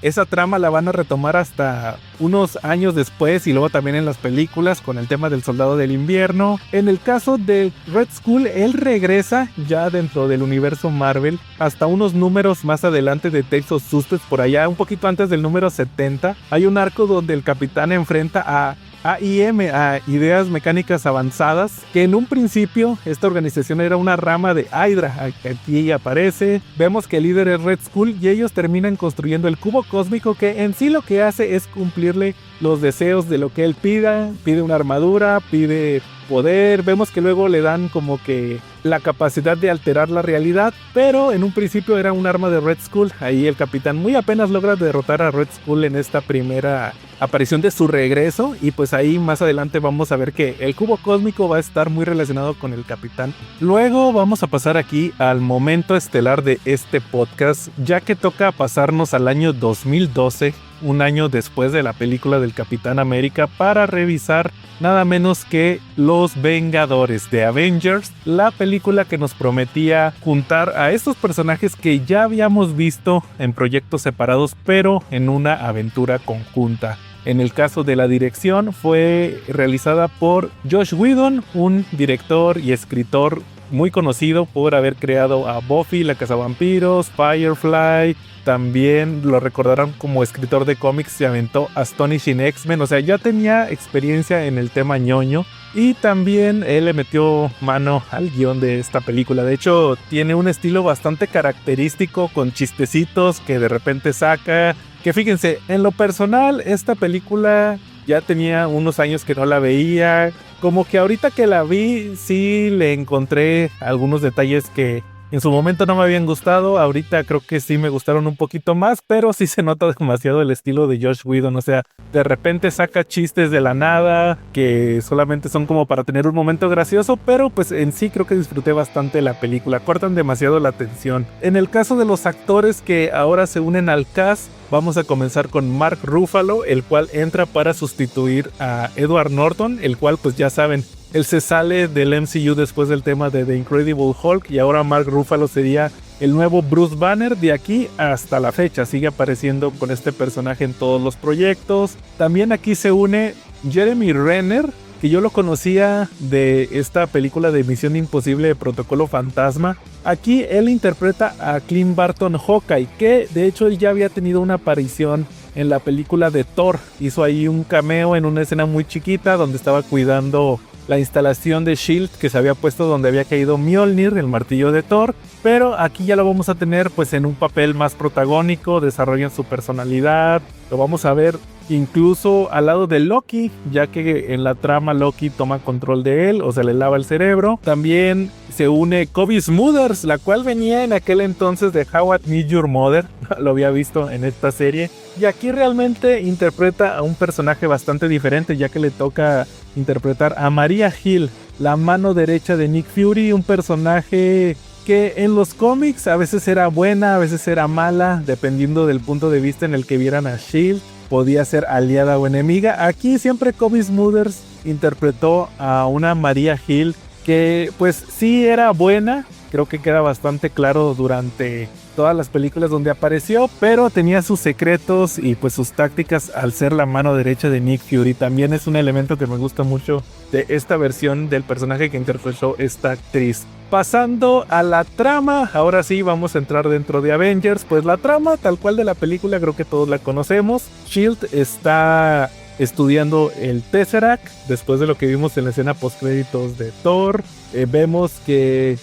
Esa trama la van a retomar hasta unos años después y luego también en las películas con el tema del Soldado del Invierno. En el caso de Red Skull, él regresa ya dentro del universo Marvel hasta unos números más adelante de Tales of Suspense, por allá un poquito antes del número 70. Hay un arco donde el capitán enfrenta a AIM, a Ideas Mecánicas Avanzadas, que en un principio esta organización era una rama de Hydra. Aquí aparece, vemos que el líder es Red Skull y ellos terminan construyendo el cubo cósmico, que en sí lo que hace es cumplirle los deseos de lo que él pide una armadura, pide poder. Vemos que luego le dan como que la capacidad de alterar la realidad, pero en un principio era un arma de Red Skull. Ahí el capitán muy apenas logra derrotar a Red Skull en esta primera aparición de su regreso, y pues ahí más adelante vamos a ver que el cubo cósmico va a estar muy relacionado con el capitán. Luego vamos a pasar aquí al momento estelar de este podcast, ya que toca pasarnos al año 2012, un año después de la película del Capitán América, para revisar nada menos que Los Vengadores de Avengers, la película que nos prometía juntar a estos personajes que ya habíamos visto en proyectos separados, pero en una aventura conjunta. En el caso de la dirección, fue realizada por Joss Whedon, un director y escritor muy conocido por haber creado a Buffy, la Cazavampiros, Firefly. También lo recordarán como escritor de cómics, se aventó Astonishing X-Men, o sea, ya tenía experiencia en el tema ñoño. Y también él le metió mano al guión de esta película. De hecho, tiene un estilo bastante característico, con chistecitos que de repente saca. Que fíjense, en lo personal, esta película ya tenía unos años que no la veía. Como que ahorita que la vi, sí le encontré algunos detalles que en su momento no me habían gustado. Ahorita creo que sí me gustaron un poquito más, pero sí se nota demasiado el estilo de Joss Whedon. O sea, de repente saca chistes de la nada que solamente son como para tener un momento gracioso, pero pues en sí creo que disfruté bastante la película. Cortan demasiado la atención. En el caso de los actores que ahora se unen al cast, vamos a comenzar con Mark Ruffalo, el cual entra para sustituir a Edward Norton, el cual pues ya saben, él se sale del MCU después del tema de The Incredible Hulk, y ahora Mark Ruffalo sería el nuevo Bruce Banner. De aquí hasta la fecha sigue apareciendo con este personaje en todos los proyectos. También aquí se une Jeremy Renner, que yo lo conocía de esta película de Misión Imposible de Protocolo Fantasma. Aquí él interpreta a Clint Barton Hawkeye, que de hecho él ya había tenido una aparición en la película de Thor. Hizo ahí un cameo en una escena muy chiquita donde estaba cuidando la instalación de S.H.I.E.L.D. que se había puesto donde había caído Mjolnir, el martillo de Thor. Pero aquí ya lo vamos a tener pues en un papel más protagónico, desarrollan su personalidad, lo vamos a ver incluso al lado de Loki, ya que en la trama Loki toma control de él o se le lava el cerebro. También se une Cobie Smulders, la cual venía en aquel entonces de How I Met Your Mother, lo había visto en esta serie, y aquí realmente interpreta a un personaje bastante diferente, ya que le toca interpretar a Maria Hill, la mano derecha de Nick Fury, un personaje que en los cómics a veces era buena, a veces era mala, dependiendo del punto de vista en el que vieran a S.H.I.E.L.D. Podía ser aliada o enemiga. Aquí siempre Cobie Smulders interpretó a una Maria Hill que pues sí era buena. Creo que queda bastante claro durante todas las películas donde apareció, pero tenía sus secretos y pues sus tácticas al ser la mano derecha de Nick Fury. También es un elemento que me gusta mucho de esta versión del personaje que interpretó esta actriz. Pasando a la trama, ahora sí vamos a entrar dentro de Avengers. Pues la trama tal cual de la película creo que todos la conocemos. S.H.I.E.L.D. está estudiando el Tesseract después de lo que vimos en la escena postcréditos de Thor. Vemos que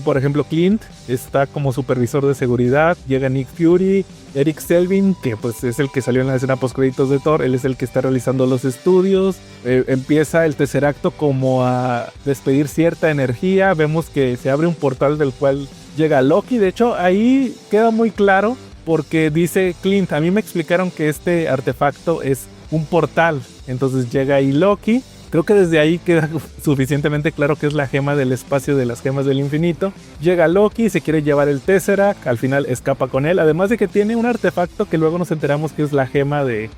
por ejemplo Clint está como supervisor de seguridad, llega Nick Fury, Eric Selvin, que pues es el que salió en la escena postcréditos de Thor, él es el que está realizando los estudios. Empieza el Tesseracto como a despedir cierta energía, vemos que se abre un portal del cual llega Loki. De hecho, ahí queda muy claro porque dice Clint, a mí me explicaron que este artefacto es un portal. Entonces llega ahí Loki. Creo que desde ahí queda suficientemente claro que es la gema del espacio de las gemas del infinito. Llega Loki, se quiere llevar el Tesseract, al final escapa con él. Además de que tiene un artefacto que luego nos enteramos que es la gema de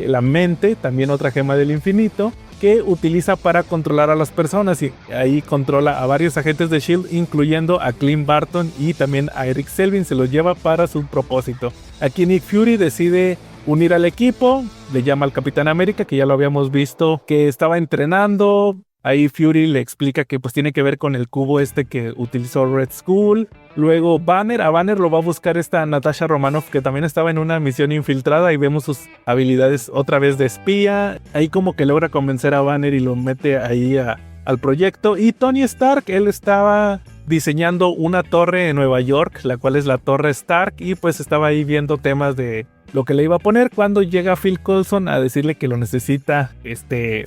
la mente, también otra gema del infinito, que utiliza para controlar a las personas, y ahí controla a varios agentes de S.H.I.E.L.D., incluyendo a Clint Barton y también a Eric Selvin. Se los lleva para su propósito. Aquí Nick Fury decide unir al equipo, le llama al Capitán América, que ya lo habíamos visto, que estaba entrenando. Ahí Fury le explica que pues tiene que ver con el cubo que utilizó Red Skull. Luego a Banner lo va a buscar esta Natasha Romanoff, que también estaba en una misión infiltrada, y vemos sus habilidades otra vez de espía. Ahí como que logra convencer a Banner y lo mete ahí al proyecto. Y Tony Stark, él estaba diseñando una torre en Nueva York, la cual es la Torre Stark, y pues estaba ahí viendo temas de lo que le iba a poner cuando llega Phil Coulson a decirle que lo necesita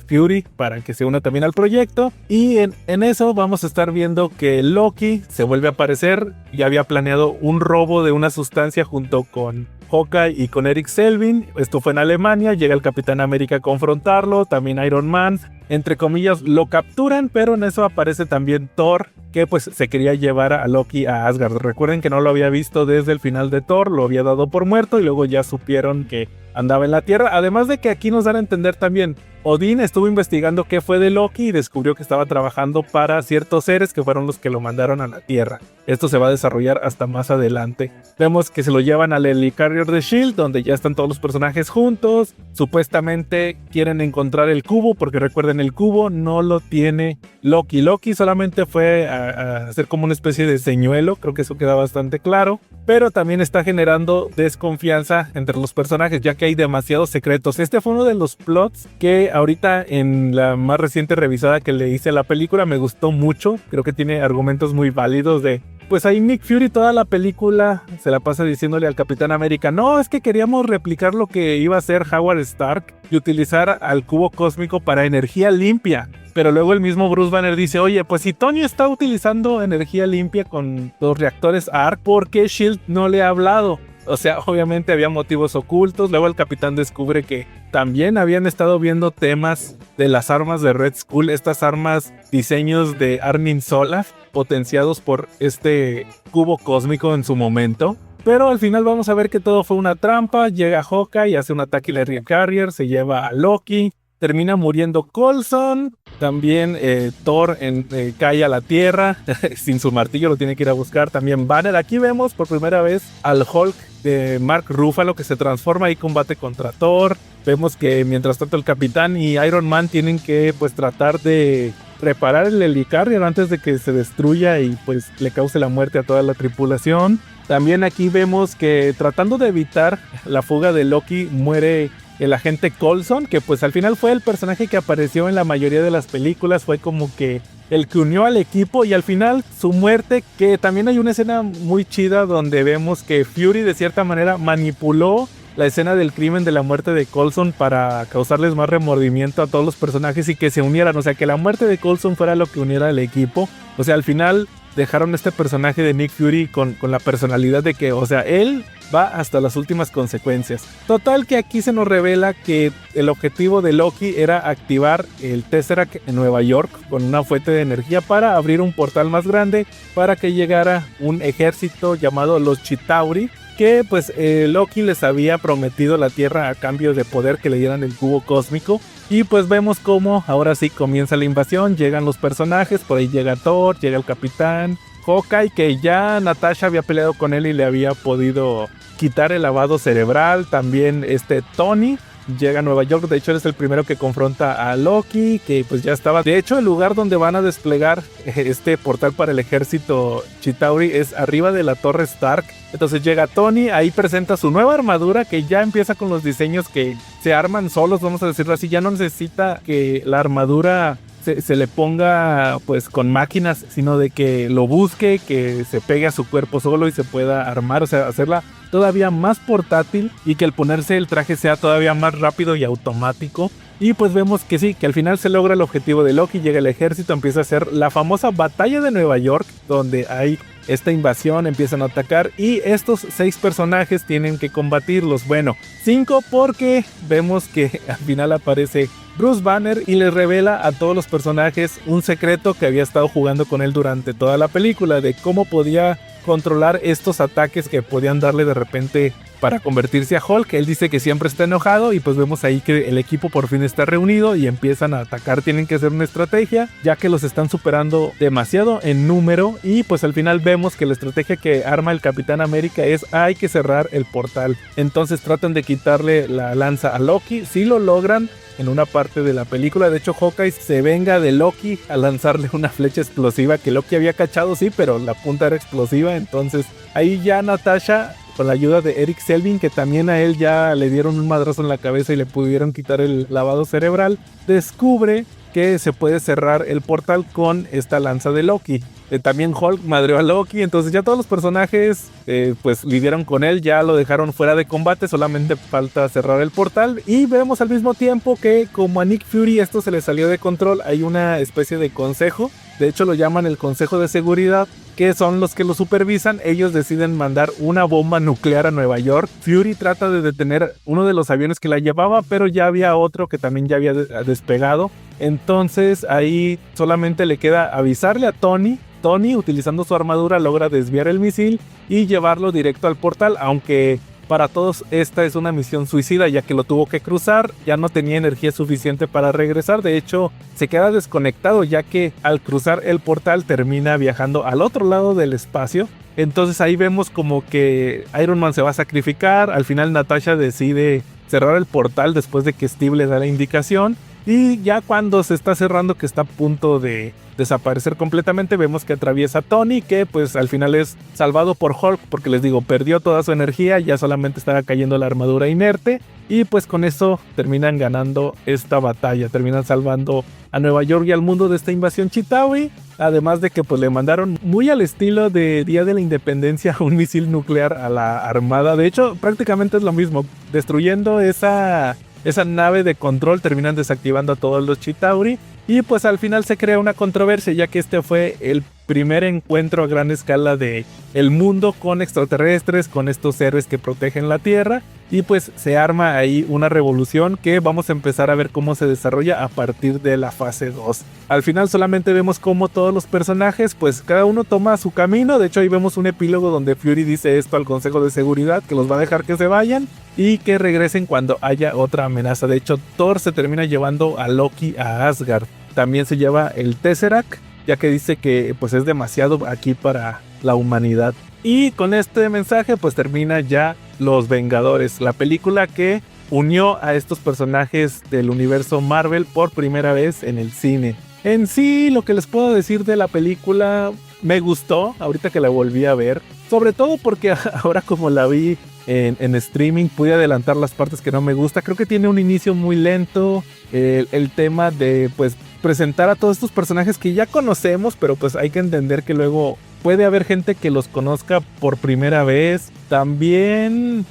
Fury para que se una también al proyecto. Y en eso vamos a estar viendo que Loki se vuelve a aparecer. Ya había planeado un robo de una sustancia junto con Hawkeye y con Eric Selvin. Esto fue en Alemania. Llega el Capitán América a confrontarlo, también Iron Man. Entre comillas lo capturan, pero en eso aparece también Thor, que pues se quería llevar a Loki a Asgard. Recuerden que no lo había visto desde el final de Thor, lo había dado por muerto y luego ya supieron que andaba en la Tierra. Además de que aquí nos dan a entender también, Odín estuvo investigando qué fue de Loki y descubrió que estaba trabajando para ciertos seres que fueron los que lo mandaron a la Tierra. Esto se va a desarrollar hasta más adelante. Vemos que se lo llevan al helicarrier de S.H.I.E.L.D., donde ya están todos los personajes juntos. Supuestamente quieren encontrar el cubo, porque recuerden, el cubo no lo tiene Loki. Loki solamente fue a hacer como una especie de señuelo, creo que eso queda bastante claro. Pero también está generando desconfianza entre los personajes, ya que hay demasiados secretos. Este fue uno de los plots que ahorita en la más reciente revisada que le hice a la película me gustó mucho. Creo que tiene argumentos muy válidos de... Pues ahí Nick Fury toda la película se la pasa diciéndole al Capitán América, no, es que queríamos replicar lo que iba a hacer Howard Stark y utilizar al cubo cósmico para energía limpia. Pero luego el mismo Bruce Banner dice, oye, pues si Tony está utilizando energía limpia con los reactores ARC, ¿por qué S.H.I.E.L.D. no le ha hablado? O sea, obviamente había motivos ocultos. Luego el capitán descubre que también habían estado viendo temas de las armas de Red Skull, estas armas, diseños de Arnim Zola, potenciados por este cubo cósmico en su momento. Pero al final vamos a ver que todo fue una trampa. Llega Hawkeye, hace un ataque al helicarrier, se lleva a Loki. Termina muriendo Coulson. También Thor cae a la tierra sin su martillo, lo tiene que ir a buscar. También Banner. Aquí vemos por primera vez al Hulk de Mark Ruffalo, que se transforma y combate contra Thor. Vemos que mientras tanto el Capitán y Iron Man tienen que pues tratar de reparar el helicarrier antes de que se destruya y pues le cause la muerte a toda la tripulación. También aquí vemos que tratando de evitar la fuga de Loki muere el agente Coulson, que pues al final fue el personaje que apareció en la mayoría de las películas, fue como que el que unió al equipo, y al final su muerte, que también hay una escena muy chida donde vemos que Fury de cierta manera manipuló la escena del crimen de la muerte de Coulson para causarles más remordimiento a todos los personajes y que se unieran, o sea que la muerte de Coulson fuera lo que uniera al equipo. O sea, al final dejaron este personaje de Nick Fury con la personalidad de que, o sea, él va hasta las últimas consecuencias. Total que aquí se nos revela que el objetivo de Loki era activar el Tesseract en Nueva York con una fuente de energía para abrir un portal más grande para que llegara un ejército llamado los Chitauri, que pues Loki les había prometido la Tierra a cambio de poder que le dieran el cubo cósmico. Y pues vemos cómo ahora sí comienza la invasión, llegan los personajes, por ahí llega Thor, llega el Capitán, Hawkeye, que ya Natasha había peleado con él y le había podido quitar el lavado cerebral. También Tony llega a Nueva York, de hecho es el primero que confronta a Loki, que pues ya estaba. De hecho el lugar donde van a desplegar este portal para el ejército Chitauri es arriba de la Torre Stark. Entonces llega Tony, ahí presenta su nueva armadura que ya empieza con los diseños que se arman solos, vamos a decirlo así. Ya no necesita que la armadura se le ponga pues con máquinas, sino de que lo busque, que se pegue a su cuerpo solo y se pueda armar, o sea, hacerla todavía más portátil y que al ponerse el traje sea todavía más rápido y automático. Y pues vemos que sí, que al final se logra el objetivo de Loki, llega el ejército, empieza a hacer la famosa batalla de Nueva York, donde hay esta invasión, empiezan a atacar y estos 6 personajes tienen que combatirlos. Bueno, 5 porque vemos que al final aparece Bruce Banner y les revela a todos los personajes un secreto que había estado jugando con él durante toda la película, de cómo podía controlar estos ataques que podían darle de repente para convertirse a Hulk. Él dice que siempre está enojado y pues vemos ahí que el equipo por fin está reunido y empiezan a atacar. Tienen que hacer una estrategia ya que los están superando demasiado en número y pues al final vemos que la estrategia que arma el Capitán América es hay que cerrar el portal. Entonces tratan de quitarle la lanza a Loki, si lo logran en una parte de la película. De hecho, Hawkeye se venga de Loki a lanzarle una flecha explosiva que Loki había cachado, sí, pero la punta era explosiva. Entonces ahí ya Natasha, con la ayuda de Eric Selvin, que también a él ya le dieron un madrazo en la cabeza y le pudieron quitar el lavado cerebral, descubre que se puede cerrar el portal con esta lanza de Loki. También Hulk madreó a Loki, entonces ya todos los personajes pues lidiaron con él, ya lo dejaron fuera de combate, solamente falta cerrar el portal. Y vemos al mismo tiempo que como a Nick Fury esto se le salió de control, hay una especie de consejo, de hecho lo llaman el Consejo de Seguridad, que son los que lo supervisan. Ellos deciden mandar una bomba nuclear a Nueva York. Fury trata de detener uno de los aviones que la llevaba, pero ya había otro que también ya había despegado. Entonces ahí solamente le queda avisarle a Tony. Tony, utilizando su armadura, logra desviar el misil y llevarlo directo al portal, aunque para todos esta es una misión suicida, ya que lo tuvo que cruzar, ya no tenía energía suficiente para regresar. De hecho, se queda desconectado, ya que al cruzar el portal termina viajando al otro lado del espacio. Entonces ahí vemos como que Iron Man se va a sacrificar. Al final Natasha decide cerrar el portal después de que Steve le da la indicación. Y ya cuando se está cerrando, que está a punto de desaparecer completamente, vemos que atraviesa a Tony, que pues al final es salvado por Hulk, porque les digo, perdió toda su energía, ya solamente estaba cayendo la armadura inerte. Y pues con eso terminan ganando esta batalla, terminan salvando a Nueva York y al mundo de esta invasión Chitauri. Además de que pues le mandaron muy al estilo de Día de la Independencia un misil nuclear a la armada. De hecho prácticamente es lo mismo, destruyendo esa nave de control terminan desactivando a todos los Chitauri. Y pues al final se crea una controversia, ya que este fue el primer encuentro a gran escala de el mundo con extraterrestres, con estos héroes que protegen la Tierra. Y pues se arma ahí una revolución que vamos a empezar a ver cómo se desarrolla a partir de la fase 2. Al final solamente vemos cómo todos los personajes, pues cada uno toma su camino. De hecho ahí vemos un epílogo donde Fury dice esto al Consejo de Seguridad, que los va a dejar que se vayan y que regresen cuando haya otra amenaza. De hecho Thor se termina llevando a Loki a Asgard. También se lleva el Tesseract, ya que dice que pues es demasiado aquí para la humanidad. Y con este mensaje pues termina ya Los Vengadores, la película que unió a estos personajes del universo Marvel por primera vez en el cine. En sí, lo que les puedo decir de la película, me gustó ahorita que la volví a ver, sobre todo porque ahora como la vi en streaming pude adelantar las partes que no me gusta. Creo que tiene un inicio muy lento, el tema de pues presentar a todos estos personajes que ya conocemos, pero pues hay que entender que luego puede haber gente que los conozca por primera vez. También,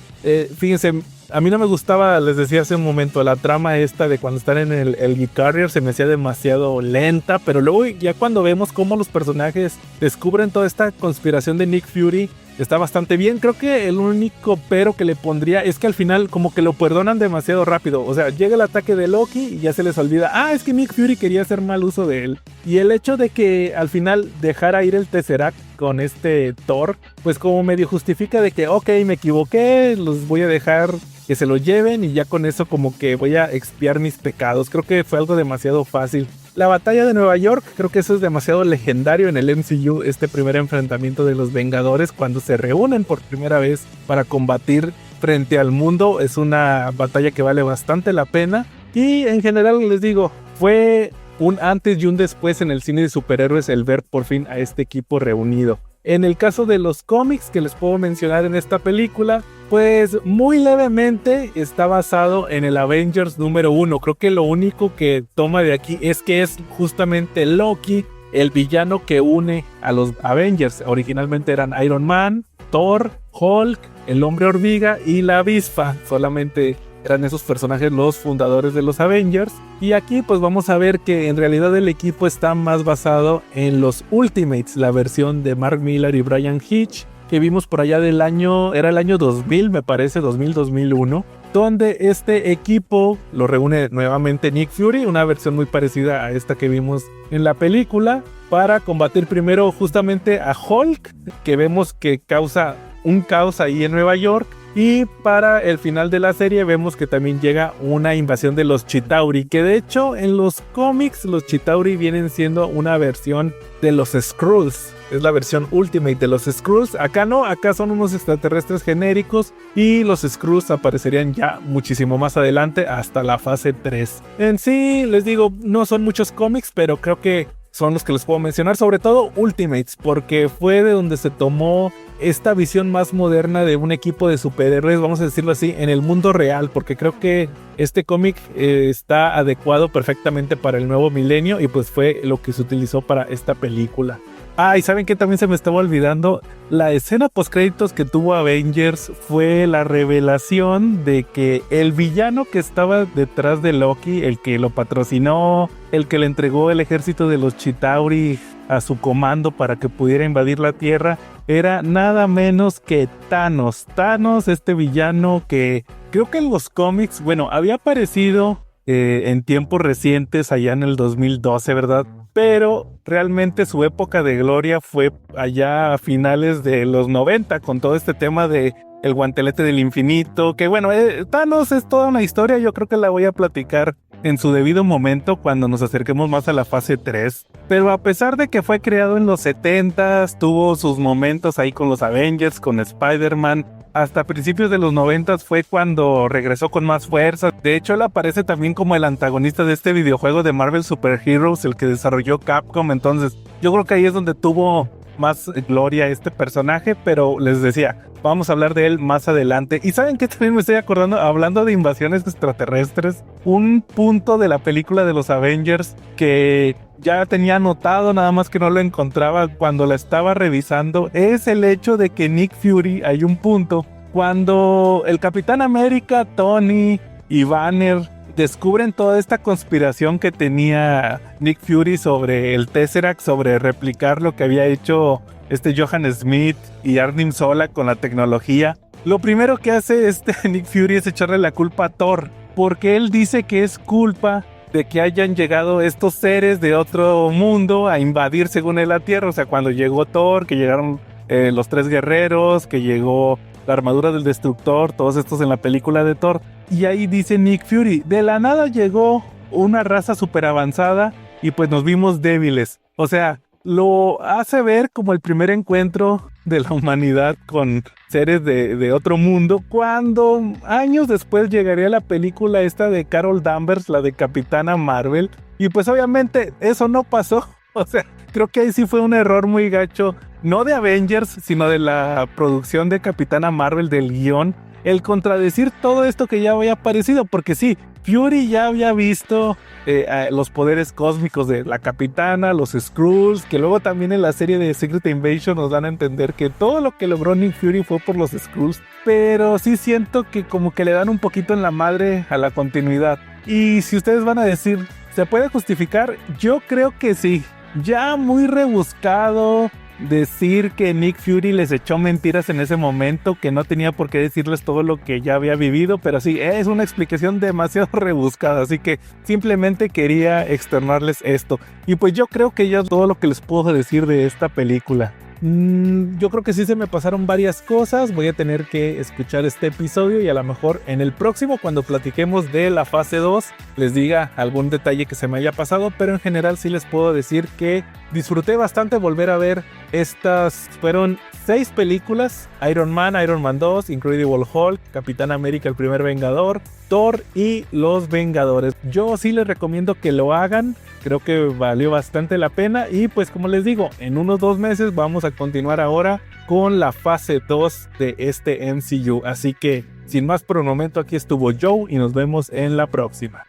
fíjense, a mí no me gustaba, les decía hace un momento, la trama esta de cuando están en el G-Carrier se me hacía demasiado lenta, pero luego ya cuando vemos cómo los personajes descubren toda esta conspiración de Nick Fury, está bastante bien. Creo que el único pero que le pondría es que al final como que lo perdonan demasiado rápido. O sea, llega el ataque de Loki y ya se les olvida, es que Nick Fury quería hacer mal uso de él. Y el hecho de que al final dejara ir el Tesseract con este Thor, pues como medio justifica de que ok, me equivoqué, los voy a dejar que se lo lleven y ya con eso como que voy a expiar mis pecados. Creo que fue algo demasiado fácil. La batalla de Nueva York, creo que eso es demasiado legendario en el MCU, este primer enfrentamiento de los Vengadores cuando se reúnen por primera vez para combatir frente al mundo. Es una batalla que vale bastante la pena y en general les digo, fue un antes y un después en el cine de superhéroes el ver por fin a este equipo reunido. En el caso de los cómics que les puedo mencionar en esta película, pues muy levemente está basado en el Avengers número 1. Creo que lo único que toma de aquí es que es justamente Loki, el villano que une a los Avengers. Originalmente eran Iron Man, Thor, Hulk, el Hombre Hormiga y la Avispa. Solamente eran esos personajes los fundadores de los Avengers. Y aquí pues vamos a ver que en realidad el equipo está más basado en los Ultimates, la versión de Mark Millar y Bryan Hitch, que vimos por allá del año, era el año 2000 me parece, 2000-2001, donde este equipo lo reúne nuevamente Nick Fury, una versión muy parecida a esta que vimos en la película, para combatir primero justamente a Hulk, que vemos que causa un caos ahí en Nueva York, y para el final de la serie vemos que también llega una invasión de los Chitauri, que de hecho en los cómics los Chitauri vienen siendo una versión de los Skrulls. Es la versión Ultimate de los Skrulls. Acá no, acá son unos extraterrestres genéricos y los Skrulls aparecerían ya muchísimo más adelante, hasta la fase 3. En sí, les digo, no son muchos cómics, pero creo que son los que les puedo mencionar, sobre todo Ultimates, porque fue de donde se tomó esta visión más moderna de un equipo de superhéroes, vamos a decirlo así, en el mundo real, porque creo que este cómic está adecuado perfectamente para el nuevo milenio y pues fue lo que se utilizó para esta película. Ah, y saben que también se me estaba olvidando, la escena postcréditos que tuvo Avengers fue la revelación de que el villano que estaba detrás de Loki, el que lo patrocinó, el que le entregó el ejército de los Chitauri a su comando para que pudiera invadir la Tierra, era nada menos que Thanos. Thanos, este villano que creo que en los cómics, bueno, había aparecido en tiempos recientes, allá en el 2012, ¿verdad? Pero realmente su época de gloria fue allá a finales de los 90, con todo este tema de el guantelete del infinito, que bueno, Thanos es toda una historia, yo creo que la voy a platicar en su debido momento cuando nos acerquemos más a la fase 3. Pero a pesar de que fue creado en los 70s, tuvo sus momentos ahí con los Avengers, con Spider-Man, hasta principios de los 90s fue cuando regresó con más fuerza. De hecho, él aparece también como el antagonista de este videojuego de Marvel Super Heroes, el que desarrolló Capcom. Entonces, yo creo que ahí es donde tuvo más gloria este personaje, pero les decía, vamos a hablar de él más adelante. Y ¿saben qué? También me estoy acordando, hablando de invasiones extraterrestres, un punto de la película de los Avengers que ya tenía anotado, nada más que no lo encontraba cuando la estaba revisando, es el hecho de que Nick Fury, hay un punto cuando el Capitán América, Tony y Banner descubren toda esta conspiración que tenía Nick Fury sobre el Tesseract, sobre replicar lo que había hecho Johann Smith y Arnim Zola con la tecnología. Lo primero que hace Nick Fury es echarle la culpa a Thor, porque él dice que es culpa de que hayan llegado estos seres de otro mundo a invadir, según él, la Tierra. O sea, cuando llegó Thor, que llegaron los 3 guerreros, que llegó la armadura del Destructor, todos estos en la película de Thor. Y ahí dice Nick Fury, de la nada llegó una raza súper avanzada y pues nos vimos débiles. O sea, lo hace ver como el primer encuentro de la humanidad con seres de otro mundo, cuando años después llegaría la película esta de Carol Danvers, la de Capitana Marvel, y pues obviamente eso no pasó. O sea, creo que ahí sí fue un error muy gacho, no de Avengers, sino de la producción de Capitana Marvel, del guión, el contradecir todo esto que ya había aparecido, porque sí, Fury ya había visto los poderes cósmicos de la Capitana, los Skrulls, que luego también en la serie de Secret Invasion nos dan a entender que todo lo que logró Nick Fury fue por los Skrulls, pero sí siento que como que le dan un poquito en la madre a la continuidad. Y si ustedes van a decir, ¿se puede justificar? Yo creo que sí, ya muy rebuscado decir que Nick Fury les echó mentiras en ese momento, que no tenía por qué decirles todo lo que ya había vivido, pero sí, es una explicación demasiado rebuscada, así que simplemente quería externarles esto. Y pues yo creo que ya es todo lo que les puedo decir de esta película. Yo creo que sí se me pasaron varias cosas, voy a tener que escuchar este episodio y a lo mejor en el próximo, cuando platiquemos de la fase 2, les diga algún detalle que se me haya pasado, pero en general sí les puedo decir que disfruté bastante volver a ver estas. Fueron 6 películas: Iron Man 2, Incredible Hulk, Capitán América el primer Vengador, Thor y Los Vengadores. Yo sí les recomiendo que lo hagan, creo que valió bastante la pena. Y pues como les digo, en unos 2 meses vamos a continuar ahora con la fase 2 de este MCU. Así que sin más por un momento, aquí estuvo Joe y nos vemos en la próxima.